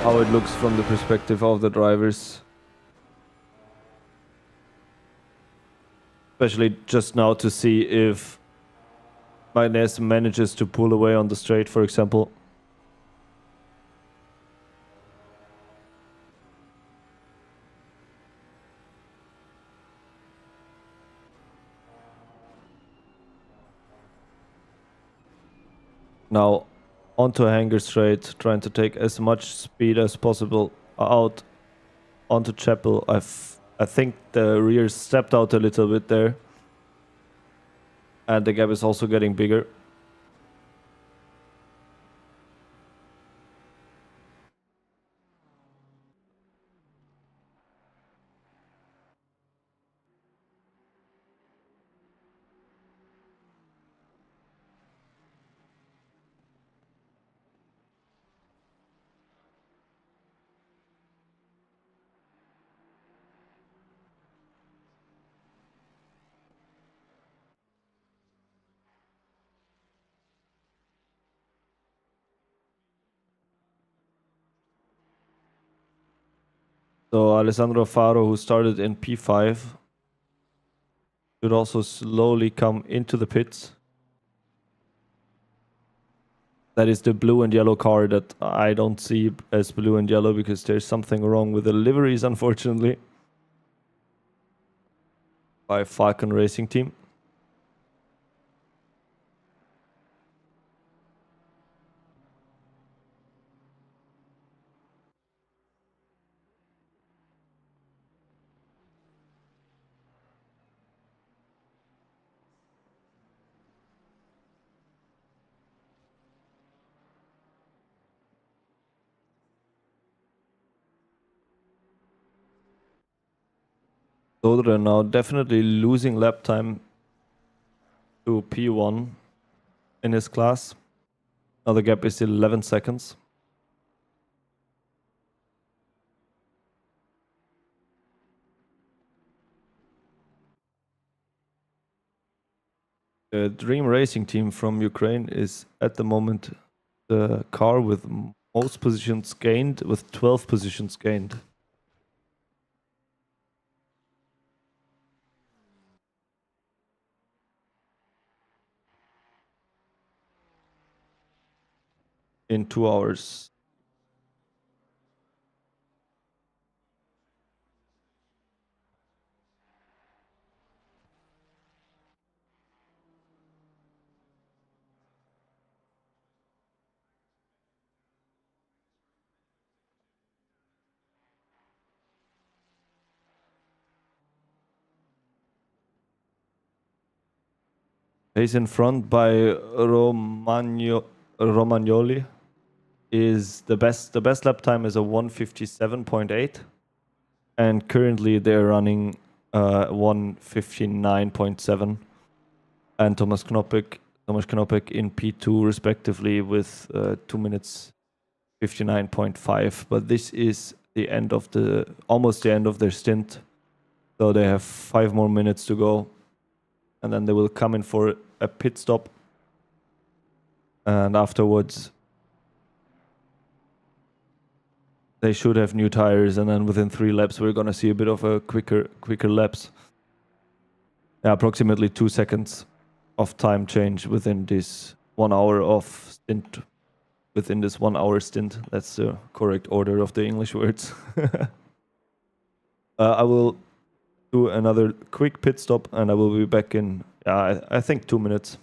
how it looks from the perspective of the drivers. Especially just now to see if Magnus manages to pull away on the straight, for example. Now onto a hanger straight, trying to take as much speed as possible out onto Chapel. I think the rear stepped out a little bit there. And the gap is also getting bigger. So Alessandro Faro, who started in P5, should also slowly come into the pits. That is the blue and yellow car that I don't see as blue and yellow because there's something wrong with the liveries, unfortunately, by Falcon Racing Team. Dodre now definitely losing lap time to P1 in his class. Now the gap is still 11 seconds. The Dream Racing Team from Ukraine is at the moment the car with most positions gained, with 12 positions gained. in 2 hours. He's in front by Romagnoli. Is the best lap time is a 1:57.8, and currently they're running 1:59.7, and Thomas Knoppek in P2 respectively with 2 minutes 59.5. But this is almost the end of their stint, so they have 5 more minutes to go, and then they will come in for a pit stop, and afterwards they should have new tires, and then within 3 laps we're gonna see a bit of a quicker laps. Yeah, approximately 2 seconds of time change within this 1 hour of stint. Within this 1 hour stint, that's the correct order of the English words. I will do another quick pit stop, and I will be back in, I think 2 minutes.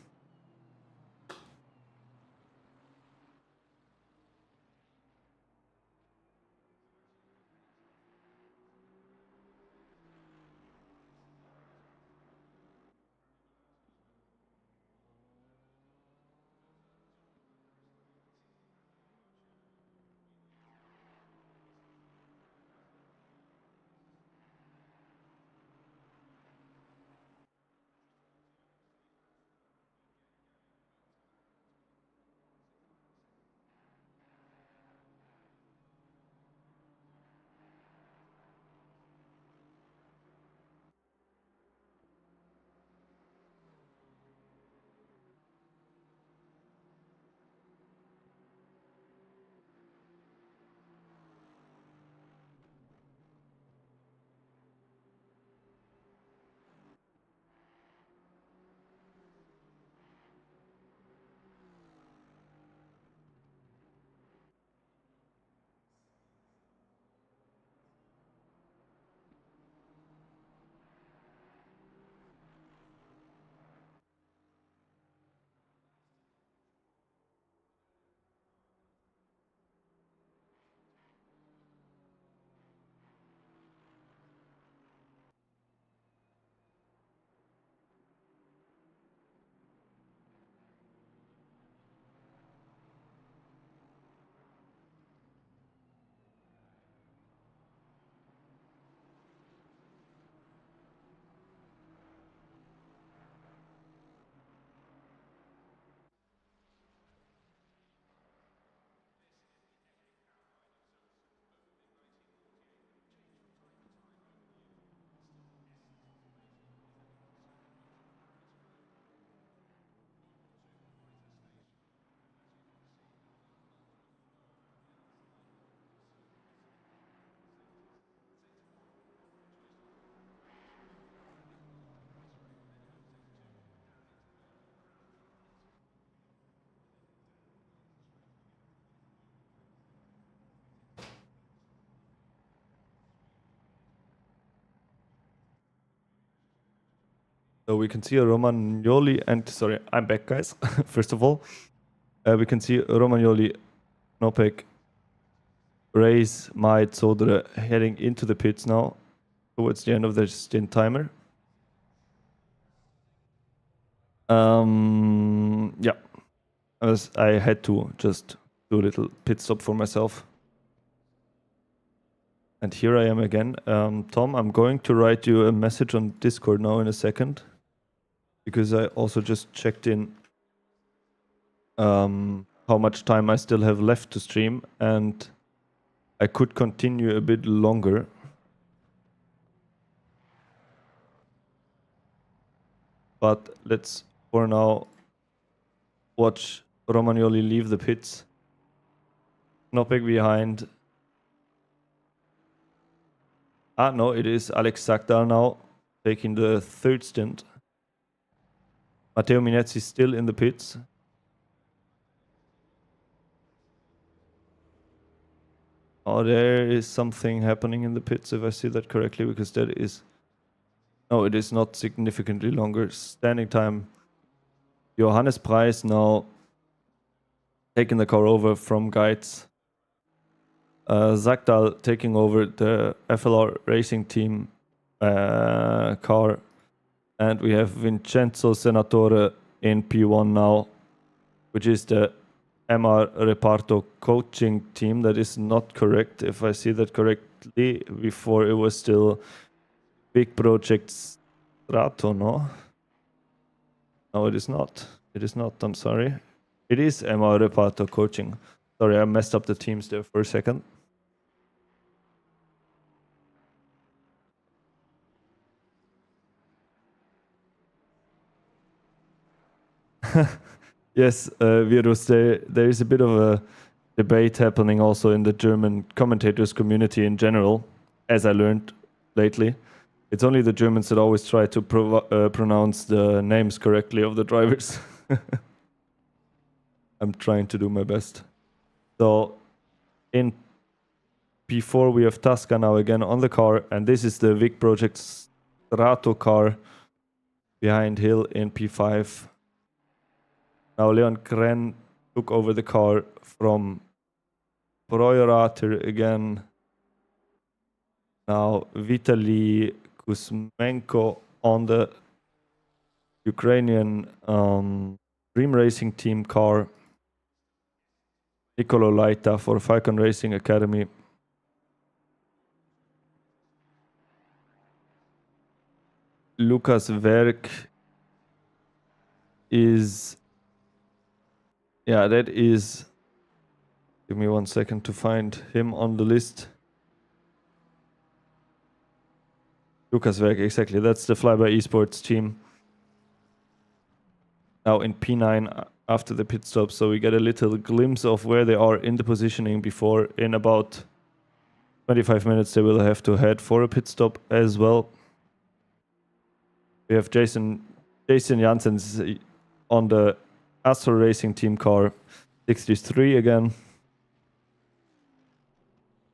So we can see a Romagnoli, and sorry, I'm back, guys. First of all, we can see Romagnoli, Knoppek, Race, Might, Sodre heading into the pits now towards the end of their stint timer. Yeah, as I had to just do a little pit stop for myself. And here I am again. Tom, I'm going to write you a message on Discord now in a second, because I also just checked in how much time I still have left to stream, and I could continue a bit longer. But let's, for now, watch Romagnoli leave the pits. Knoppek behind. No, it is Alex Sakdal now, taking the 3rd stint. Matteo Minezzi still in the pits. Oh, there is something happening in the pits, if I see that correctly, because that is... No, it is not significantly longer standing time. Johannes Preis now taking the car over from Geitz. Zagdal taking over the FLR Racing Team car. And we have Vincenzo Senatore in P1 now, which is the MR Reparto coaching team. That is not correct, if I see that correctly. Before it was still Big Project Strato, no? No, it is not. It is not, I'm sorry. It is MR Reparto coaching. Sorry, I messed up the teams there for a second. Yes, Virus, there is a bit of a debate happening also in the German commentators community in general, as I learned lately. It's only the Germans that always try to pronounce the names correctly of the drivers. I'm trying to do my best. So in P4 we have Tasca now again on the car, and this is the Vic Project Strato car behind Hill in P5. Now Leon Kren took over the car from Proyorater again. Now Vitaly Kuzmenko on the Ukrainian Dream Racing Team car. Nicolo Laita for Falcon Racing Academy. Lukas Werk is... Yeah, that is... Give me 1 second to find him on the list. Lukas Werk, exactly. That's the Flyby Esports team. Now in P9 after the pit stop, so we get a little glimpse of where they are in the positioning before. In about 25 minutes they will have to head for a pit stop as well. We have Jason Janssens on the Astro Racing Team car 63 again.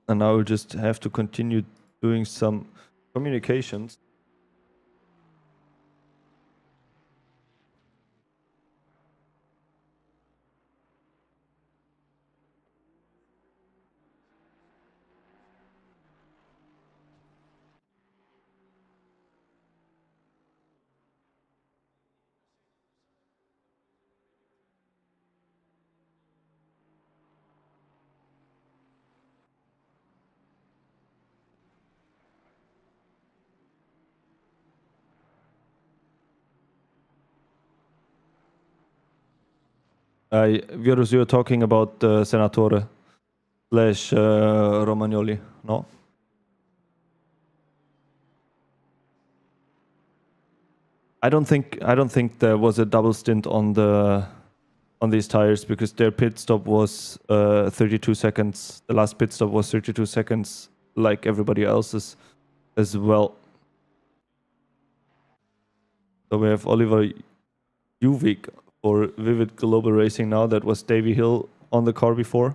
And now we'll just have to continue doing some communications. Virus, you're talking about Senatore / Romagnoli, no? I don't think there was a double stint on these tires, because their pit stop was 32 seconds. The last pit stop was 32 seconds, like everybody else's as well. So we have Oliver Juvik for Vivid Global Racing now. That was Davey Hill on the car before.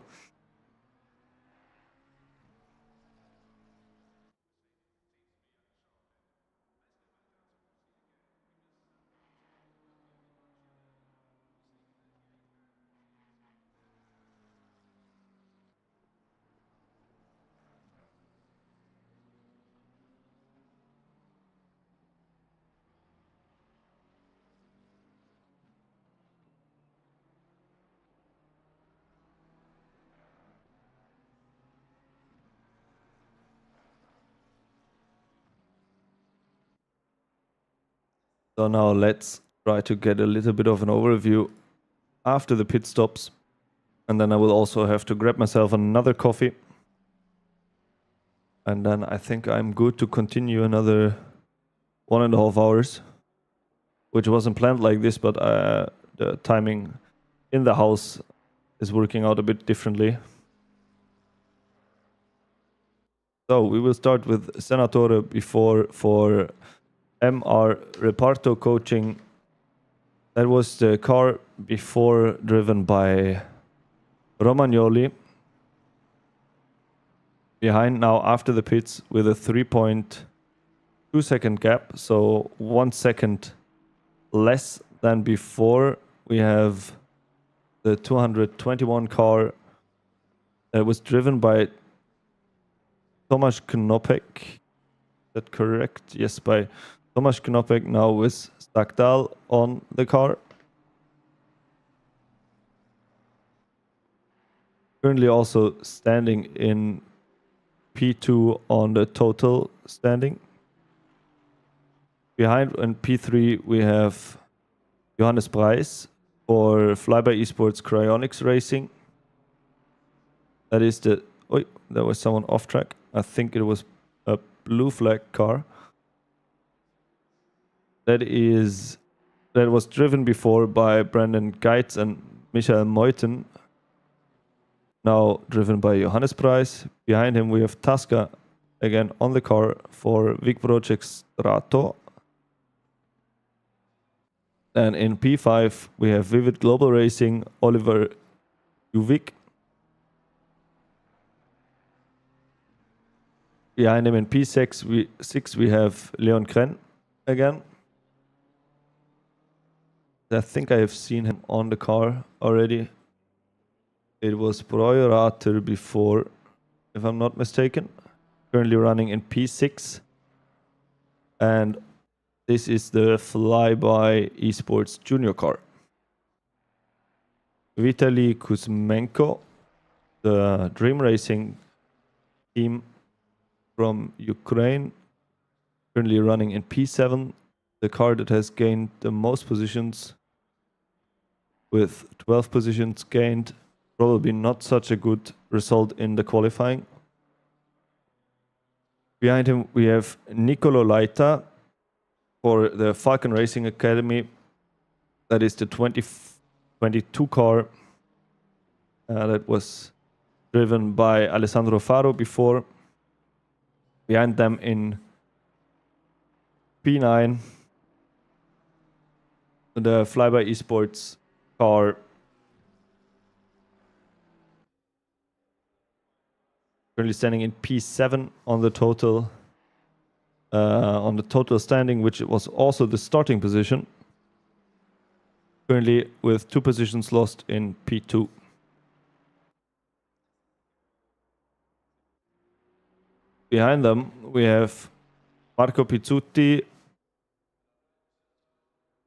So now let's try to get a little bit of an overview after the pit stops. And then I will also have to grab myself another coffee. And then I think I'm good to continue another 1.5 hours, which wasn't planned like this, but the timing in the house is working out a bit differently. So we will start with Senatore before for MR Reparto coaching. That was the car before, driven by Romagnoli. Behind now after the pits with a 3.2 second gap, so 1 second less than before. We have the 221 car that was driven by Tomasz Knopek. Is that correct? Yes, by Tomasz Knopek, now with Stakdal on the car. Currently also standing in P2 on the total standing. Behind in P3 we have Johannes Preis for Flyby Esports Cryonics Racing. That is the... Oh, there was someone off track. I think it was a blue flag car. That was driven before by Brandon Geitz and Michael Meuthen. Now driven by Johannes Preis. Behind him we have Tasca again on the car for Vic Project Strato. And in P5 we have Vivid Global Racing, Oliver Uvik. Behind him in P6 we have Leon Kren again. I think I have seen him on the car already. It was rFactor before, if I'm not mistaken. Currently running in P6. And this is the Flyby Esports Junior car. Vitaly Kuzmenko, the Dream Racing team from Ukraine, currently running in P7, the car that has gained the most positions with 12 positions gained. Probably not such a good result in the qualifying. Behind him we have Nicolo Laita for the Falcon Racing Academy. That is the 2022 car that was driven by Alessandro Faro before. Behind them in P9, the Flyby Esports car currently standing in P7 on the total standing, which was also the starting position. Currently with 2 positions lost in P2. Behind them we have Marco Pizzuti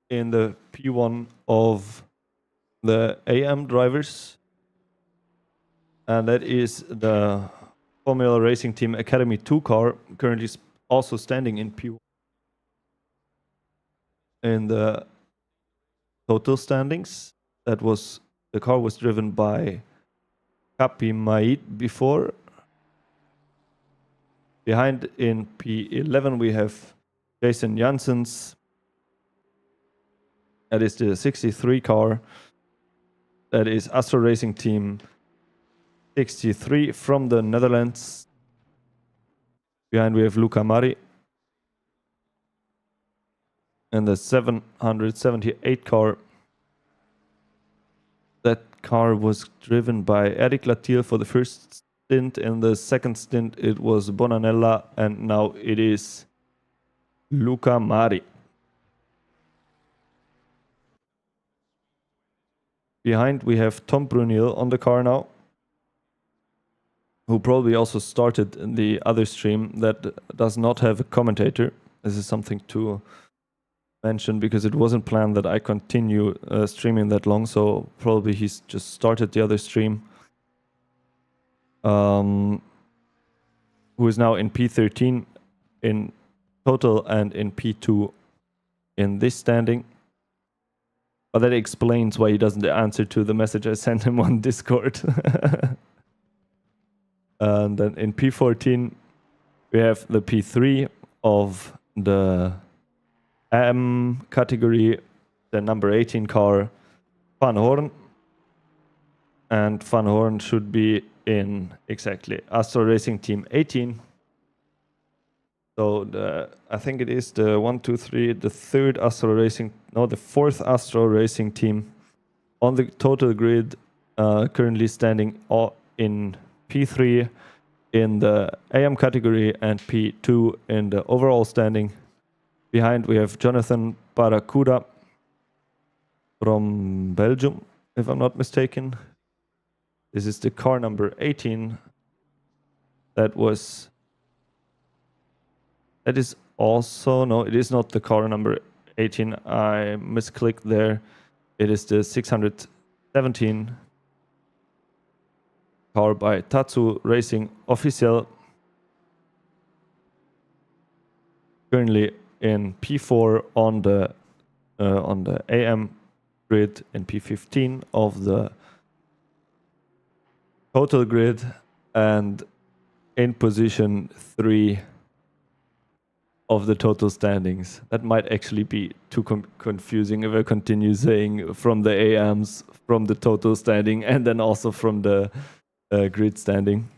in the P1 of the AM drivers, and that is the Formula Racing Team Academy 2 car, currently also standing in P1. In the total standings, the car was driven by Kapi Maid before. Behind in P11 we have Jason Janssens. That is the 63 car. That is Astro Racing Team 63 from the Netherlands. Behind we have Luca Mari. And the 778 car. That car was driven by Eric Latier for the first stint. In the second stint it was Bonanella, and now it is Luca Mari. Behind we have Tom Brunil on the car now, who probably also started in the other stream that does not have a commentator. This is something to mention because it wasn't planned that I continue streaming that long, so probably he's just started the other stream. Who is now in P13 in total and in P2 in this standing. But that explains why he doesn't answer to the message I sent him on Discord. And then in P14 we have the P3 of the AM category, the number 18 car, Van Horn. And Van Horn should be in exactly Astro Racing Team 18. So I think it is the 4th Astro Racing team on the total grid, currently standing in P3 in the AM category and P2 in the overall standing. Behind we have Jonathan Barracuda from Belgium, if I'm not mistaken. This is the car number 18. That is also, no, it is not the car number 18. I misclicked there. It is the 617 car by Tatsu Racing Official. Currently in P4 on the AM grid and P15 of the total grid, and in position 3 of the total standings. That might actually be too confusing if I continue saying from the AMs, from the total standing, and then also from the grid standing.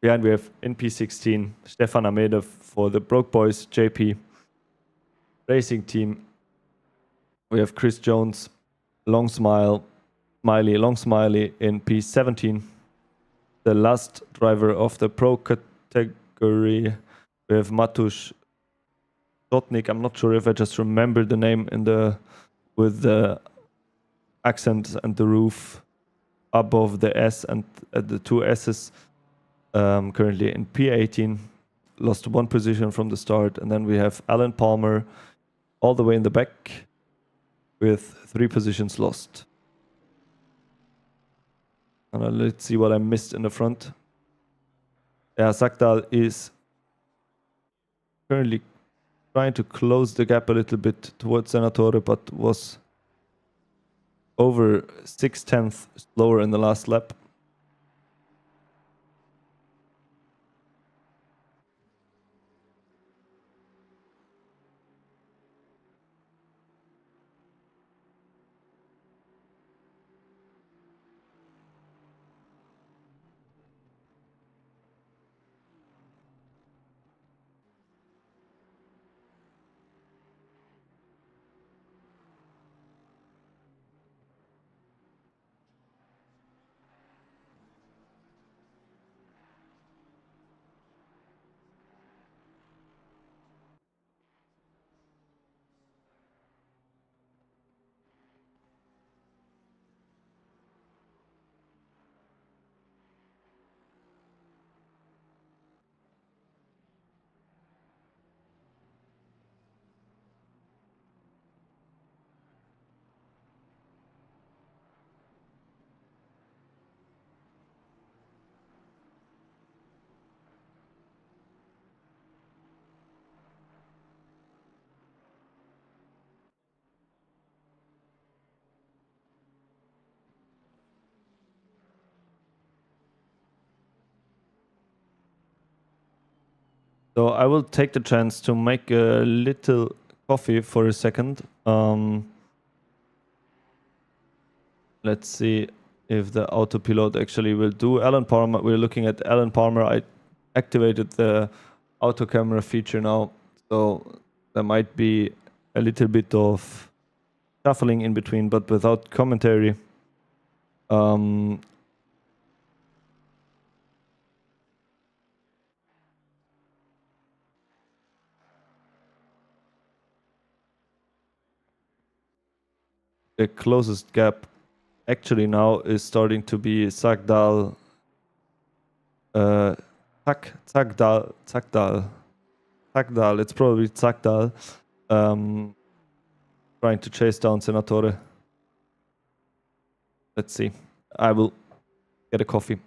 Behind we have in P16 Stefan Amede for the Broke Boys JP Racing Team. We have Chris Jones, Long Smiley in P17. The last driver of the Pro category, we have Matusz Dotnik. I'm not sure if I just remember the name with the accent and the roof above the S and the two S's. Currently in P18, lost one position from the start. And then we have Alan Palmer all the way in the back with 3 positions lost. And let's see what I missed in the front. Yeah, Sakdal is currently trying to close the gap a little bit towards Senatore, but was over 6/10 slower in the last lap. So I will take the chance to make a little coffee for a second. Let's see if the autopilot actually will do. Alan Palmer, we're looking at Alan Palmer. I activated the auto camera feature now, so there might be a little bit of shuffling in between, but without commentary. The closest gap actually now is starting to be Sagdal. Sagdal. It's probably Sagdal. Trying to chase down Senatore. Let's see. I will get a coffee.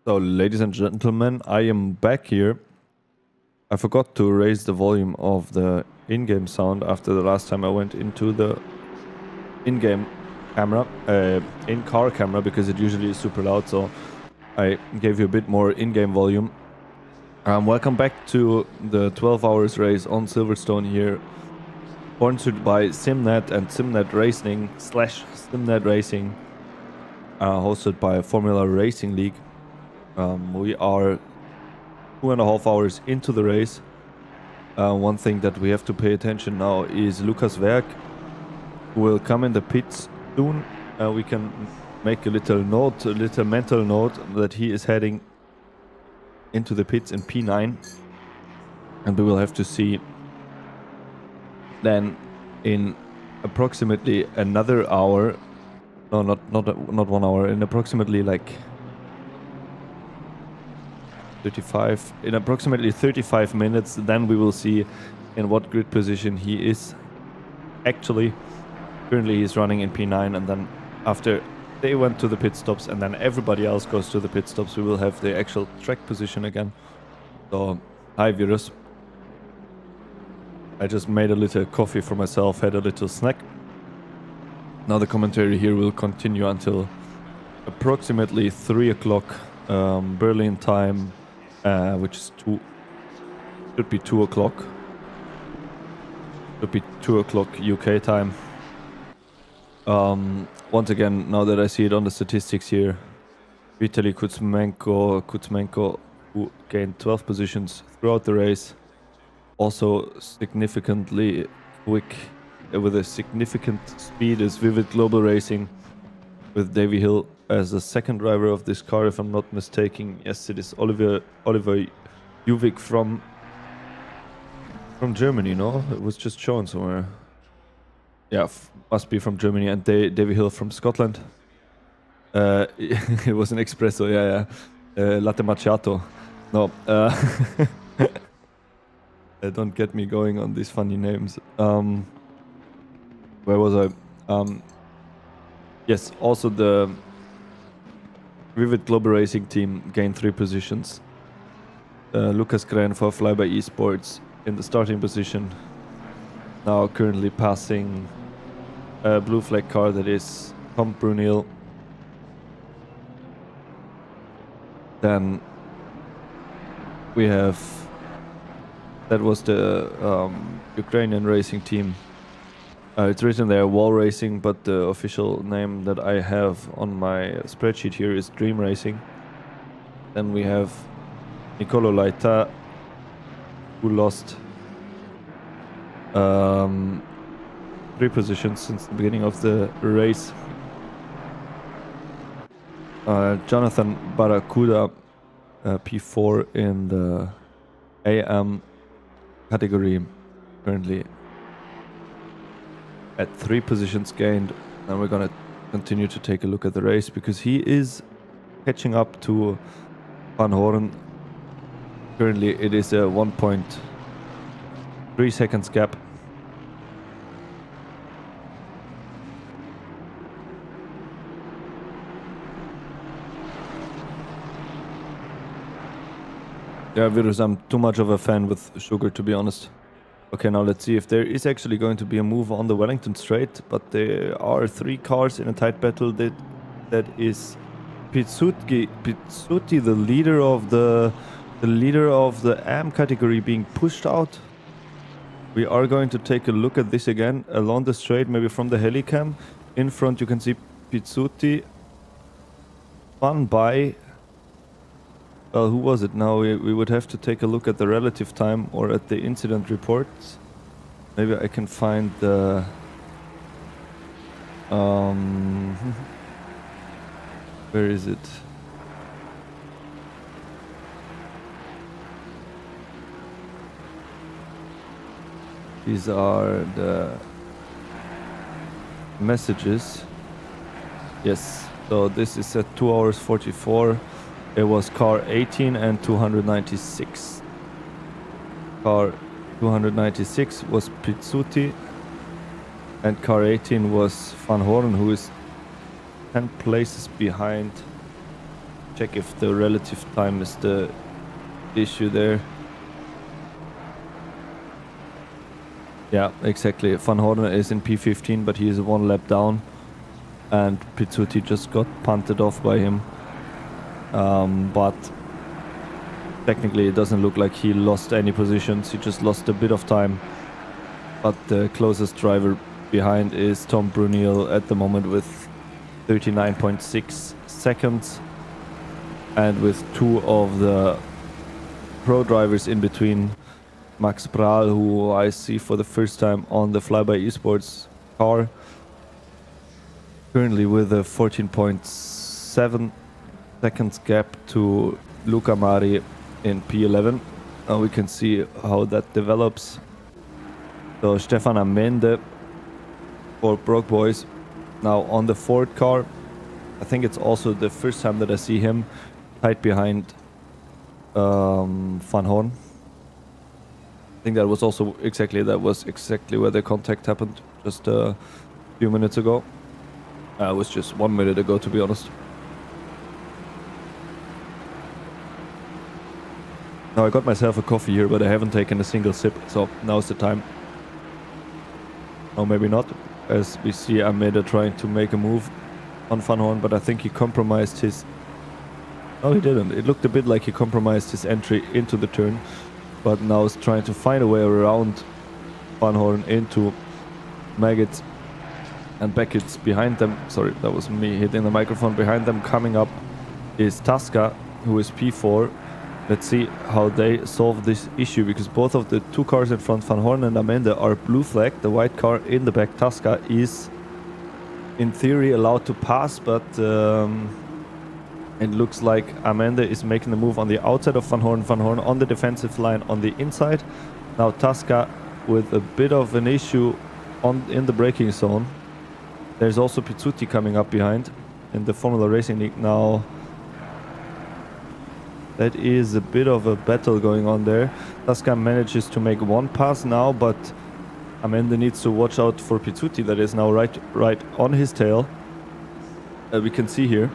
So, ladies and gentlemen, I am back here. I forgot to raise the volume of the in-game sound after the last time I went into the in-game camera, in-car camera, because it usually is super loud, so I gave you a bit more in-game volume. Welcome back to the 12 hours race on Silverstone here, sponsored by Simnet and Simnet Racing / Simnet Racing, hosted by Formula Racing League. We are 2.5 hours into the race. One thing that we have to pay attention now is Lukas Werk, who will come in the pits soon. We can make a little mental note that he is heading into the pits in P9, and we will have to see then in approximately another hour. No, not 1 hour. In approximately like 35. In approximately 35 minutes, then we will see in what grid position he is. Actually, currently he's running in P9, and then after they went to the pit stops and then everybody else goes to the pit stops, we will have the actual track position again. So, hi viewers. I just made a little coffee for myself, had a little snack. Now the commentary here will continue until approximately 3 o'clock Berlin time, which is should be 2 o'clock. Should be 2 o'clock UK time. Once again, now that I see it on the statistics here, Vitaly Kutsmenko, who gained 12 positions throughout the race, also significantly quick, with a significant speed, is Vivid Global Racing, with Davy Hill as the second driver of this car, if I'm not mistaken. Yes, it is Oliver Juvik from Germany, no? It was just shown somewhere. Yeah, must be from Germany, and Davy Hill from Scotland. It was an espresso, yeah. Latte macchiato. No, don't get me going on these funny names. Where was I? Yes, also the Vivid Global Racing team gained 3 positions. Lucas Kren for Flyby Esports in the starting position. Now currently passing a blue flag car, that is Tom Brunel. Then we have, that was the Ukrainian racing team. It's written there Wall Racing, but the official name that I have on my spreadsheet here is Dream Racing. Then we have Nicolo Laita, who lost 3 positions since the beginning of the race. Jonathan Barracuda, P4 in the AM category, currently at 3 positions gained. And we're gonna continue to take a look at the race, because he is catching up to Van Horen. Currently it is a 1.3 seconds gap. Yeah, Virus, I'm too much of a fan with Sugar, to be honest. Okay, now let's see if there is actually going to be a move on the Wellington Straight, but there are 3 cars in a tight battle. That is Pitsuti, the leader of the AM category, being pushed out. We are going to take a look at this again along the straight, maybe from the helicam. In front you can see Pitsuti spun by. Well, who was it now? We would have to take a look at the relative time or at the incident reports. Maybe I can find the... where is it? These are the messages. Yes, so this is at 2 hours 44. It was car 18 and 296. Car 296 was Pitsuti, and car 18 was Van Horen, who is 10 places behind check if the relative time is the issue there. Yeah, exactly. Van Horne is in P15, but he is 1 lap down. And Pizzuti just got punted off by him. But technically it doesn't look like he lost any positions. He just lost a bit of time. But the closest driver behind is Tom Brunel at the moment with 39.6 seconds. And with 2 of the pro drivers in between. Max Prahl, who I see for the first time on the Flyby Esports car. Currently with a 14.7 seconds gap to Luca Mari in P11. Now we can see how that develops. So Stefan Amende for Broke Boys now on the Ford car. I think it's also the first time that I see him tight behind Van Horn. I think that was exactly where the contact happened just a few minutes ago. It was just 1 minute ago, to be honest. Now I got myself a coffee here, but I haven't taken a single sip, so now's the time. Or maybe not, as we see Ameda trying to make a move on Van Horn, but I think he compromised his... No, he didn't. It looked a bit like he compromised his entry into the turn, but now is trying to find a way around Van Horn into Maggots and Beckett's behind them. Sorry, that was me hitting the microphone. Behind them coming up is Tasca, who is P4. Let's see how they solve this issue, because both of the 2 cars in front, Van Horn and Amende, are blue flagged. The white car in the back, Tasca, is in theory allowed to pass, but it looks like Amende is making the move on the outside of Van Horn. Van Horn on the defensive line on the inside. Now Tasca with a bit of an issue in the braking zone. There's also Pizzuti coming up behind in the Formula Racing League now. That is a bit of a battle going on there. Tasca manages to make 1 pass now, but Amende needs to watch out for Pizzuti that is now right on his tail. We can see here.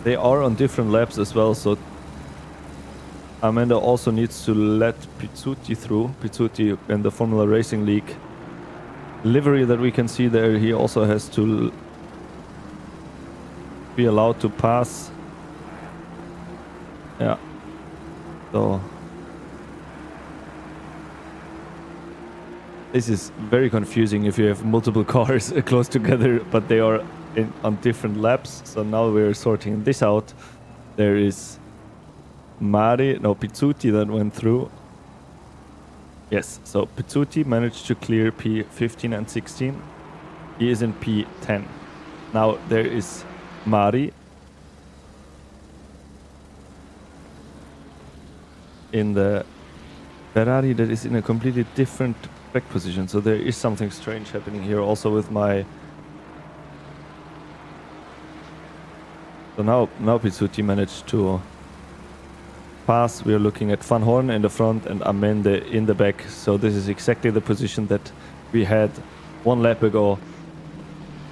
They are on different laps as well, so Amanda also needs to let Pizzuti through. Pizzuti in the Formula Racing League livery that we can see there, he also has to be allowed to pass. Yeah, so this is very confusing if you have multiple cars close together, but they are on different laps. So now we're sorting this out. There is Pizzuti that went through. Yes, so Pizzuti managed to clear P15 and 16. He is in P10. Now there is Mari in the Ferrari that is in a completely different back position. So there is something strange happening here also with my... So now Pizzuti managed to pass. We are looking at Van Horn in the front and Amende in the back. So this is exactly the position that we had 1 lap ago.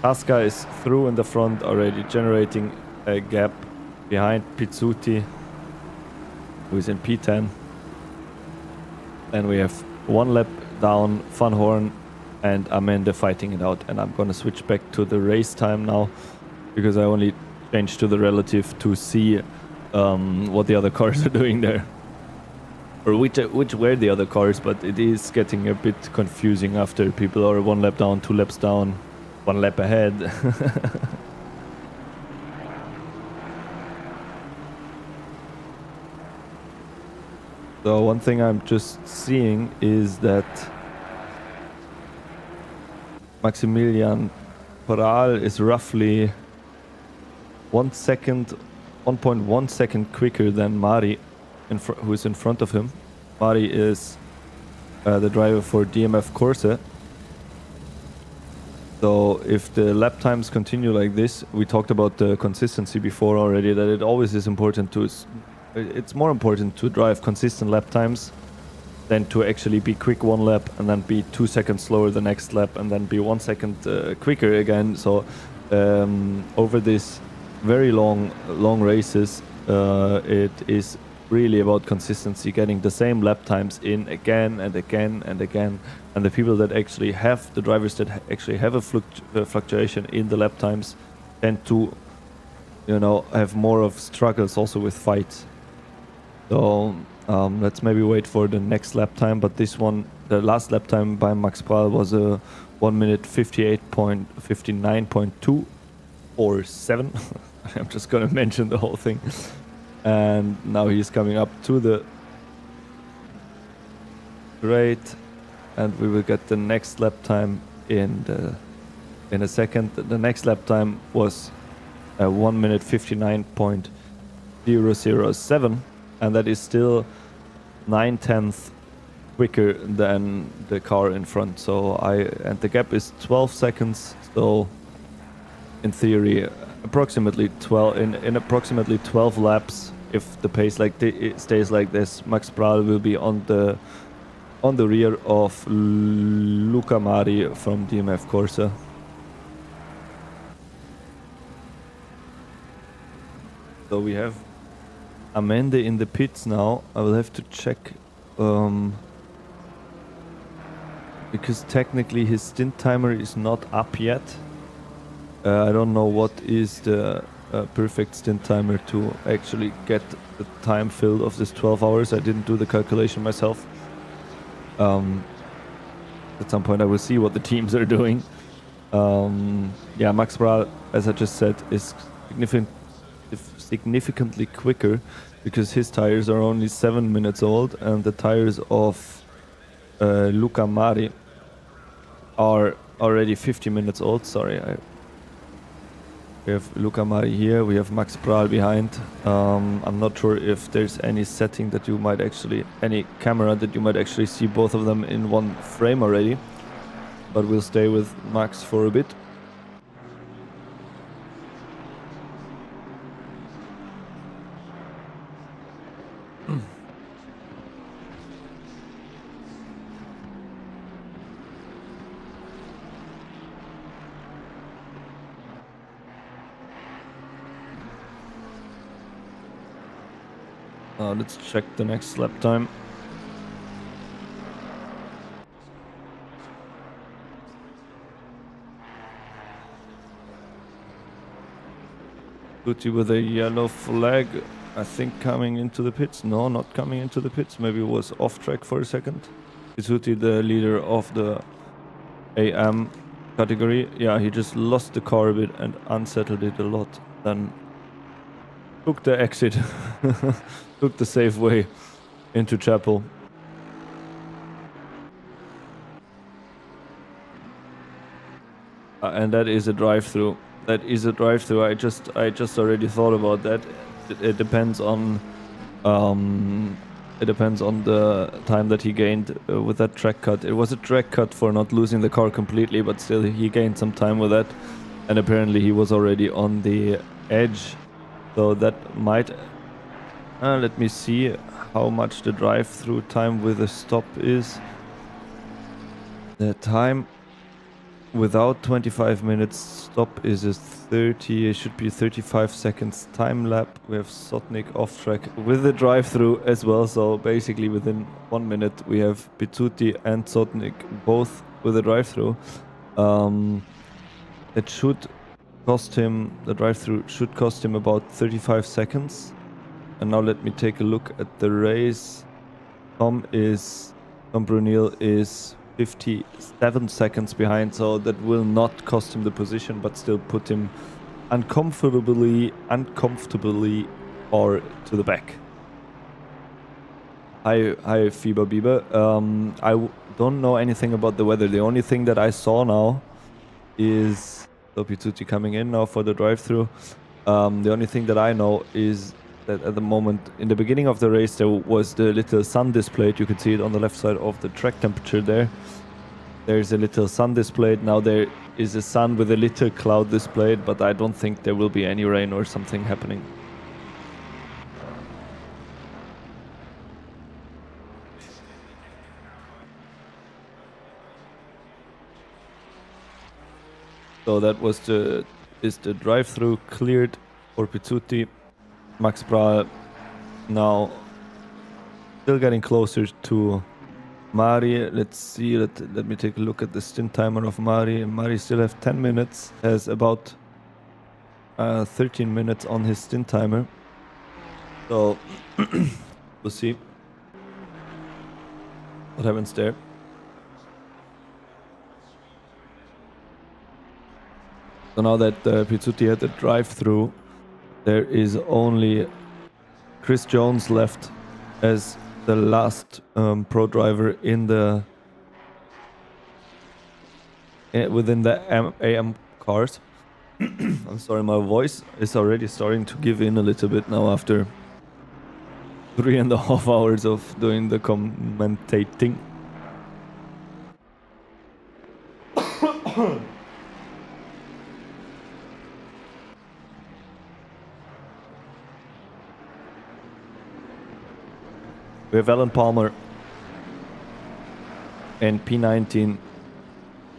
Tasca is through in the front already, generating a gap behind Pizzuti, who is in P10. And we have 1 lap down, Van Horn and Amende fighting it out. And I'm gonna switch back to the race time now, because I only changed to the relative to see what the other cars are doing there, or which were the other cars. But it is getting a bit confusing after people are 1 lap down, 2 laps down, 1 lap ahead. So one thing I'm just seeing is that Maximilian Prahl is roughly 1 second, 1.1 second quicker than Mari, who is in front of him. Mari is the driver for DMF Corsa. So if the lap times continue like this, we talked about the consistency before already, that it always is important to... It's more important to drive consistent lap times than to actually be quick one lap and then be 2 seconds slower the next lap and then be 1 second quicker again. So over this very long races, it is really about consistency, getting the same lap times in again and again and again. And the people that actually have, the drivers that actually have a fluctuation in the lap times tend to, you know, have more of struggles also with fights. So let's maybe wait for the next lap time. But this one, the last lap time by Max Prahl was a 1 minute 59.247. I'm just gonna mention the whole thing. And now he's coming up to the straight, and we will get the next lap time in a second. The next lap time was 1 minute 59.007, and that is still 9/10 quicker than the car in front. So and the gap is 12 seconds. So in theory, approximately 12 in approximately 12 laps, if the pace stays like this, Max Prahl will be on the rear of Luca Mari from DMF Corsa. So we have Amende in the pits now. I will have to check because technically his stint timer is not up yet. I don't know what is the perfect stint timer to actually get the time filled of this 12 hours. I didn't do the calculation myself. At some point I will see what the teams are doing. Yeah, Max Prahl, as I just said, is significantly quicker because his tires are only 7 minutes old, and the tires of Luca Mari are already 50 minutes old. Sorry, we have Luca Mari here, we have Max Prahl behind. I'm not sure if there's any setting that you might actually, any camera that you might actually see both of them in one frame already, but we'll stay with Max for a bit. Let's check the next lap time. Guti with a yellow flag, I think coming into the pits. No, not coming into the pits. Maybe it was off track for a second. Guti, the leader of the AM category. Yeah, he just lost the car a bit and unsettled it a lot. Then took the exit. Took the safe way into Chapel. And that is a drive-through. That is a drive-through. I just already thought about that. It depends on the time that he gained with that track cut. It was a track cut for not losing the car completely, but still he gained some time with that. And apparently he was already on the edge. So that might... let me see how much the drive-through time with a stop is. The time without 25 minutes stop is a 30, it should be 35 seconds time lap. We have Sotnik off track with the drive-through as well. So basically within 1 minute we have Bizzuti and Sotnik both with a drive-through. It should cost him, the drive-through should cost him about 35 seconds. And now let me take a look at the race. Tom Brunel is 57 seconds behind, so that will not cost him the position, but still put him uncomfortably or to the back. Hi Fieber Bieber. I don't know anything about the weather. The only thing that I saw now is Bizzuti coming in now for the drive-through. The only thing that I know is that at the moment, in the beginning of the race, there was the little sun displayed. You can see it on the left side of the track temperature there. There's a little sun displayed. Now there is a sun with a little cloud displayed, but I don't think there will be any rain or something happening. So that was the drive-through cleared for Pizzuti. Max Prahl now still getting closer to Mari. Let's see. Let me take a look at the stint timer of Mari. Mari still have 10 minutes. Has about 13 minutes on his stint timer. So we'll see what happens there. So now that Pizzuti had the drive-through, there is only Chris Jones left as the last pro driver in the within the AM cars. I'm sorry, my voice is already starting to give in a little bit now after 3.5 hours of doing the commentating. We have Alan Palmer and P19,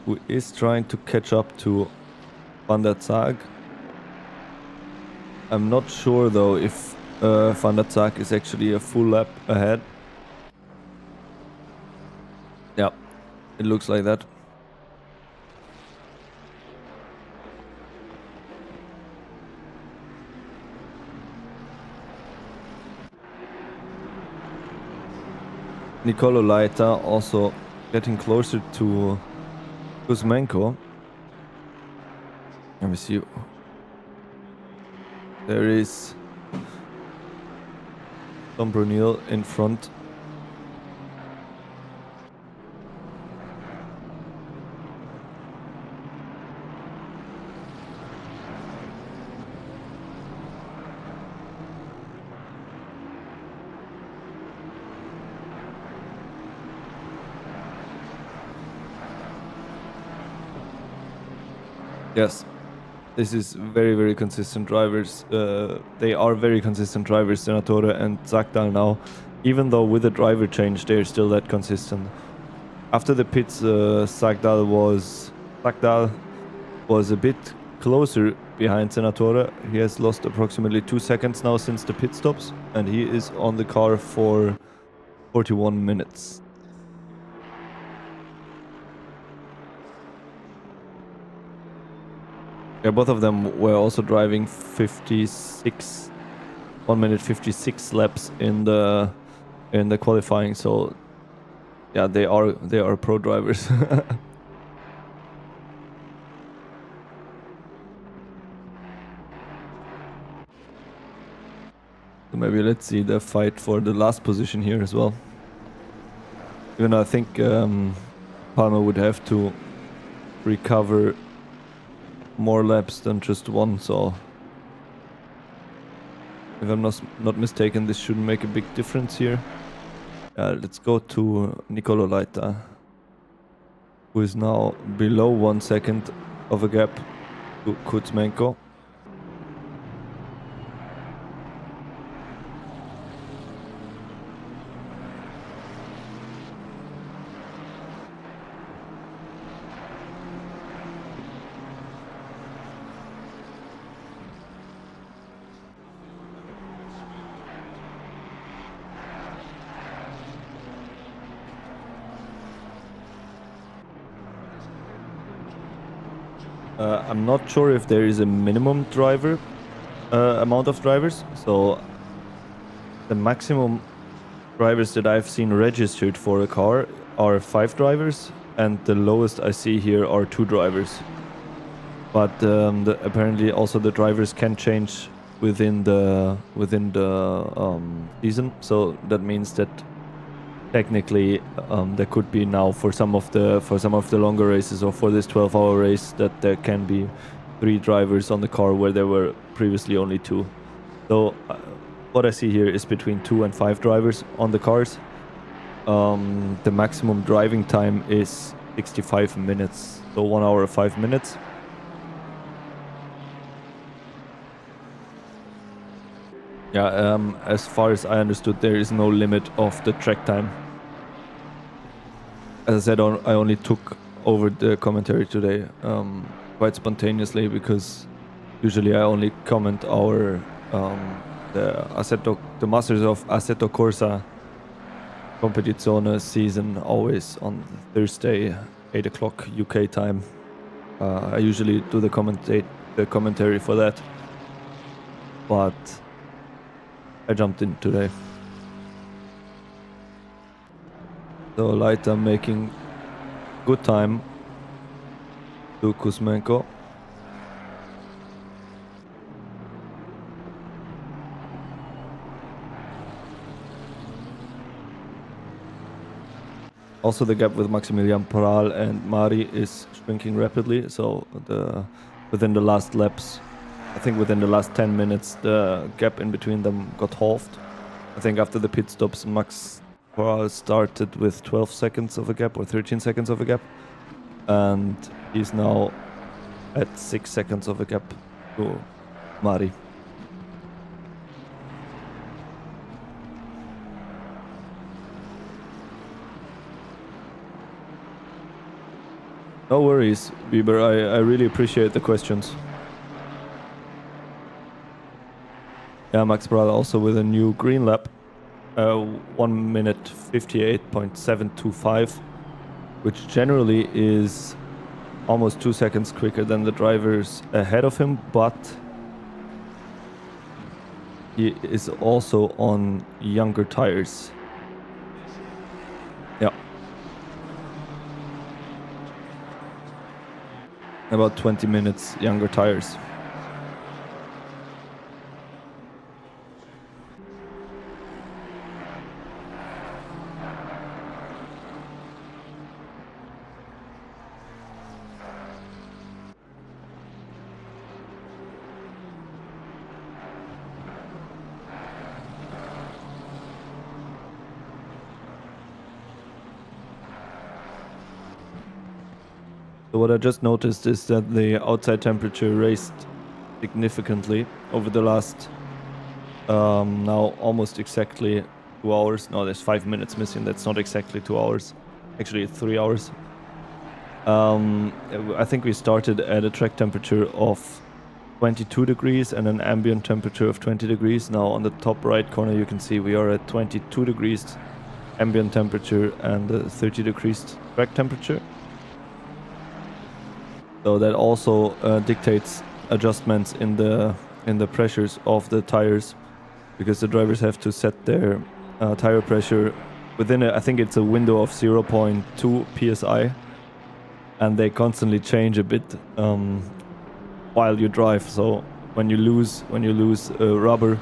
who is trying to catch up to Van der Zaag. I'm not sure though if Van der Zaag is actually a full lap ahead. Yeah, it looks like that. Nicolo Laita also getting closer to Kuzmenko. Let me see. There is Tom Brunel in front. Yes, this is very, very consistent drivers. They are very consistent drivers, Senatore and Zagdal now. Even though with the driver change, they're still that consistent. After the pits, Zagdal was a bit closer behind Senatore. He has lost approximately 2 seconds now since the pit stops, and he is on the car for 41 minutes. Yeah, both of them were also driving 1 minute 56 laps in the qualifying. So yeah, they are pro drivers. So maybe let's see the fight for the last position here as well. Even though I think Palmer would have to recover more laps than just one, so if I'm not mistaken, this shouldn't make a big difference here. Let's go to Nicolo Laita, who is now below 1 second of a gap to Kuzmenko. I'm not sure if there is a minimum driver amount of drivers. So the maximum drivers that I've seen registered for a car are 5 drivers, and the lowest I see here are 2 drivers. But apparently also the drivers can change within the season. So that means that technically there could be now for some of the longer races, or for this 12-hour race, that there can be 3 drivers on the car where there were previously only 2. So what I see here is between 2 and 5 drivers on the cars. The maximum driving time is 65 minutes, so 1 hour 5 minutes. Yeah, as far as I understood, there is no limit of the track time. As I said, I only took over the commentary today. quite spontaneously, because usually I only comment our the Masters of Assetto Corsa Competizione season always on Thursday, 8 o'clock UK time. I usually do the commentary for that, but I jumped in today. So Leiter making good time to Kuzmenko. Also, the gap with Maximilian Pral and Mari is shrinking rapidly. So within the last laps, I think within the last 10 minutes, the gap in between them got halved. I think after the pit stops, Max Pral started with 12 seconds of a gap or 13 seconds of a gap, and he's now at 6 seconds of a gap to Mari. No worries, Bieber. I really appreciate the questions. Yeah, Max Pral also with a new green lap. 1 minute 58.725, which generally is almost 2 seconds quicker than the drivers ahead of him, but he is also on younger tires. Yeah. About 20 minutes younger tires. So what I just noticed is that the outside temperature raised significantly over the last now almost exactly 2 hours. No, there's 5 minutes missing. That's not exactly 2 hours. Actually, 3 hours. I think we started at a track temperature of 22 degrees and an ambient temperature of 20 degrees. Now on the top right corner you can see we are at 22 degrees ambient temperature and 30 degrees track temperature. So that also dictates adjustments in the pressures of the tires, because the drivers have to set their tire pressure within I think it's a window of 0.2 psi, and they constantly change a bit while you drive. So when you lose rubber,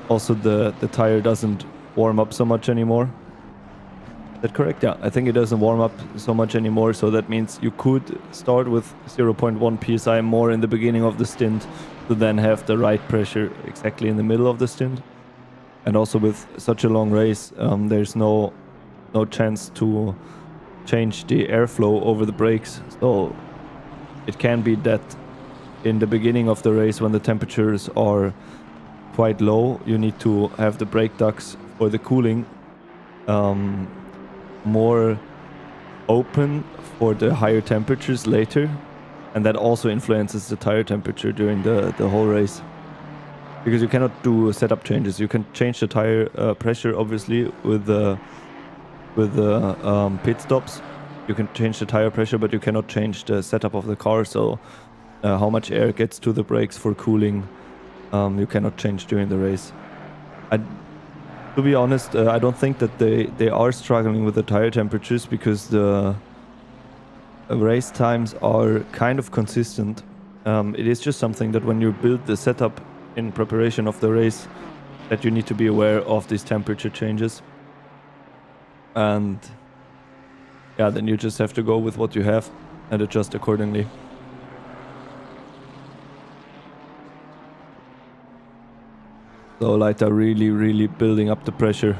also the tire doesn't warm up so much anymore. Is that correct? Yeah, I think it doesn't warm up so much anymore, so that means you could start with 0.1 psi more in the beginning of the stint to then have the right pressure exactly in the middle of the stint. And also with such a long race, there's no chance to change the airflow over the brakes. So it can be that in the beginning of the race, when the temperatures are quite low, you need to have the brake ducts for the cooling more open for the higher temperatures later, and that also influences the tire temperature during the whole race, because you cannot do setup changes. You can change the tire pressure obviously with the pit stops. You can change the tire pressure, but you cannot change the setup of the car. So how much air gets to the brakes for cooling, you cannot change during the race. To be honest, I don't think that they are struggling with the tire temperatures, because the race times are kind of consistent. It is just something that when you build the setup in preparation of the race, that you need to be aware of these temperature changes. And yeah, then you just have to go with what you have and adjust accordingly. So Leiter really building up the pressure.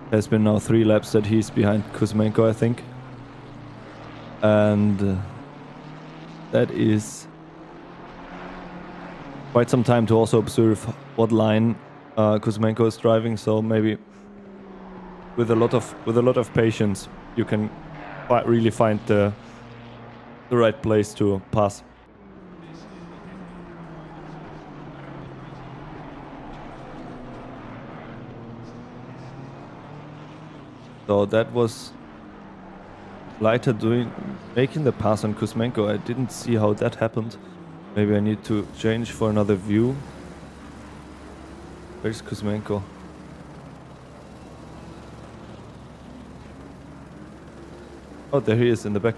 Has been now 3 laps that he's behind Kuzmenko, I think. And that is quite some time to also observe what line Kuzmenko is driving. So maybe with a lot of patience, you can really find the right place to pass. So that was Leiter making the pass on Kuzmenko. I didn't see how that happened. Maybe I need to change for another view. Where's Kuzmenko? Oh, there he is in the back.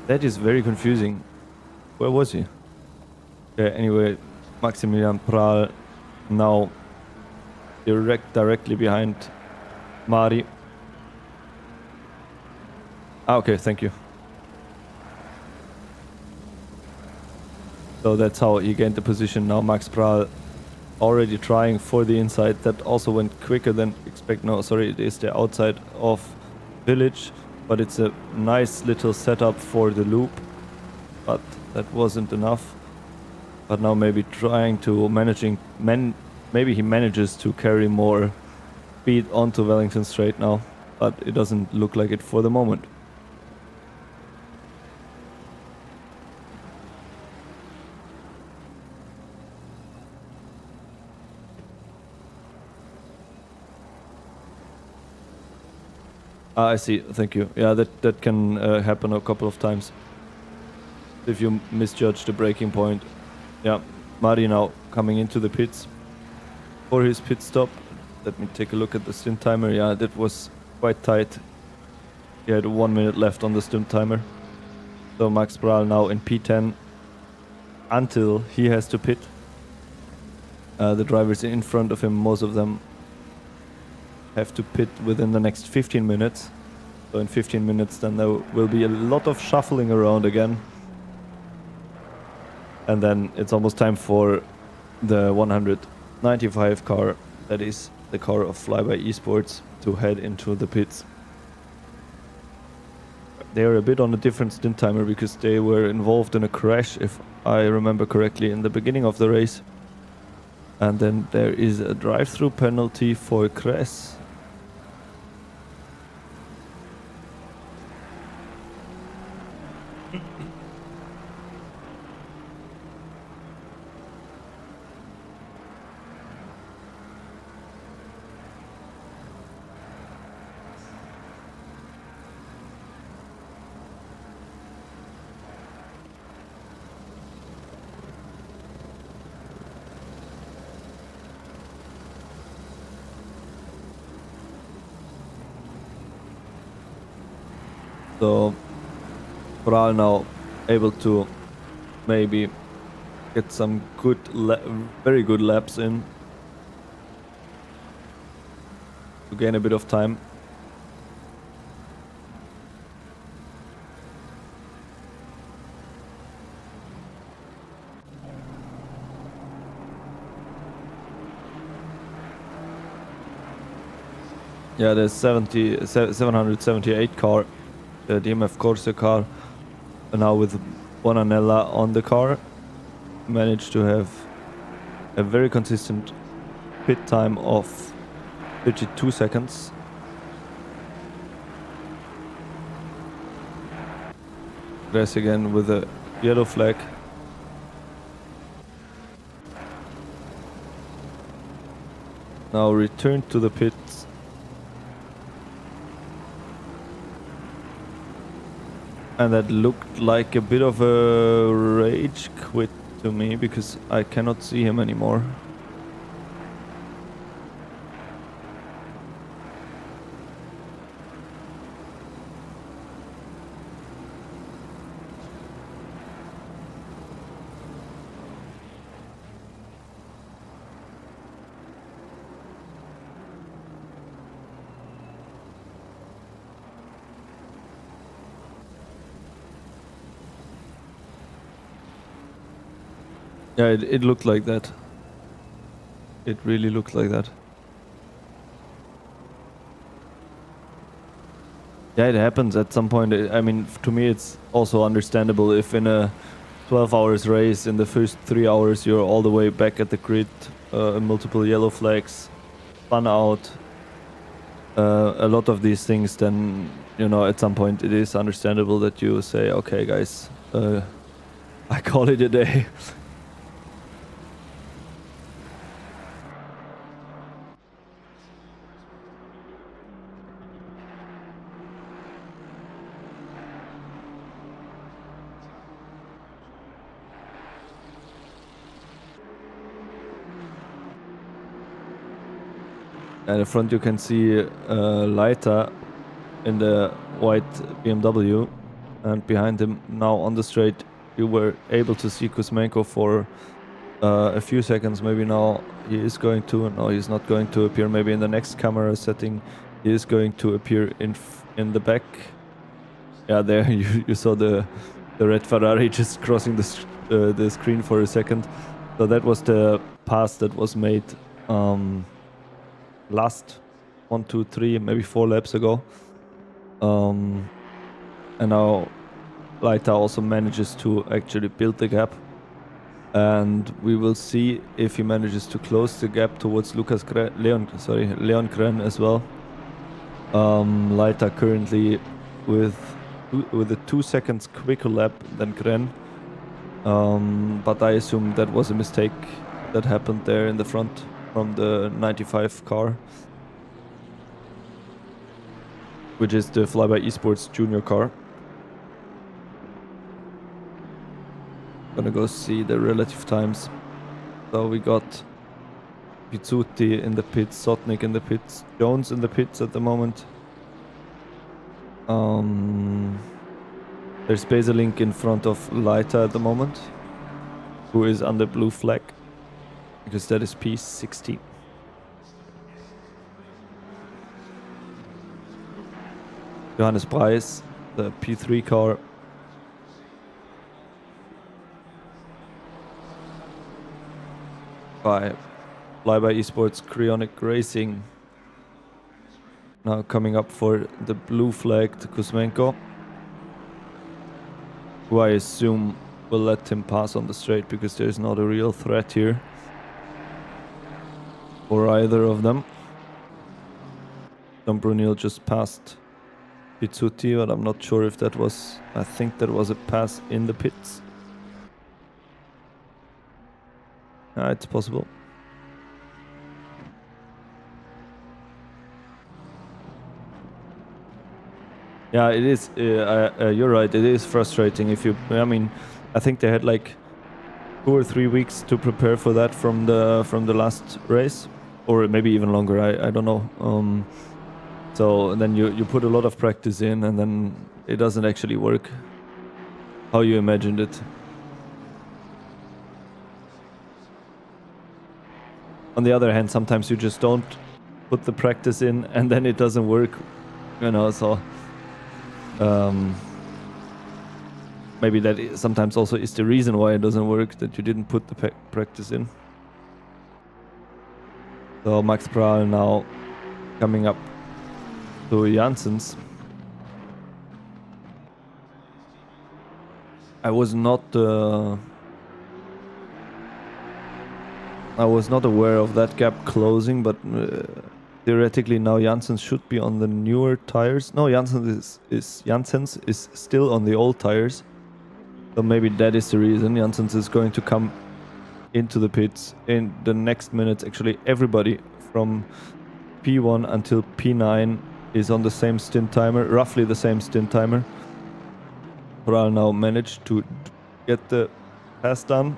That is very confusing. Where was he? Okay, anyway, Maximilian Prahl now directly behind Mari. Ah, okay, thank you. So that's how he gained the position. Now Max Prahl already trying for the inside. That also went quicker than expected. No, sorry, it is the outside of Village. But it's a nice little setup for the loop. But that wasn't enough. But now maybe trying to maybe he manages to carry more speed onto Wellington Straight now. But it doesn't look like it for the moment. I see, thank you. Yeah, that can happen a couple of times. If you misjudge the braking point. Yeah, Mari now coming into the pits for his pit stop. Let me take a look at the stint timer. Yeah, that was quite tight. He had 1 minute left on the stint timer. So Max Prahl now in P10 until he has to pit. The drivers in front of him, most of them have to pit within the next 15 minutes. So in 15 minutes then there will be a lot of shuffling around again. And then it's almost time for the 195 car, that is the car of Flyby Esports, to head into the pits. They are a bit on a different stint timer because they were involved in a crash, if I remember correctly, in the beginning of the race. And then there is a drive-through penalty for Kress. So Prahl now able to maybe get some very good laps in to gain a bit of time. Yeah, there's 778 car, the DMF Corsa car, and now with Bonanella on the car, managed to have a very consistent pit time of 32 seconds. Grass again with a yellow flag. Now return to the pits. And that looked like a bit of a rage quit to me because I cannot see him anymore. Yeah, it looked like that. It really looked like that. Yeah, it happens at some point. I mean, to me it's also understandable if in a 12 hours race, in the first 3 hours you're all the way back at the grid, multiple yellow flags, fun out, a lot of these things, then, you know, at some point it is understandable that you say, okay guys, I call it a day. At the front you can see Leiter in the white BMW, and behind him now on the straight you were able to see Kuzmenko for a few seconds. Maybe now he is going to, no, he's not going to appear. Maybe in the next camera setting he is going to appear in the back. Yeah, there you saw the red Ferrari just crossing the screen for a second. So that was the pass that was made last 1, 2, 3, maybe 4 laps ago. And now Leiter also manages to actually build the gap. And we will see if he manages to close the gap towards Leon Kren as well. Leiter currently with a 2 seconds quicker lap than Kren. But I assume that was a mistake that happened there in the front from the 95 car, which is the Flyby Esports junior car. Gonna go see the relative times. So we got Pizzuti in the pits, Sotnik in the pits, Jones in the pits at the moment. There's Baselink in front of Leiter at the moment, who is under blue flag, because that is P60. Johannes Preis, the P3 car. By Flyby Esports Cryonic Racing. Now coming up for the blue flagged Kuzmenko, who I assume will let him pass on the straight because there's not a real threat here for either of them. John Brunel just passed Pizzuti, but I'm not sure if that was, I think that was a pass in the pits. Yeah, it's possible. Yeah, it is. You're right. It is frustrating. I mean, I think they had like 2 or 3 weeks to prepare for that from the last race, or maybe even longer. I don't know. So then you put a lot of practice in, and then it doesn't actually work how you imagined it. On the other hand, sometimes you just don't put the practice in, and then it doesn't work. You know, so. Maybe that sometimes also is the reason why it doesn't work, that you didn't put the practice in. So Max Prahl now coming up to Janssens. I was not aware of that gap closing, but theoretically now Janssens should be on the newer tires. No, Janssens is still on the old tires. So maybe that is the reason. Janssens is going to come into the pits in the next minutes. Actually, everybody from P1 until P9 is on the same stint timer, roughly the same stint timer. Prahl now managed to get the pass done.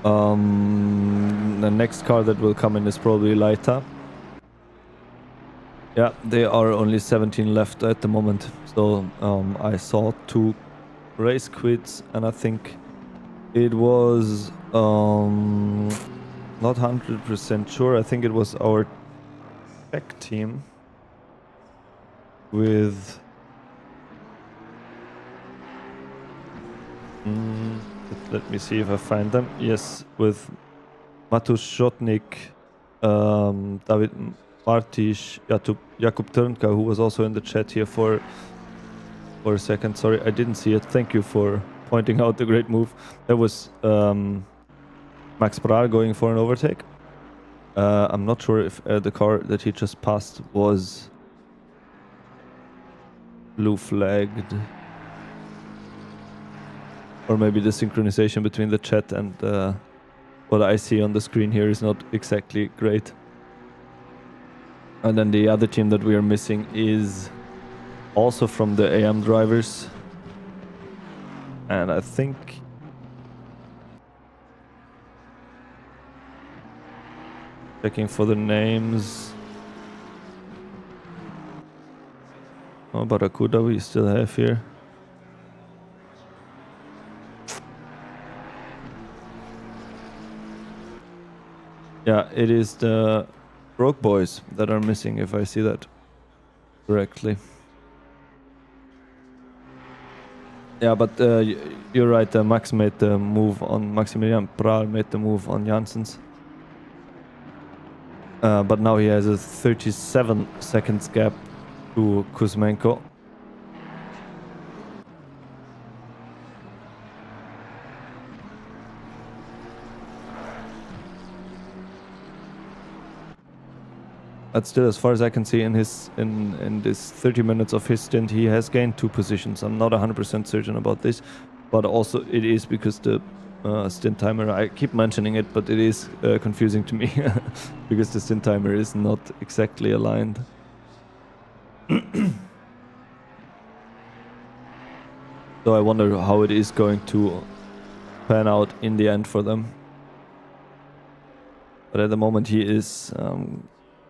The next car that will come in is probably Leiter. Yeah, they are only 17 left at the moment. So I saw 2 race quits, and I think it was not 100% sure. I think it was our tech team with let me see if I find them. Yes, with Matus Shotnik, David Martiš, Jakub Trnka, who was also in the chat here for a second. Sorry, I didn't see it. Thank you for pointing out the great move. That was Max Prahl going for an overtake. I'm not sure if the car that he just passed was blue flagged. Or maybe the synchronization between the chat and what I see on the screen here is not exactly great. And then the other team that we are missing is also from the AM drivers. And I think Checking for the names. Oh, Barracuda we still have here. Yeah, it is the Broke Boys that are missing, if I see that correctly. Yeah, but you're right. Max made the move on Maximilian Prahl made the move on Janssens. But now he has a 37 seconds gap to Kuzmenko. But still, as far as I can see, in this 30 minutes of his stint, he has gained 2 positions. I'm not 100% certain about this, but also it is because the stint timer, I keep mentioning it, but it is confusing to me because the stint timer is not exactly aligned. So I wonder how it is going to pan out in the end for them. But at the moment he is,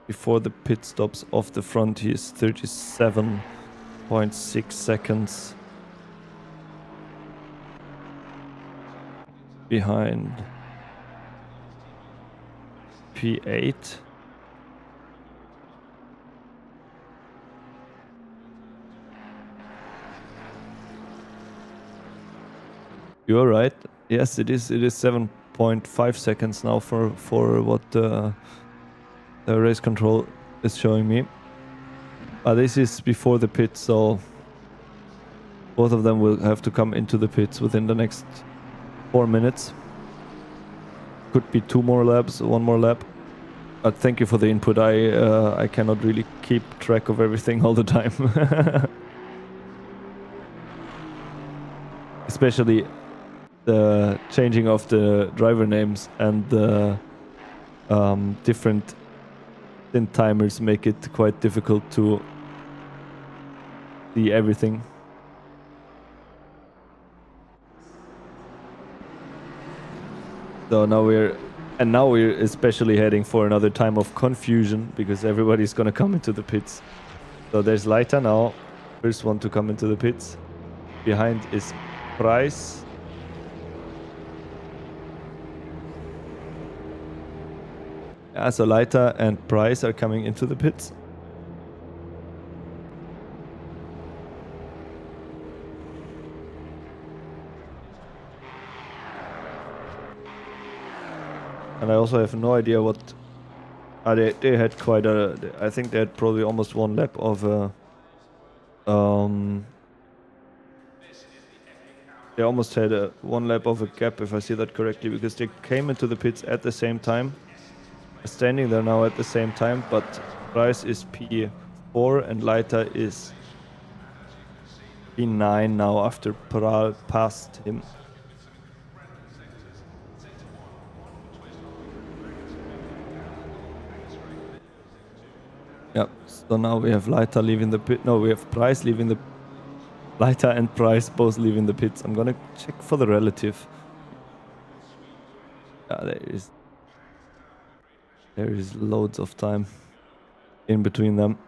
before the pit stops off the front, he is 37.6 seconds behind P8. You're right. Yes, it is 7.5 seconds now for what the race control is showing me. This is before the pit, so both of them will have to come into the pits within the next 4 minutes. Could be 2 more laps, 1 more lap. Thank you for the input. I cannot really keep track of everything all the time. Especially the changing of the driver names and the different stint timers make it quite difficult to see everything. So now we're especially heading for another time of confusion because everybody's gonna come into the pits. So there's Leiter now, first one to come into the pits. Behind is Price. Yeah, so Leiter and Price are coming into the pits. And I also have no idea what... they had quite a... I think they had probably almost 1 lap of a... they almost had 1 lap of a gap, if I see that correctly, because they came into the pits at the same time. Standing there now at the same time, but Price is P4 and Leiter is P9 now after Prahl passed him. Yep, so now we have Leiter leaving the pit. No, we have Price leaving the... Leiter and Price both leaving the pits. I'm gonna check for the relative. Yeah, there is loads of time in between them.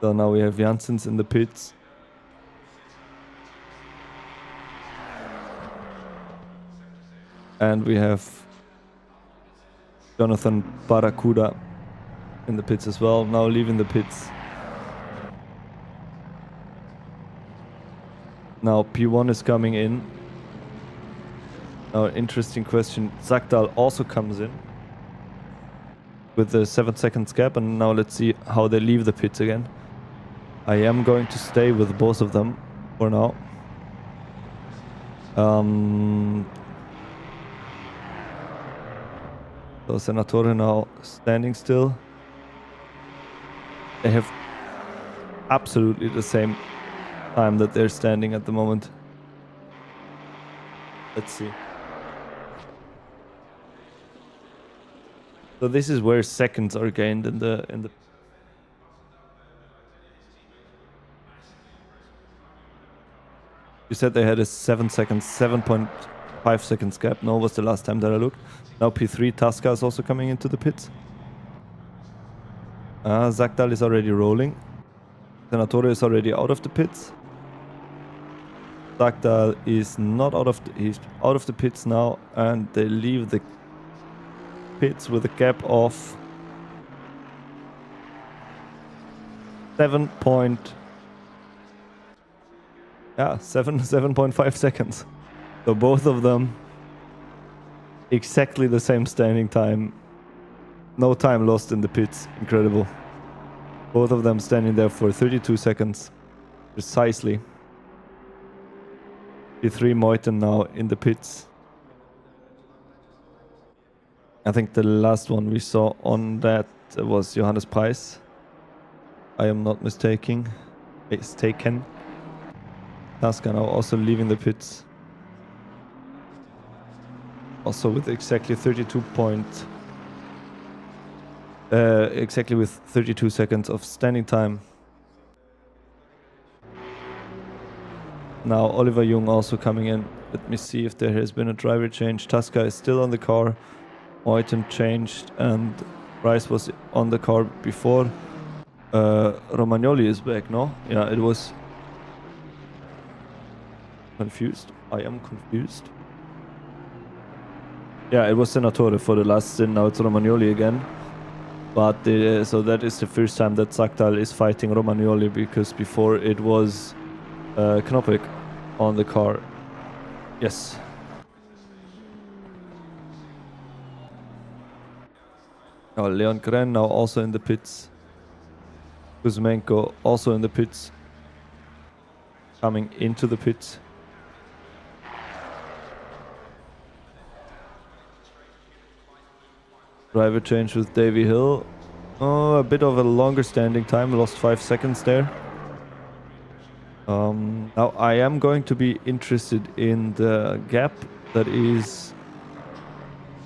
So now we have Janssens in the pits. And we have Jonathan Barracuda in the pits as well, now leaving the pits. Now P1 is coming in. Now, interesting question. Zagdal also comes in with the 7 seconds gap, and now let's see how they leave the pits again. I am going to stay with both of them for now. So Senatore now standing still. They have absolutely the same time that they're standing at the moment. Let's see. So this is where seconds are gained in the You said they had a 7 seconds, 7.5 5 seconds gap. No, was the last time that I looked. Now P3, Tasca is also coming into the pits. Zakdal is already rolling. Senatore is already out of the pits. Zakdal is not out of the, he's out of the pits now, and they leave the pits with a gap of 7.5 seconds. So both of them exactly the same standing time. No time lost in the pits. Incredible. Both of them standing there for 32 seconds. Precisely. P3 Moiten now in the pits. I think the last one we saw on that was Johannes Preis. I am not mistaken. Tasca now also leaving the pits. Also with exactly 32 seconds of standing time. Now Oliver Jung also coming in. Let me see if there has been a driver change. Tasca is still on the car. Moiten changed and Rice was on the car before. Romagnoli is back, no? Yeah, it was... Confused? I am confused. Yeah, it was Senatore for the last stint. Now it's Romagnoli again. But so that is the first time that Zakdal is fighting Romagnoli, because before it was Knoppek on the car. Yes. Oh, Leon Gren now also in the pits. Kuzmenko also in the pits. Coming into the pits. Driver change with Davy Hill. Oh, a bit of a longer standing time. Lost 5 seconds there. Now I am going to be interested in the gap that is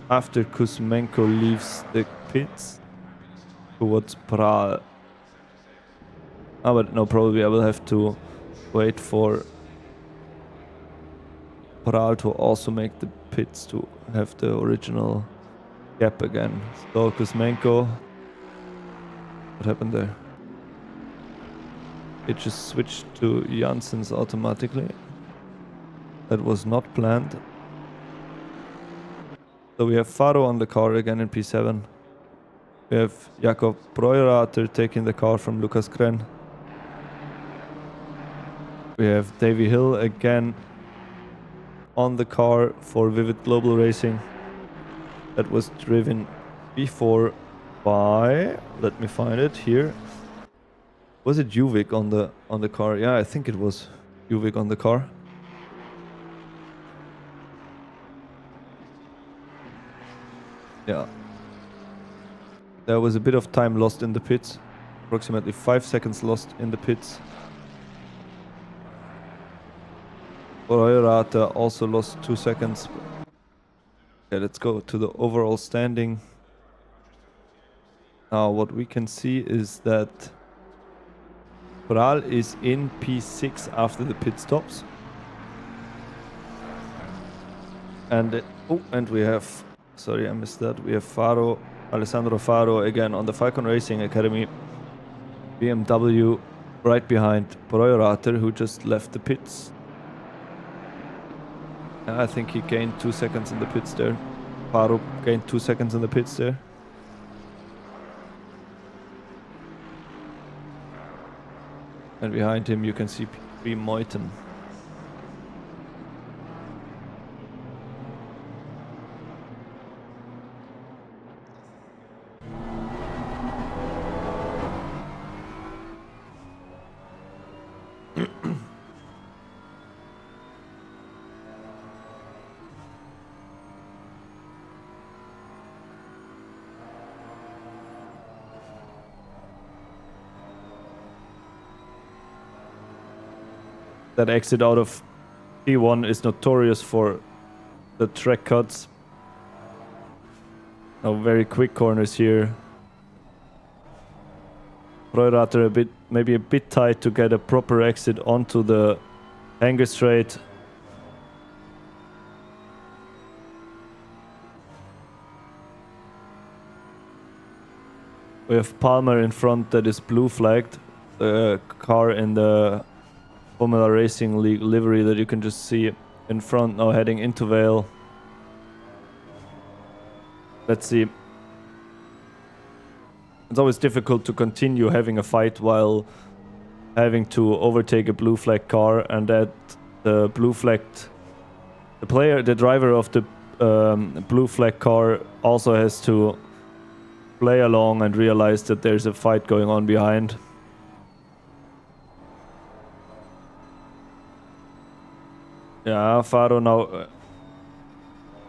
after Kuzmenko leaves the pits towards Pral. But no, probably I will have to wait for Pral to also make the pits to have the original gap again. So Kuzmenko, what happened there? It just switched to Janssens automatically. That was not planned. So we have Faro on the car again in P7. We have Jakob Breuerater taking the car from Lukas Kren. We have Davy Hill again on the car for Vivid Global Racing. That was driven before by, let me find it here. Was it Juvik on the car? Yeah, I think it was Juvik on the car. Yeah. There was a bit of time lost in the pits. Approximately 5 seconds lost in the pits. Breuerater also lost 2 seconds. Okay, let's go to the overall standing. Now what we can see is that Pral is in P6 after the pit stops. And and we have, sorry I missed that, we have Faro, Alessandro Faro again on the Falcon Racing Academy BMW right behind Breuerater, who just left the pits. And I think he gained 2 seconds in the pits there. Faro gained 2 seconds in the pits there. And behind him you can see P3 Moiten. That exit out of P1 is notorious for the track cuts. Now very quick corners here. Breuerater maybe a bit tight to get a proper exit onto the hanger straight. We have Palmer in front that is blue flagged. The car in the Formula Racing League livery that you can just see in front now heading into Vale. Let's see. It's always difficult to continue having a fight while having to overtake a blue flag car, and that the blue flagged, the driver of the blue flag car also has to play along and realize that there's a fight going on behind. Yeah, Faro now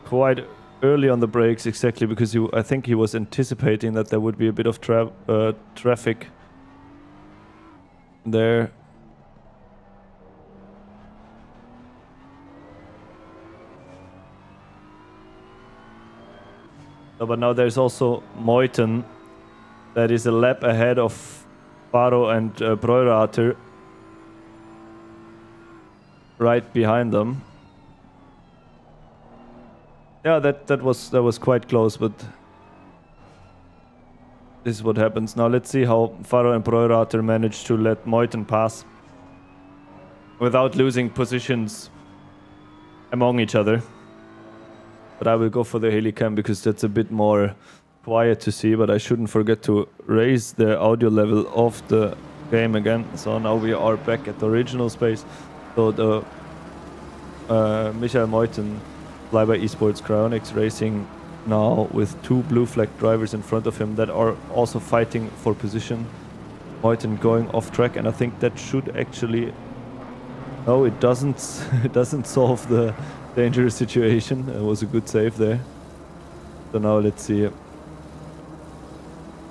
quite early on the brakes, exactly because I think he was anticipating that there would be a bit of traffic there. No, but now there's also Moiten that is a lap ahead of Faro and Breurater right behind them. Yeah, that was quite close, but this is what happens. Now let's see how Faro and Breurater managed to let Moiten pass without losing positions among each other. But I will go for the Helicam because that's a bit more quiet to see, but I shouldn't forget to raise the audio level of the game again. So now we are back at the original space. So the Michael Moiten, Flyby Esports, Cryonics Racing, now with two blue flag drivers in front of him that are also fighting for position. Moiten going off track, and I think that should actually... No, it doesn't. It doesn't solve the dangerous situation. It was a good save there. So now let's see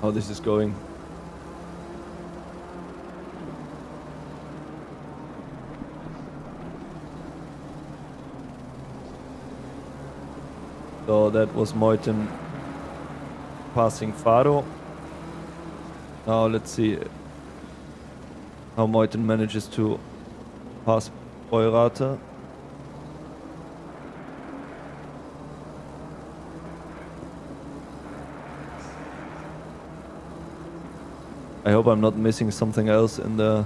how this is going. So that was Moiten passing Faro. Now let's see how Moiten manages to pass Breurater. I hope I'm not missing something else in the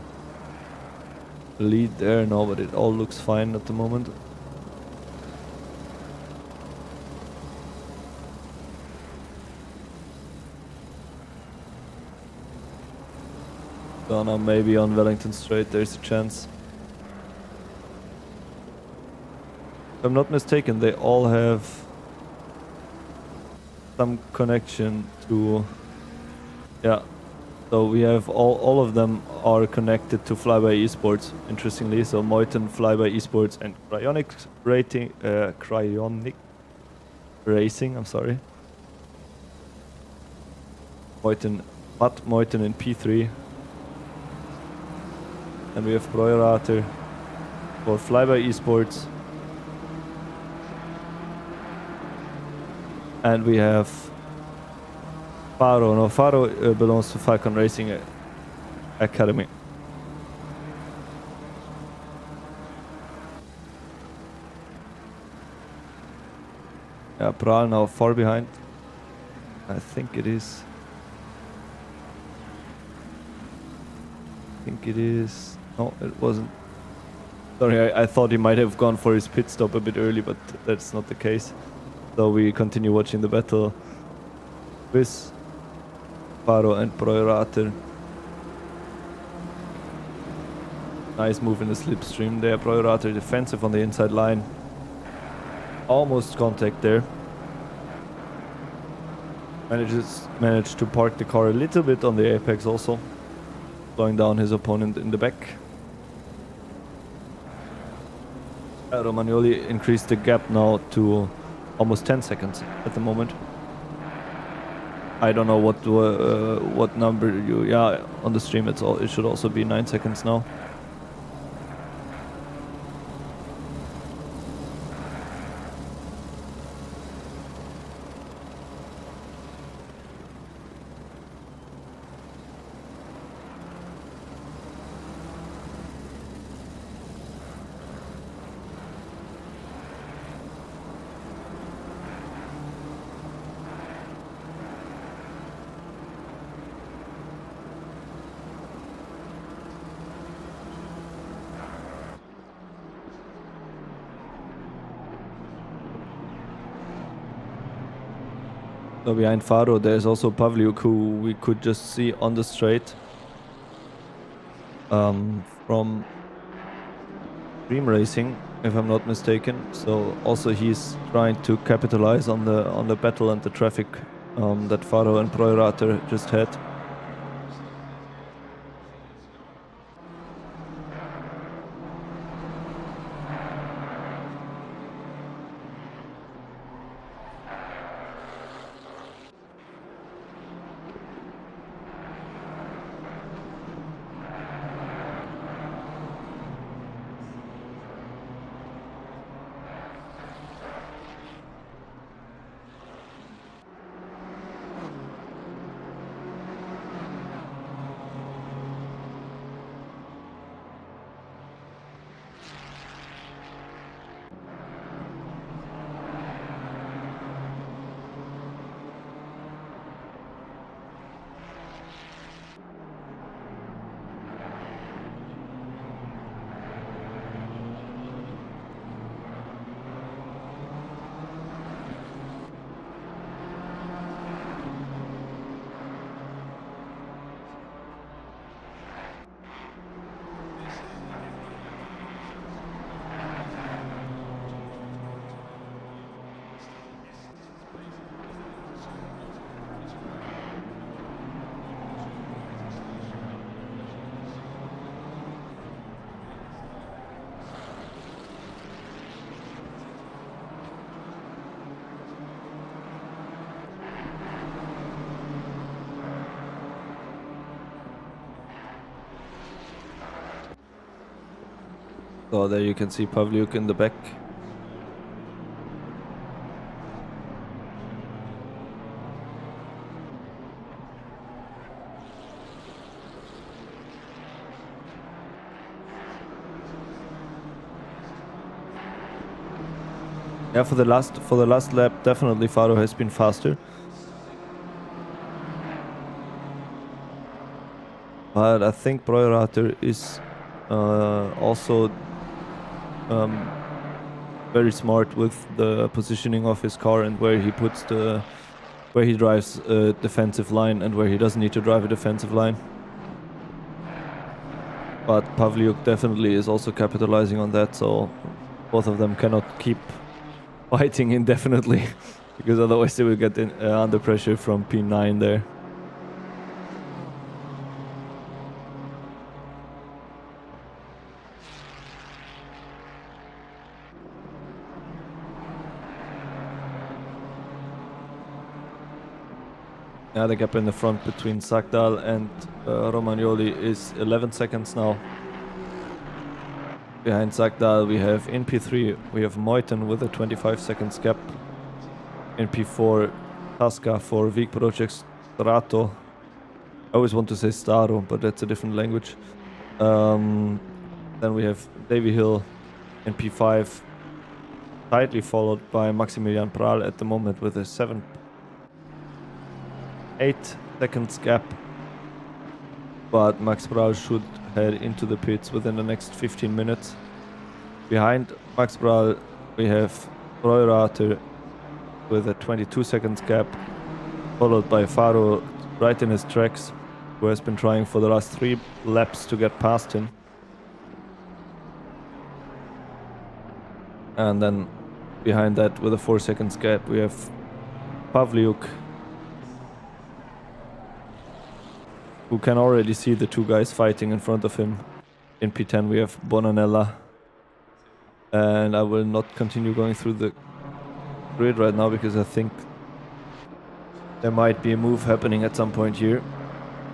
lead there. No, but it all looks fine at the moment. So now maybe on Wellington Straight there's a chance. If I'm not mistaken, they all have some connection to... Yeah. So we have all of them are connected to Flyby Esports, interestingly. So Moiten, Flyby Esports, and Cryonic Racing, I'm sorry. Moiten in P3. And we have Breurater for Flyby Esports. And we have Faro. No, Faro belongs to Falcon Racing Academy. Yeah, Prahl now far behind. I think it is. No, it wasn't. Sorry, I thought he might have gone for his pit stop a bit early, but that's not the case. So we continue watching the battle with Faro and Breurater. Nice move in the slipstream there. Breurater defensive on the inside line. Almost contact there. Managed to park the car a little bit on the apex also, slowing down his opponent in the back. Romagnoli increased the gap now to almost 10 seconds at the moment. I don't know what number you... Yeah, on the stream it should also be 9 seconds now. So behind Faro, there's also Pavliuk, who we could just see on the straight from Dream Racing, if I'm not mistaken. So also he's trying to capitalize on the battle and the traffic that Faro and Proirater just had. So there you can see Pavliuk in the back. Yeah, for the last lap, definitely Faro has been faster. But I think Proirater is also very smart with the positioning of his car and where he puts where he drives a defensive line and where he doesn't need to drive a defensive line. But Pavliuk definitely is also capitalizing on that, so both of them cannot keep fighting indefinitely because otherwise they will get under pressure from P9 there. Yeah, the gap in the front between Sakdal and Romagnoli is 11 seconds now. Behind Sakdal we have in P3, we have Moiten with a 25 seconds gap. In P4, Tasca for Vig Project Strato. I always want to say Staro, but that's a different language. Then we have Davy Hill in P5, tightly followed by Maximilian Pral at the moment with a 8 seconds gap. But Max Pral should head into the pits within the next 15 minutes. Behind Max Pral we have Proirater with a 22 seconds gap, followed by Faro right in his tracks, who has been trying for the last 3 laps to get past him. And then behind that with a 4 seconds gap we have Pavliuk, who can already see the 2 guys fighting in front of him. In P10 we have Bonanella. And I will not continue going through the grid right now because I think there might be a move happening at some point here.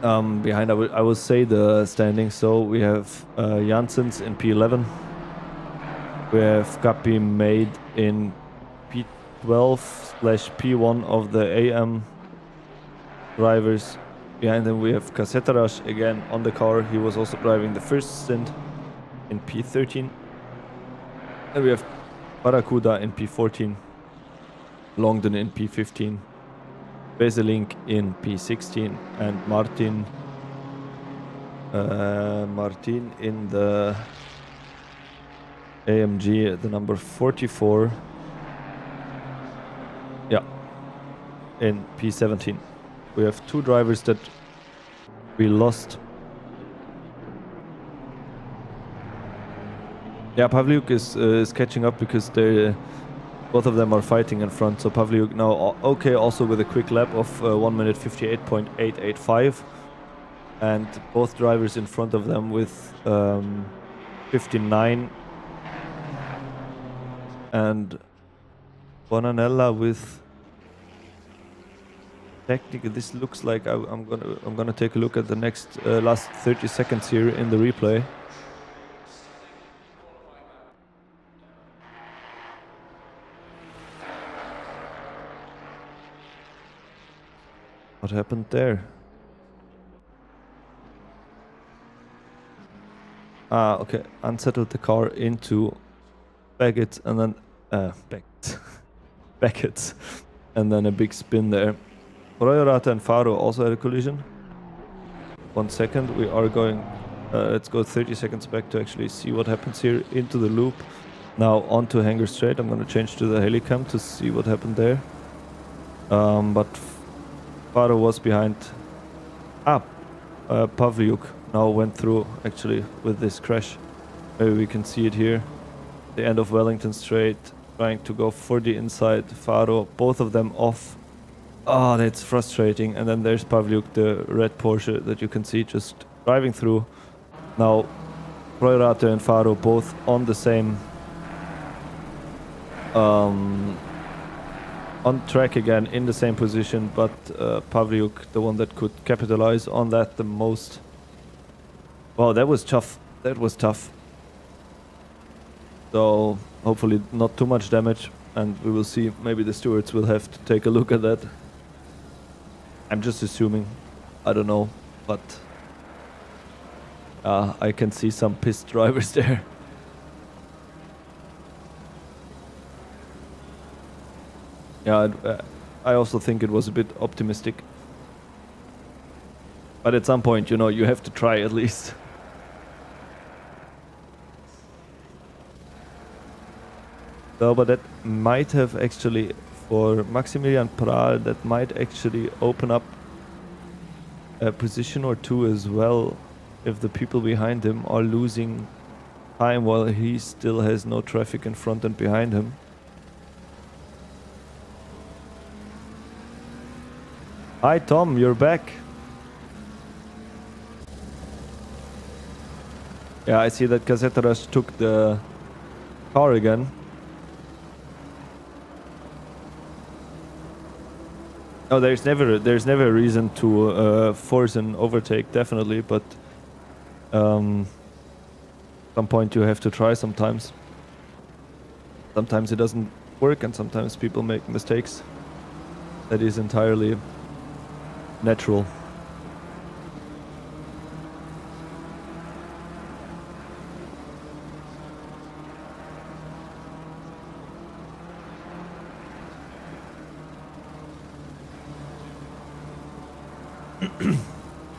Behind I will say the standings. So we have Janssens in P11. We have Kapi made in P12/P1 of the AM drivers. Behind them we have Kasetarash again on the car. He was also driving the first stint in P13. Then we have Barracuda in P14. Longden in P15. Beselink in P16. And Martin in the AMG, the number 44. Yeah. in P17. We have 2 drivers that we lost. Yeah, Pavliuk is catching up because both of them are fighting in front. So Pavliuk now okay, also with a quick lap of 1 minute 58.885, and both drivers in front of them with 59, and Bonanella with technically. This looks like I'm gonna take a look at the next last 30 seconds here in the replay. What happened there? Ah, okay. Unsettled the car into Beckett and then Beckett, and then a big spin there. Royorata and Faro also had a collision. 1 second. We are going. Let's go 30 seconds back to actually see what happens here into the loop. Now onto Hanger Straight. I'm going to change to the helicam to see what happened there. But Faro was behind. Pavliuk now went through actually with this crash. Maybe we can see it here. The end of Wellington Straight, trying to go for the inside. Faro, both of them off. Oh, that's frustrating. And then there's Pavliuk, the red Porsche that you can see just driving through. Now, Royorata and Faro both on the same on track again, in the same position, but Pavliuk, the one that could capitalize on that the most. Wow, that was tough. That was tough. So hopefully not too much damage, and we will see. Maybe the stewards will have to take a look at that. I'm just assuming. I don't know, but I can see some pissed drivers there. Yeah, I also think it was a bit optimistic. But at some point, you know, you have to try at least. So, but that might have actually, for Maximilian Prahl, that might actually open up a position or two as well, if the people behind him are losing time while he still has no traffic in front and behind him. Hi Tom, you're back. Yeah, I see that Caseteras took the car again. No, there's never a reason to force an overtake, definitely, but some point you have to try sometimes. Sometimes it doesn't work and sometimes people make mistakes. That is entirely natural.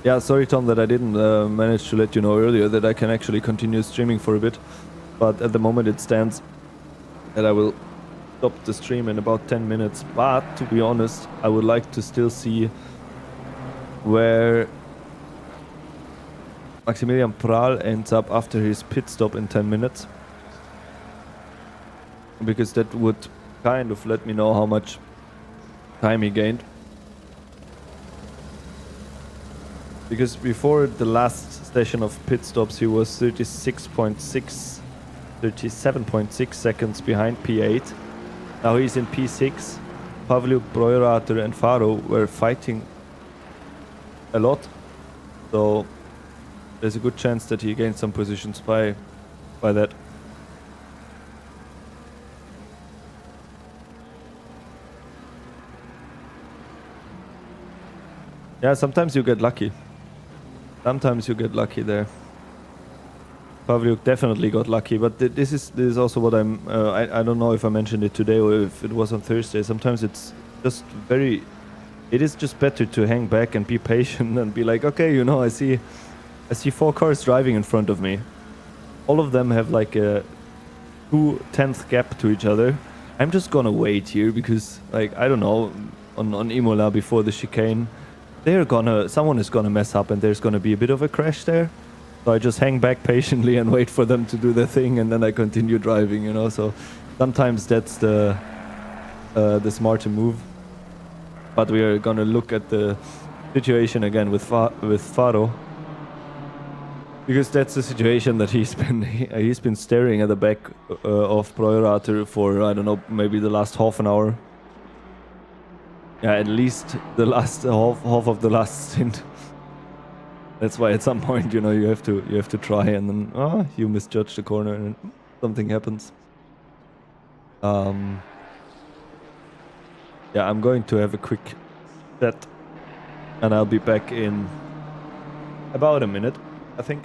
Yeah, sorry Tom that I didn't manage to let you know earlier that I can actually continue streaming for a bit, but at the moment it stands that I will stop the stream in about 10 minutes, but to be honest I would like to still see where Maximilian Prahl ends up after his pit stop in 10 minutes, because that would kind of let me know how much time he gained. Because before the last session of pit stops he was 37.6 seconds behind P8. Now he's in P6. Pavliuk, Broirater and Faro were fighting a lot, so there's a good chance that he gained some positions by that. Yeah, sometimes you get lucky. Sometimes you get lucky there. Pavliuk definitely got lucky, but this is also what I don't know if I mentioned it today or if it was on Thursday. Sometimes it's just it is just better to hang back and be patient and be like, okay, you know, I see 4 cars driving in front of me. All of them have like a 2/10th gap to each other. I'm just gonna wait here because, like, I don't know, on Imola before the chicane, someone is gonna mess up and there's gonna be a bit of a crash there. So I just hang back patiently and wait for them to do their thing, and then I continue driving, you know. So sometimes that's the smarter move. But we are gonna look at the situation again with Faro, because that's the situation that he's been staring at the back of Proirator for, I don't know, maybe the last half an hour. Yeah, at least the last half of the last stint. That's why at some point, you know, you have to try, and then you misjudge the corner and something happens. Yeah, I'm going to have a quick set, and I'll be back in about a minute, I think.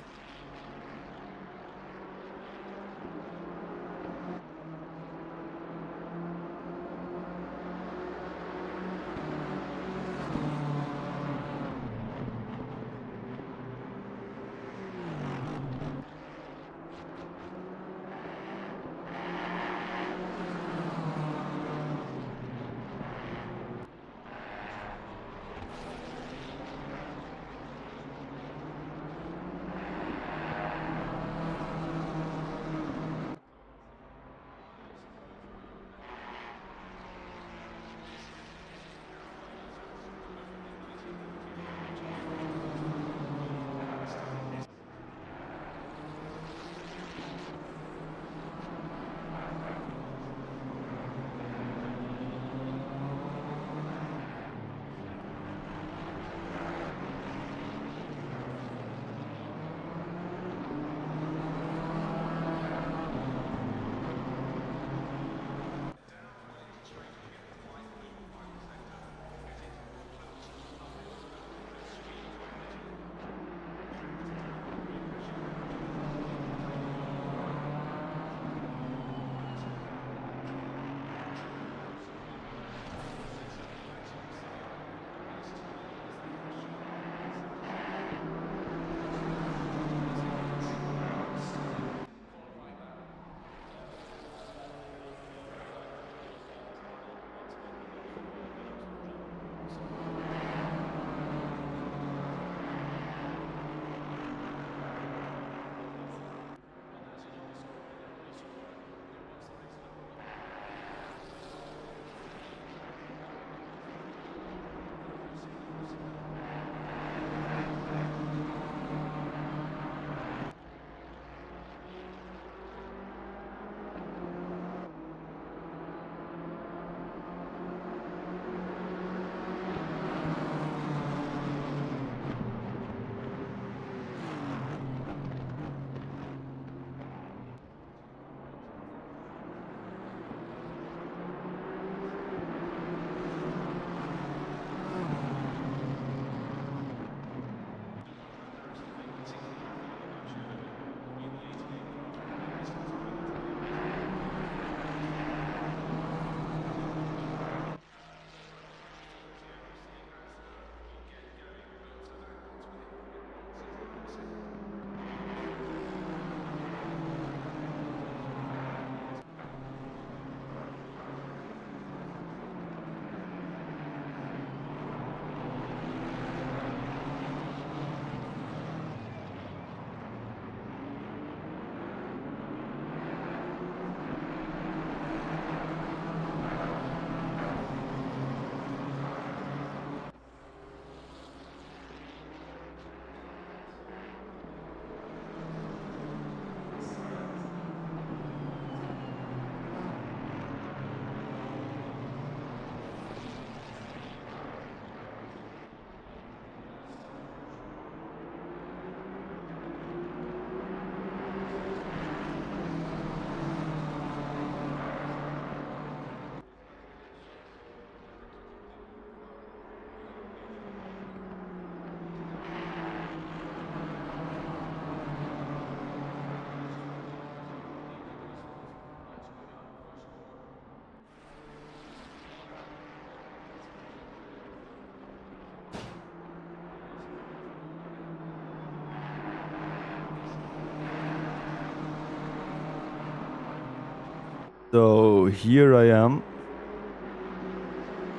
So here I am,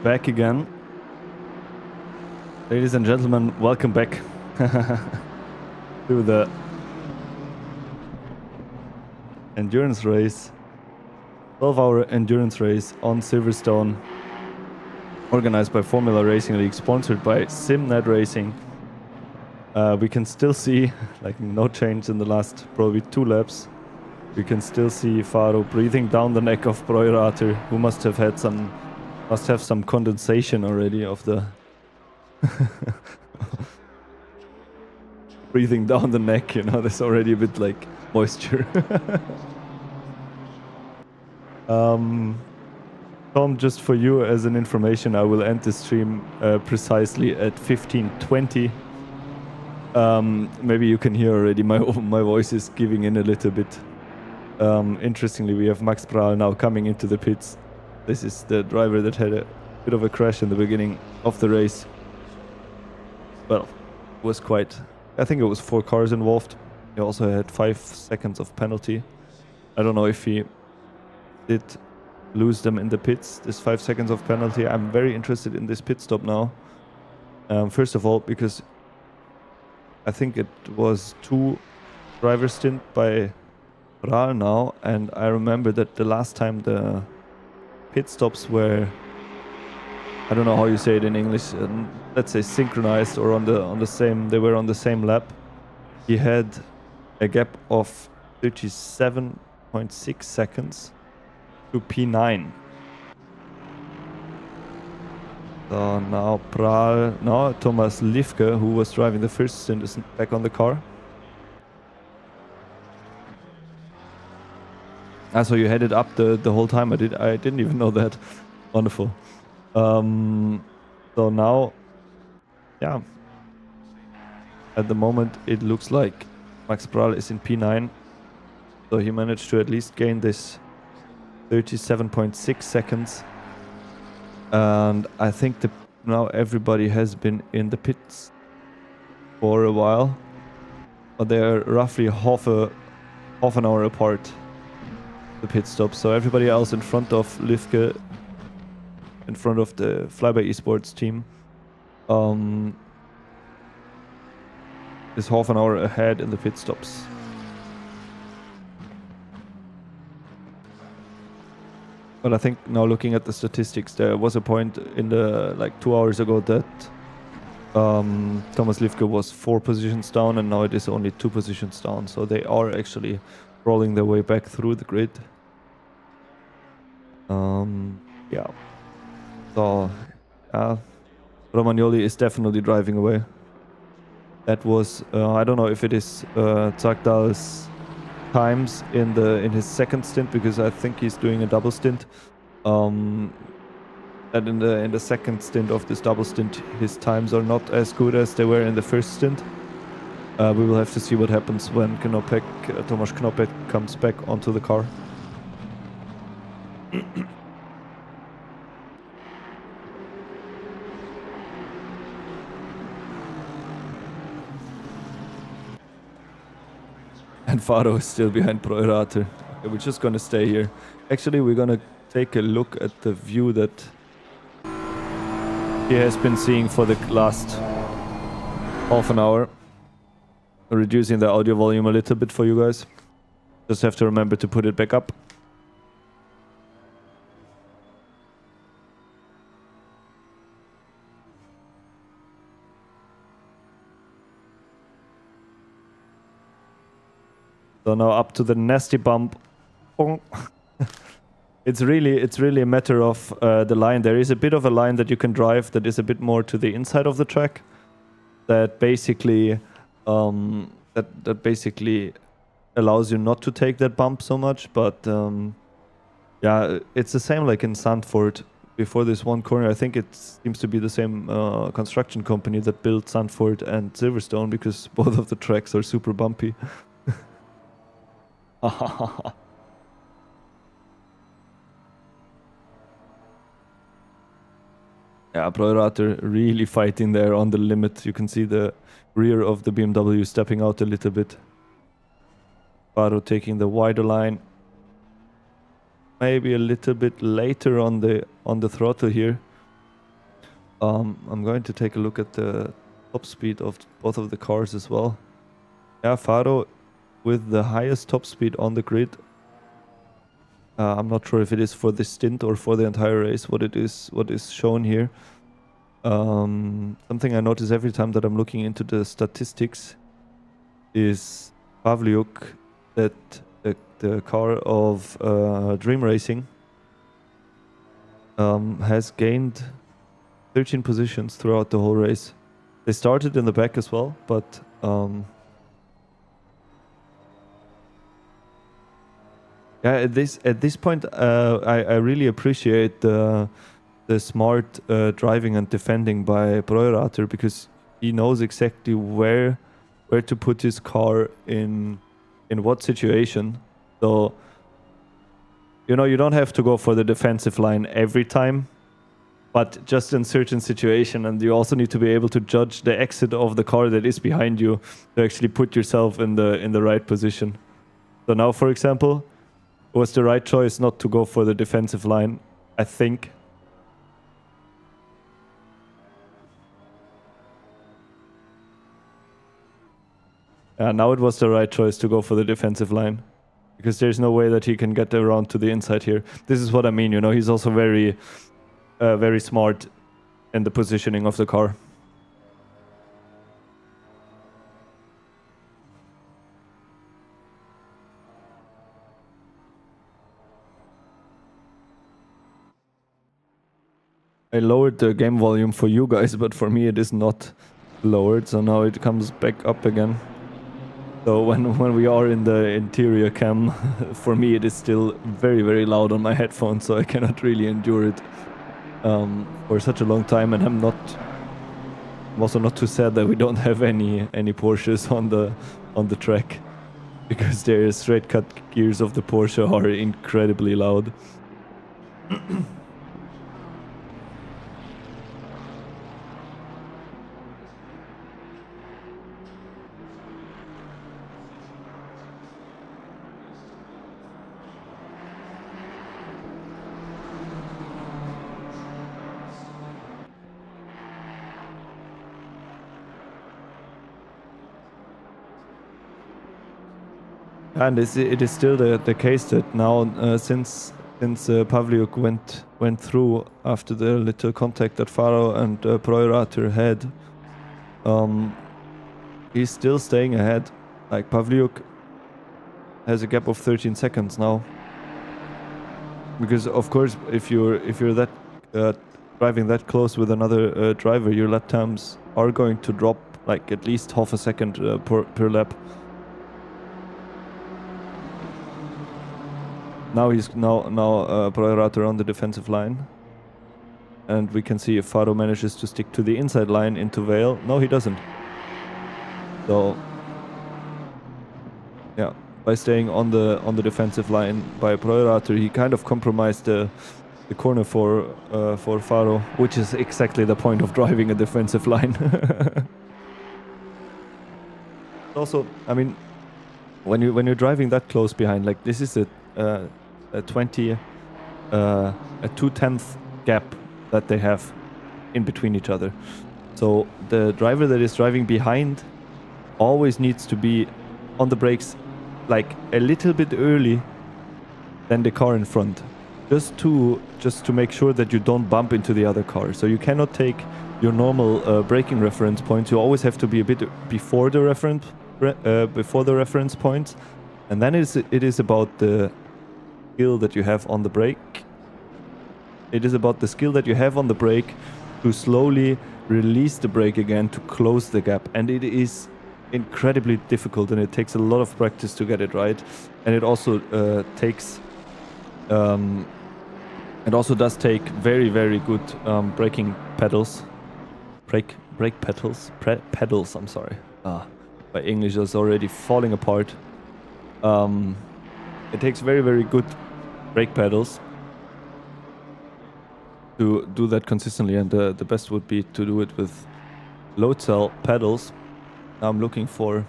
back again Ladies and gentlemen, welcome back to the endurance race, 12-hour endurance race on Silverstone, organized by Formula Racing League, sponsored by Simnet Racing. We can still see, like, no change in the last probably 2 laps. We can still see Faro breathing down the neck of Broirater, who must have some condensation already of the breathing down the neck, you know, there's already a bit like moisture. Tom, just for you as an information, I will end the stream precisely at 15:20. Maybe you can hear already my voice is giving in a little bit. Interestingly, we have Max Prahl now coming into the pits. This is the driver that had a bit of a crash in the beginning of the race. Well, it was quite... I think it was 4 cars involved. He also had 5 seconds of penalty. I don't know if he did lose them in the pits, this 5 seconds of penalty. I'm very interested in this pit stop now. First of all, because I think it was 2 driver stint by Prahl now, and I remember that the last time the pit stops were, I don't know how you say it in English, let's say synchronized or on the same, they were on the same lap. He had a gap of 37.6 seconds to P9. So now Thomas Liefke, who was driving the first stint, is back on the car. So you had it up the whole time. I didn't even know that. Wonderful. So now, yeah, at the moment it looks like Max Prahl is in P9. So he managed to at least gain this 37.6 seconds. And I think now everybody has been in the pits for a while. But they're roughly half an hour apart, the pit stop. So everybody else in front of Liefke, in front of the Flyby Esports team, is half an hour ahead in the pit stops. But I think now looking at the statistics, there was a point in the, like 2 hours ago, that Thomas Liefke was 4 positions down, and now it is only 2 positions down. So they are actually rolling their way back through the grid. Yeah. So, Romagnoli is definitely driving away. That was, I don't know if it is Zagdal's times in his second stint, because I think he's doing a double stint. And in the second stint of this double stint, his times are not as good as they were in the first stint. We will have to see what happens when Tomasz Knoppek comes back onto the car. And Faro is still behind Broirater. Okay, we're just gonna stay here. Actually, we're gonna take a look at the view that he has been seeing for the last half an hour. Reducing the audio volume a little bit for you guys. Just have to remember to put it back up. So now up to the nasty bump. It's really a matter of the line. There is a bit of a line that you can drive that is a bit more to the inside of the track. That basically that basically allows you not to take that bump so much. But yeah, it's the same like in Zandvoort. Before this one corner, I think it seems to be the same construction company that built Zandvoort and Silverstone, because both of the tracks are super bumpy. Yeah, Broirater really fighting there on the limit. You can see the rear of the BMW stepping out a little bit. Faro taking the wider line. Maybe a little bit later on the throttle here. I'm going to take a look at the top speed of both of the cars as well. Yeah, Faro with the highest top speed on the grid. I'm not sure if it is for this stint or for the entire race, what is shown here. Something I notice every time that I'm looking into the statistics is Pavliuk, that the car of Dream Racing has gained 13 positions throughout the whole race. They started in the back as well, but yeah, at this point, I really appreciate the smart driving and defending by Breuerater, because he knows exactly where to put his car in what situation. So, you know, you don't have to go for the defensive line every time, but just in certain situation, and you also need to be able to judge the exit of the car that is behind you to actually put yourself in the right position. So now, for example, it was the right choice not to go for the defensive line, I think. Now it was the right choice to go for the defensive line, because there's no way that he can get around to the inside here. This is what I mean, you know, he's also very smart in the positioning of the car. I lowered the game volume for you guys, but for me it is not lowered, so now it comes back up again. So when we are in the interior cam, for me it is still very, very loud on my headphones, so I cannot really endure it for such a long time. And I'm also not too sad that we don't have any Porsches on the track, because the straight cut gears of the Porsche are incredibly loud. And it is still the case that now, since Pavliuk went through after the little contact that Faro and Breuerater had, he's still staying ahead. Like, Pavliuk has a gap of 13 seconds now. Because of course, if you're that driving that close with another driver, your lap times are going to drop like at least half a second per lap. Now he's Breuerater on the defensive line, and we can see if Faro manages to stick to the inside line into Vale. No, he doesn't. So yeah, by staying on the defensive line by Breuerater, he kind of compromised the corner for Faro, which is exactly the point of driving a defensive line. Also, I mean, when you're driving that close behind, like this is a 2/10 gap that they have in between each other. So the driver that is driving behind always needs to be on the brakes like a little bit early than the car in front, just to make sure that you don't bump into the other car. So you cannot take your normal braking reference points. You always have to be a bit before the reference points, and then it is about the skill that you have on the brake. It is about the skill that you have on the brake to slowly release the brake again to close the gap, and it is incredibly difficult, and it takes a lot of practice to get it right. And it also does take very, very good braking pedals, brake pedals. I'm sorry. My English is already falling apart. It takes very, very good brake pedals to do that consistently, and the best would be to do it with load cell pedals. I'm looking for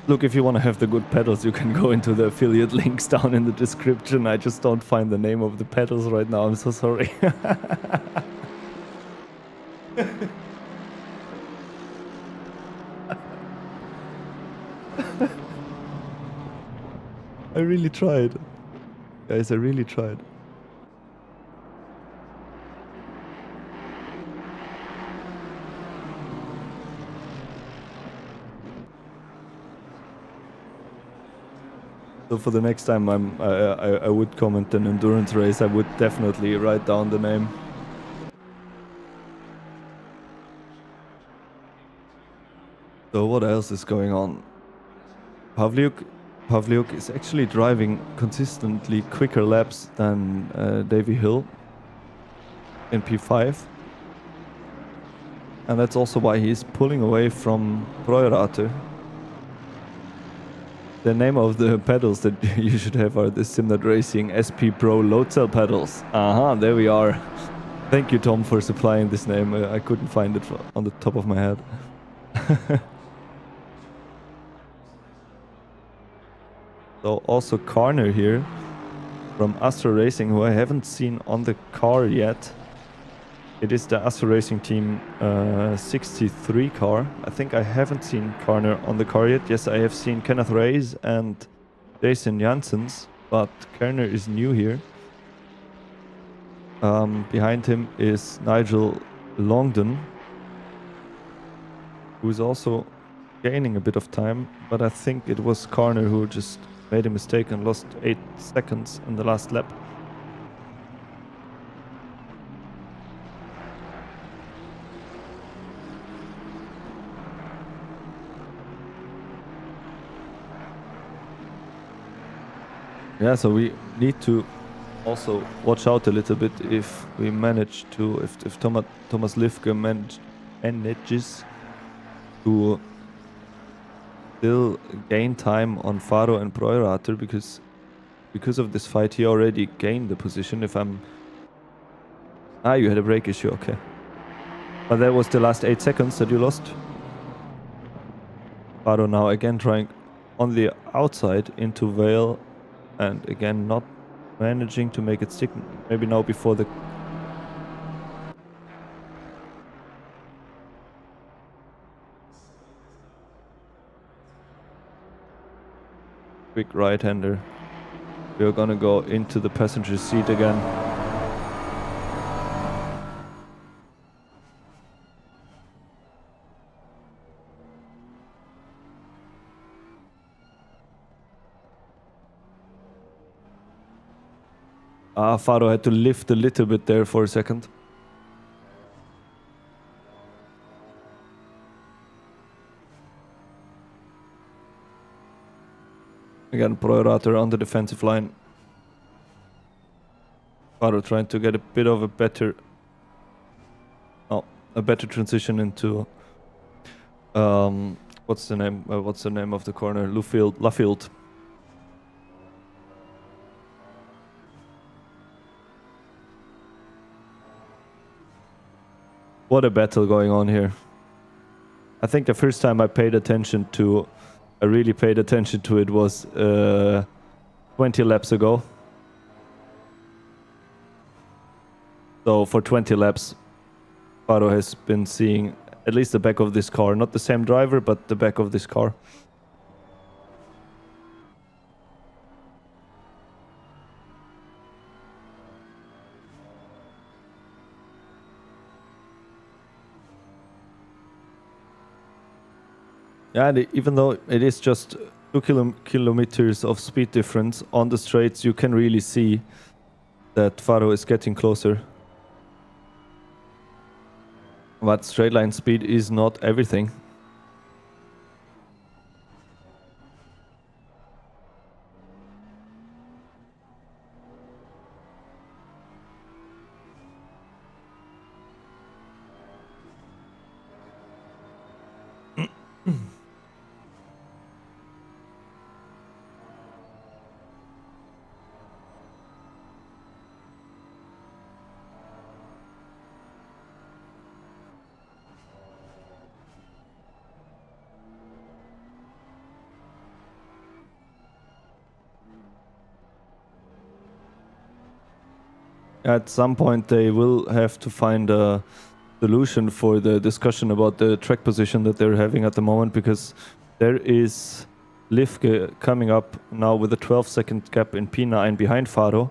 Look, if you want to have the good pedals, you can go into the affiliate links down in the description. I just don't find the name of the pedals right now. I'm so sorry. I really tried. Guys, I really tried. So for the next time I would comment an endurance race, I would definitely write down the name. So what else is going on? Pavliuk is actually driving consistently quicker laps than Davy Hill in P5. And that's also why he's pulling away from Proirater. The name of the pedals that you should have are the Simnet Racing SP Pro load cell pedals. Aha, there we are. Thank you, Tom, for supplying this name. I couldn't find it on the top of my head. So also Karner here from Assetto Racing, who I haven't seen on the car yet. It is the Assetto Racing Team 63 car. I think I haven't seen Karner on the car yet. Yes, I have seen Kenneth Reyes and Jason Janssens, but Karner is new here. Behind him is Nigel Longdon, who's also gaining a bit of time, but I think it was Karner who just made a mistake and lost 8 seconds in the last lap. Yeah, so we need to also watch out a little bit if we manage to, if Thomas Lifke manages to still gain time on Faro and Proirater, because of this fight he already gained the position. If I'm... Ah, you had a brake issue, okay. But that was the last 8 seconds that you lost. Faro now again trying on the outside into Vale, and again not managing to make it stick. Maybe now before the... quick right-hander. We're gonna go into the passenger seat again. Ah, Faro had to lift a little bit there for a second. Again, Proirater on the defensive line. Faro trying to get a bit of a better... Oh, a better transition into... what's the name of the corner? Luffield. What a battle going on here. I think the first time I really paid attention to it was 20 laps ago. So for 20 laps, Faro has been seeing at least the back of this car. Not the same driver, but the back of this car. Yeah, and even though it is just 2 kilometers of speed difference on the straights, you can really see that Faro is getting closer. But straight line speed is not everything. At some point they will have to find a solution for the discussion about the track position that they're having at the moment, because there is Lifke coming up now with a 12-second gap in P9 behind Faro.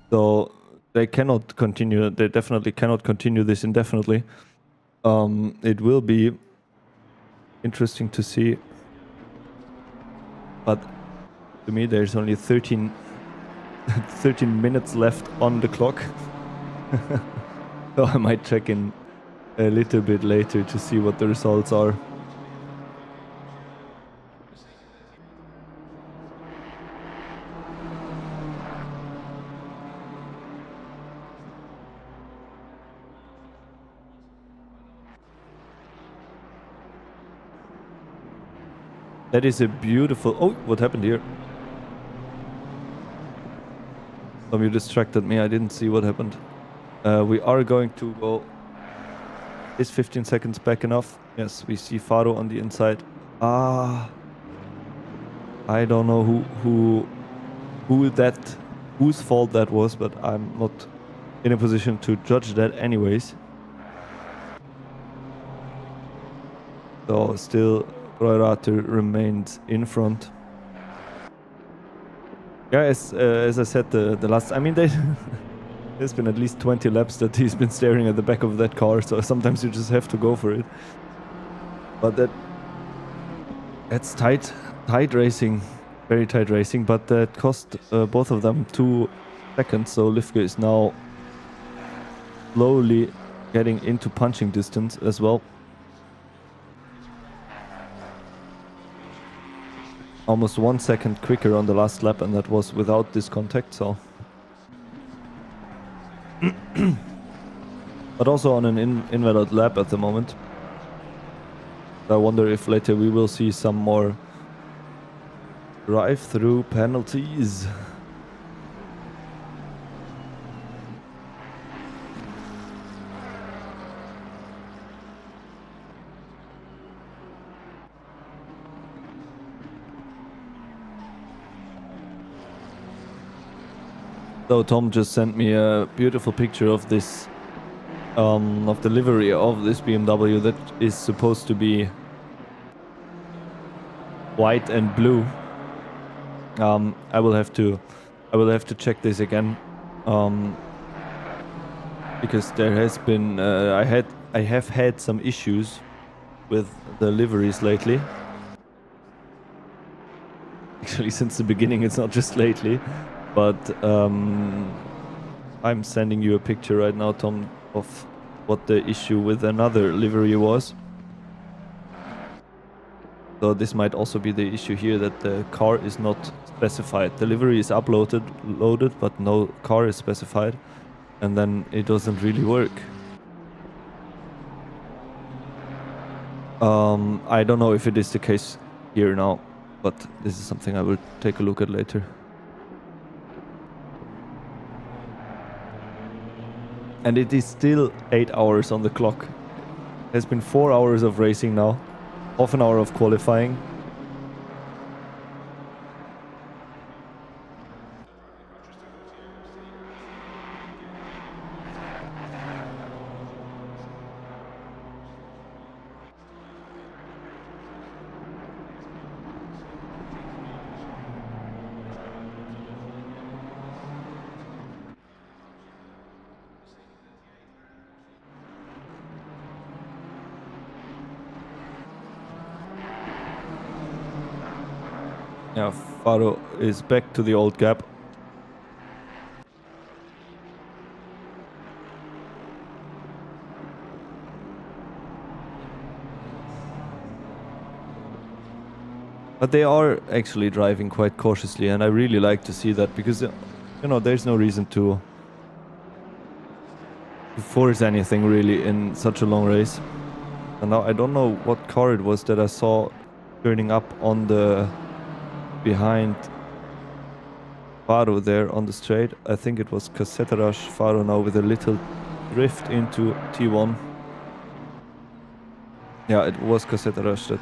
So they cannot continue, they definitely cannot continue this indefinitely. It will be interesting to see. But to me, there's only 13 minutes left on the clock. So I might check in a little bit later to see what the results are. That is a beautiful... Oh, what happened here? You distracted me, I didn't see what happened. We are going to go... Is 15 seconds back enough? Yes, we see Faro on the inside. I don't know whose fault that was, but I'm not in a position to judge that anyways. So still rFactor remains in front. Yeah, as I said, the last... I mean, there's been at least 20 laps that he's been staring at the back of that car, so sometimes you just have to go for it. But that's tight racing, very tight racing, but that cost both of them 2 seconds, so Lifke is now slowly getting into punching distance as well. Almost 1 second quicker on the last lap, and that was without this contact, so... But also on an invalid lap at the moment. I wonder if later we will see some more drive-through penalties. So Tom just sent me a beautiful picture of this, of the livery of this BMW that is supposed to be white and blue. I will have to check this again, because there has been I have had some issues with the liveries lately. Actually, since the beginning, it's not just lately. But I'm sending you a picture right now, Tom, of what the issue with another livery was. So this might also be the issue here, that the car is not specified. The livery is loaded, but no car is specified. And then it doesn't really work. I don't know if it is the case here now, but this is something I will take a look at later. And it is still 8 hours on the clock. It has been 4 hours of racing now, half an hour of qualifying. Yeah, Faro is back to the old gap. But they are actually driving quite cautiously, and I really like to see that, because, you know, there's no reason to force anything really in such a long race. And now I don't know what car it was that I saw turning up on the behind Faro there on the straight. I think it was Cassetto Faro now with a little drift into T1. Yeah, it was Cassetto that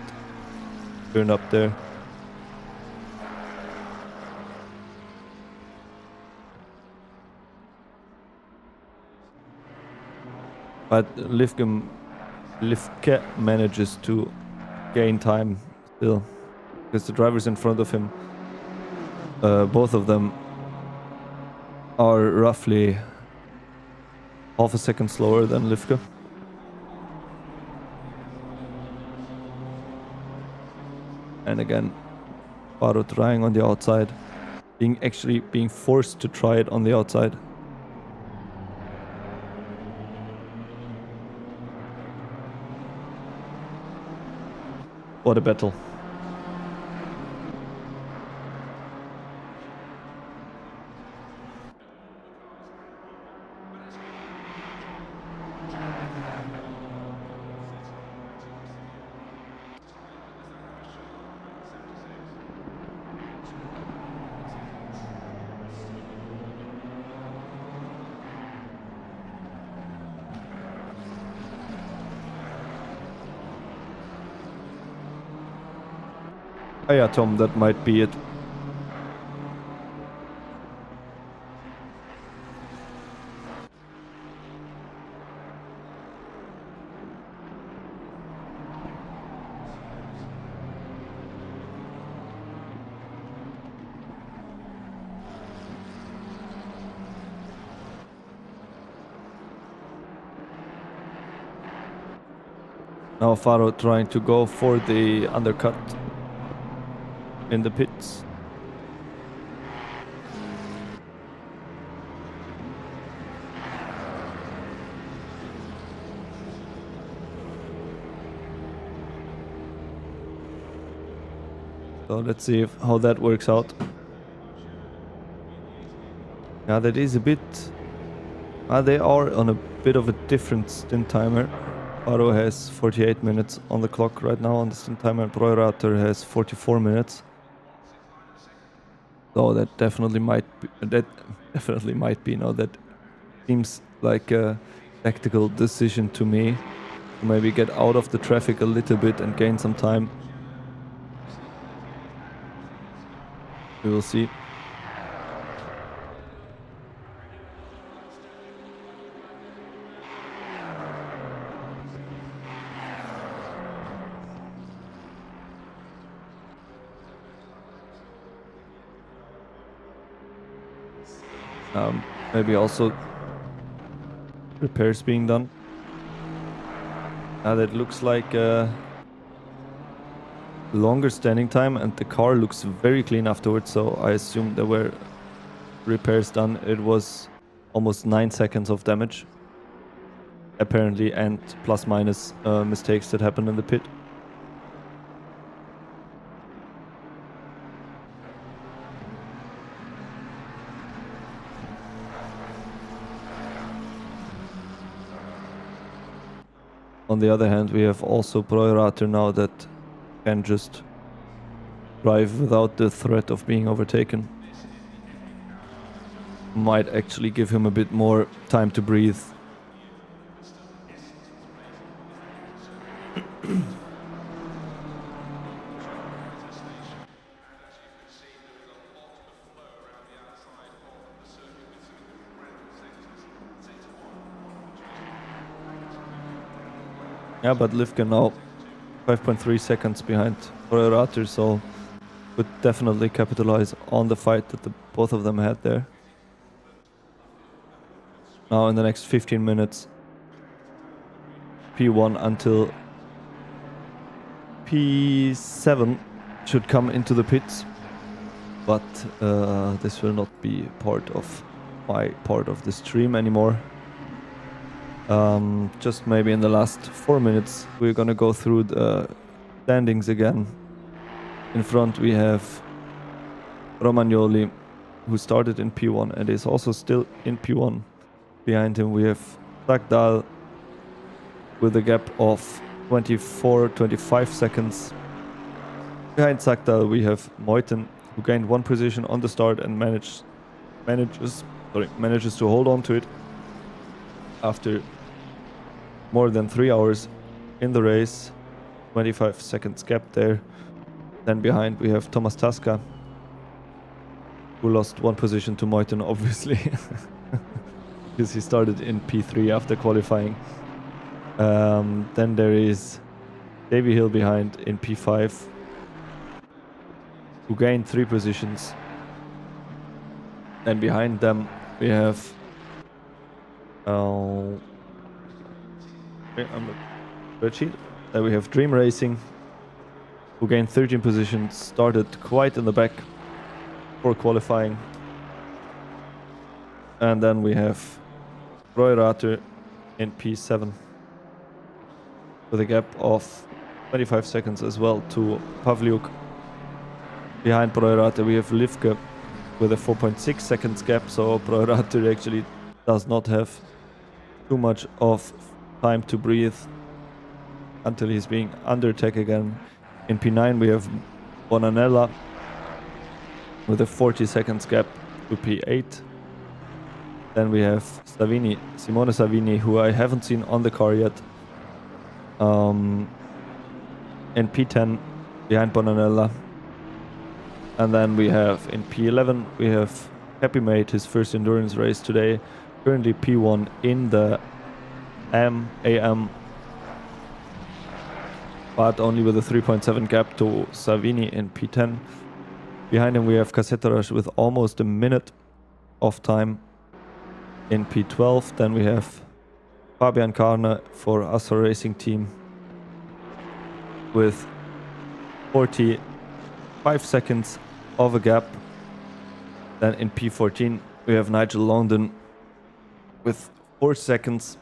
turned up there. But Lifke manages to gain time still, because the drivers in front of him, both of them are roughly half a second slower than Lifke. And again, Faro trying on the outside, being forced to try it on the outside. What a battle. Oh yeah, Tom, that might be it. Now Faro trying to go for the undercut in the pits. So let's see how that works out. Yeah, that is a bit... they are on a bit of a different stint timer. Faro has 48 minutes on the clock right now on the stint timer, and rFactor has 44 minutes. So that definitely might be. Now that seems like a tactical decision to me. To maybe get out of the traffic a little bit and gain some time. We will see. Maybe also repairs being done. That looks like a longer standing time, and the car looks very clean afterwards, so I assume there were repairs done. It was almost 9 seconds of damage, apparently, and plus minus mistakes that happened in the pit. On the other hand, we have also rFactor now that can just drive without the threat of being overtaken. Might actually give him a bit more time to breathe. Yeah, but Lifke now 5.3 seconds behind rFactor, so could definitely capitalize on the fight that both of them had there. Now in the next 15 minutes, P1 until P7 should come into the pits, but this will not be part of the stream anymore. Just maybe in the last 4 minutes we're gonna go through the standings again. In front we have Romagnoli, who started in P1 and is also still in P1. Behind him we have Sagdahl with a gap of 25 seconds. Behind Sagdahl we have Meuthen, who gained 1 position on the start and manages to hold on to it after more than 3 hours in the race. 25 seconds gap there. Then behind we have Thomas Tasca, who lost 1 position to Meuthen, obviously, because he started in P3 after qualifying. Then there is Davy Hill behind in P5, who gained 3 positions. And behind them we have I'm the spreadsheet. Then we have Dream Racing, who gained 13 positions, started quite in the back for qualifying. And then we have rFactor in P7 with a gap of 25 seconds as well to Pavliuk. Behind rFactor we have Livke with a 4.6 seconds gap, so rFactor actually does not have too much of time to breathe until he's being under attack again. In P9 we have Bonanella with a 40 seconds gap to P8. Then we have Simone Savini, who I haven't seen on the car yet. In P10 behind Bonanella. And then we have in P11 we have Happy made his first endurance race today. Currently P1 in the AM, but only with a 3.7 gap to Savini in P10. Behind him we have Cassetto with almost a minute of time in P12. Then we have Fabian Karner for Assetto Racing team with 45 seconds of a gap. Then in P14 we have Nigel London with 4 seconds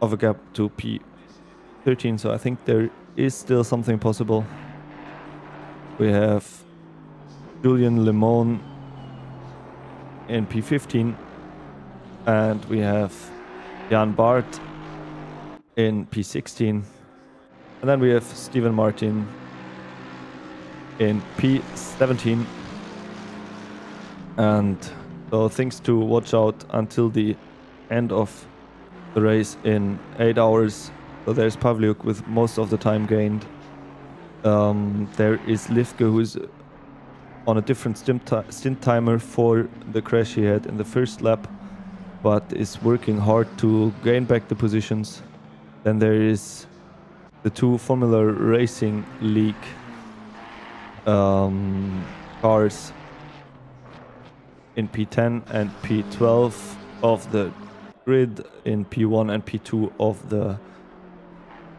of a gap to P13, so I think there is still something possible. We have Julian Lemon in P15, and we have Jan Bart in P16, and then we have Stephen Martin in P17. And so things to watch out until the end of the race in 8 hours. So there's Pavliuk with most of the time gained. There is Livke, who's on a different stint timer for the crash he had in the first lap, but is working hard to gain back the positions. Then there is the 2 Formula Racing League cars in P10 and P12 of the grid, in P1 and P2 of the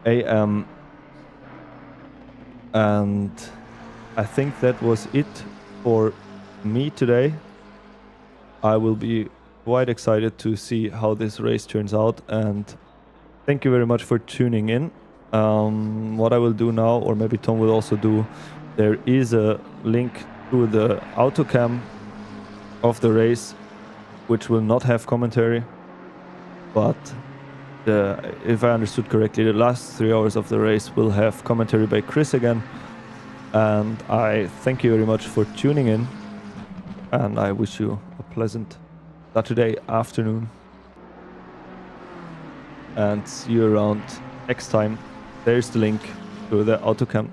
AM. And I think that was it for me today. I will be quite excited to see how this race turns out, and thank you very much for tuning in. What I will do now, or maybe Tom will also do, there is a link to the autocam of the race, which will not have commentary, but if I understood correctly, the last 3 hours of the race will have commentary by Chris again. And I thank you very much for tuning in, and I wish you a pleasant Saturday afternoon, and see you around next time. There's the link to the autocam.